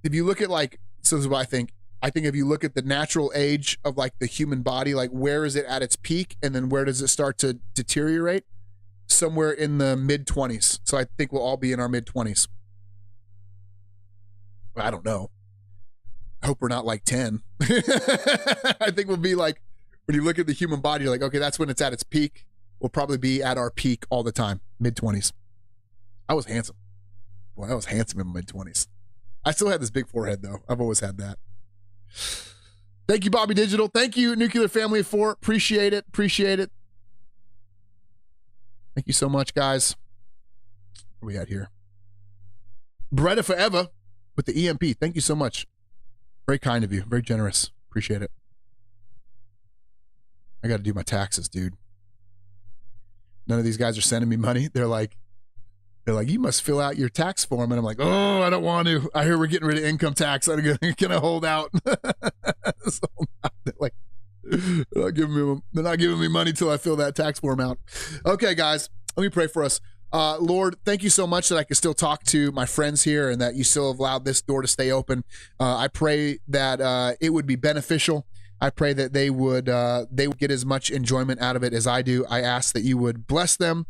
Speaker 4: if you look at so this is what I think if you look at the natural age of like the human body, like where is it at its peak? And then where does it start to deteriorate? Somewhere in the mid-20s. So I think we'll all be in our mid-20s. I don't know. I hope we're not like 10. I think we'll be like, when you look at the human body, you're like, okay, that's when it's at its peak. We'll probably be at our peak all the time, mid-20s. I was handsome. Boy, I was handsome in my mid-20s. I still had this big forehead, though. I've always had that. Thank you, Bobby Digital. Thank you, Nuclear Family of 4. Appreciate it. Appreciate it. Thank you so much, guys. Where we at here? Beretta Forever with the EMP. Thank you so much. Very kind of you. Very generous. Appreciate it. I got to do my taxes, dude. None of these guys are sending me money. They're like, you must fill out your tax form. And I'm like, oh, I don't want to. I hear we're getting rid of income tax. I'm going to hold out. So they're like, they're not giving me money till I fill that tax form out. Okay, guys, let me pray for us. Lord, thank you so much that I can still talk to my friends here and that you still have allowed this door to stay open. I pray that it would be beneficial. I pray that they would get as much enjoyment out of it as I do. I ask that you would bless them,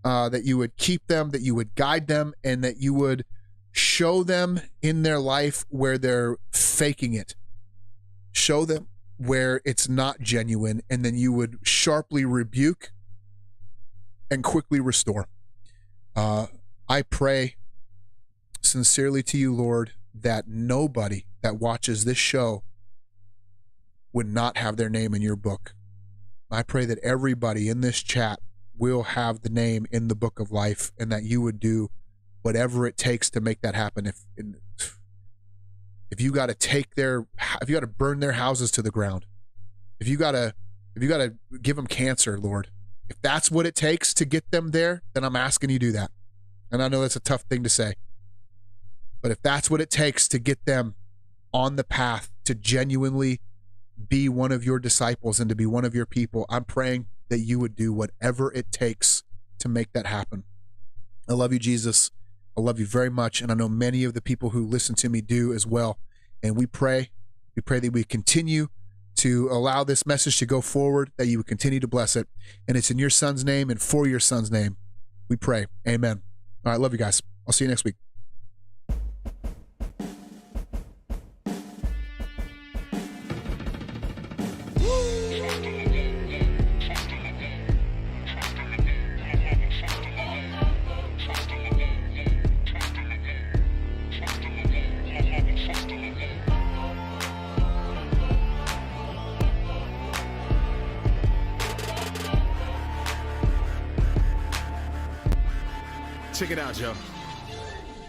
Speaker 4: that you would keep them, that you would guide them, and that you would show them in their life where they're faking it. Show them where it's not genuine, and then you would sharply rebuke and quickly restore. I pray sincerely to you, Lord, that nobody that watches this show would not have their name in your book. I pray that everybody in this chat will have the name in the book of life, and that you would do whatever it takes to make that happen. If you got to burn their houses to the ground, if you got to give them cancer, Lord, if that's what it takes to get them there, then I'm asking you to do that. And I know that's a tough thing to say, but if that's what it takes to get them on the path to genuinely be one of your disciples and to be one of your people, I'm praying that you would do whatever it takes to make that happen. I love you, Jesus. I love you very much. And I know many of the people who listen to me do as well. And we pray that we continue to allow this message to go forward, that you would continue to bless it. And it's in your son's name and for your son's name we pray. Amen. All right. Love you guys. I'll see you next week.
Speaker 5: Check it out, yo.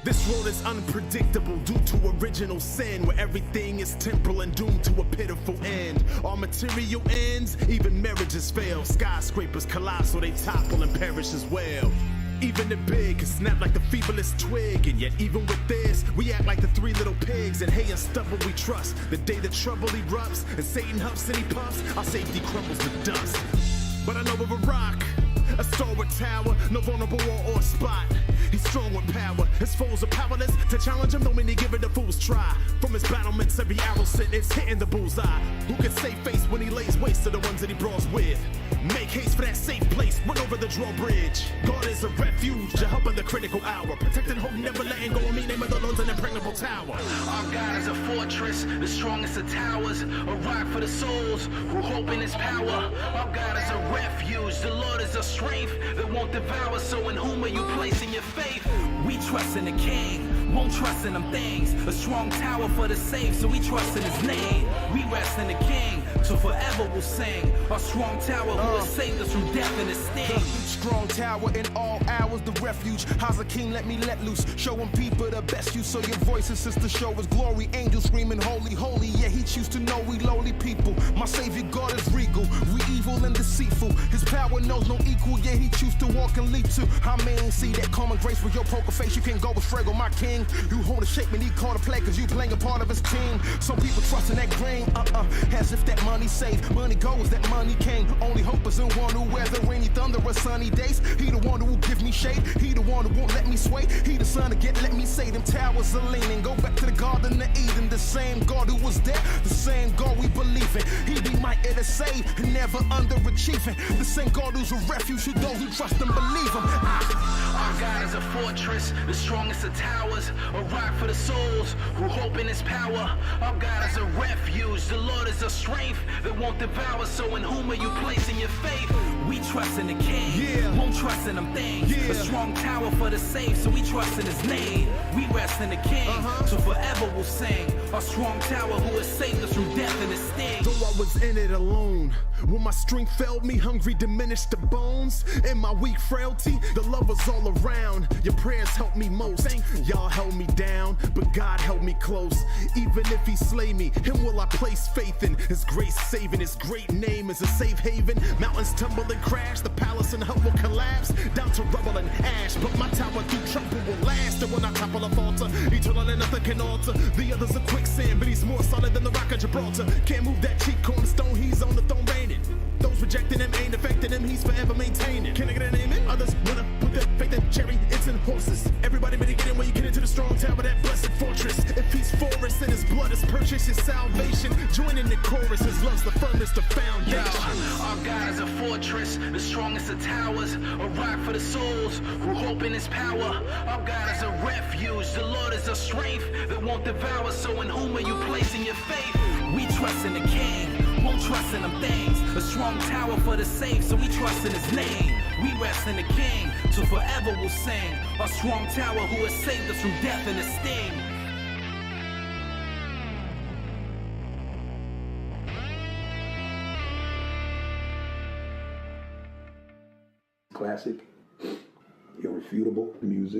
Speaker 5: This world is unpredictable due to original sin, where everything is temporal and doomed to a pitiful end. All material ends, even marriages fail. Skyscrapers collapse so they topple and perish as well. Even the big can snap like the feeblest twig, and yet even with this, we act like the three little pigs. And hay and stubble we trust. The day the trouble erupts and Satan huffs and he puffs, our safety crumbles to dust. But I know of a rock, a stalwart tower, no vulnerable wall or spot. He's strong with power, his foes are powerless to challenge him, though many give it a fool's try. From his battlements, every arrow sent is hitting the bullseye. Who can save face when he lays waste to the ones that he brawls with? Make haste for that safe place, run over the drawbridge. God is a refuge, a help in the critical hour. Protecting hope, never letting go of me, name of the Lord's an impregnable tower.
Speaker 3: Our God is a fortress, the strongest of towers, a rock for the souls who hope in his power. Our God is a refuge, the Lord is a strength that won't devour. So in whom are you placing your faith? We trust in the King, won't trust in them things. A strong tower for the safe, so we trust in his name. We rest in the King, so forever we'll sing. Our strong tower who has saved us from death and its sting.
Speaker 5: Strong tower in all hours, the refuge. How's a king let me let loose? Showing people the best use, so your voices, sister, show his glory. Angels screaming holy, holy, yeah, he choose to know we lowly people. My savior God is regal, we evil and deceitful. His power knows no equal, yeah, he choose to walk and leap to. I mean, see that common grace with your poker face, you can't go with Fraggle, my king. You hold a shape when he call to play, cause you playing a part of his team. Some people trust in that grain, as if that money saved. Money goes, that money came. Only hope is in one who wears the rainy thunder or sunny days. He the one who will give give me shade. He the one who won't let me sway. He the son again, let me say them towers are leaning. Go back to the Garden of Eden. The same God who was there, the same God we believe in. He be mighty to save and never underachieving. The same God who's a refuge to those who trust and believe him.
Speaker 3: Our God is a fortress, the strongest of towers, a rock for the souls who hope in his power. Our God is a refuge, the Lord is a strength that won't devour. So in whom are you placing your faith? We trust in the King, won't trust in them things. A strong tower for the safe, so we trust in his name. We rest in the King, so forever we'll sing. A strong tower who has saved us from death and its sting.
Speaker 5: Though I was in it alone, when my strength failed me, hungry diminished the bones. In my weak frailty, the love was all around. Your prayers helped me most. Y'all held me down, but God held me close. Even if he slay me, him will I place faith in. His grace saving, his great name is a safe haven. Mountains tumble and crash, the palace and hut will collapse down to rubble and ash. But my tower through trouble will last. And when I topple a falter, eternal and nothing can alter. The other's a quicksand, but he's more solid than the rock of Gibraltar. Can't move that cheek cornerstone, he's on the throne reigning. Those rejecting him ain't affecting him, he's forever maintaining. Can I get a name in? Others wanna put their faith in chariots and horses. Everybody better get in when you get into the strong tower, that blessed fortress. If he's for us and his blood has purchased his salvation, join in the chorus, his love's the firmest of foundation.
Speaker 3: Our God is a fortress, the strongest of towers, a rock for the souls who hope in his power. Our God is a refuge, the Lord is a strength that won't devour. So in whom are you placing your faith?
Speaker 2: We trust in the King, won't trust in them things. A strong tower for the safe, so we trust in his name. We rest in the King, till forever we'll sing. A strong tower who has saved us from death and its sting.
Speaker 6: Classic, irrefutable music.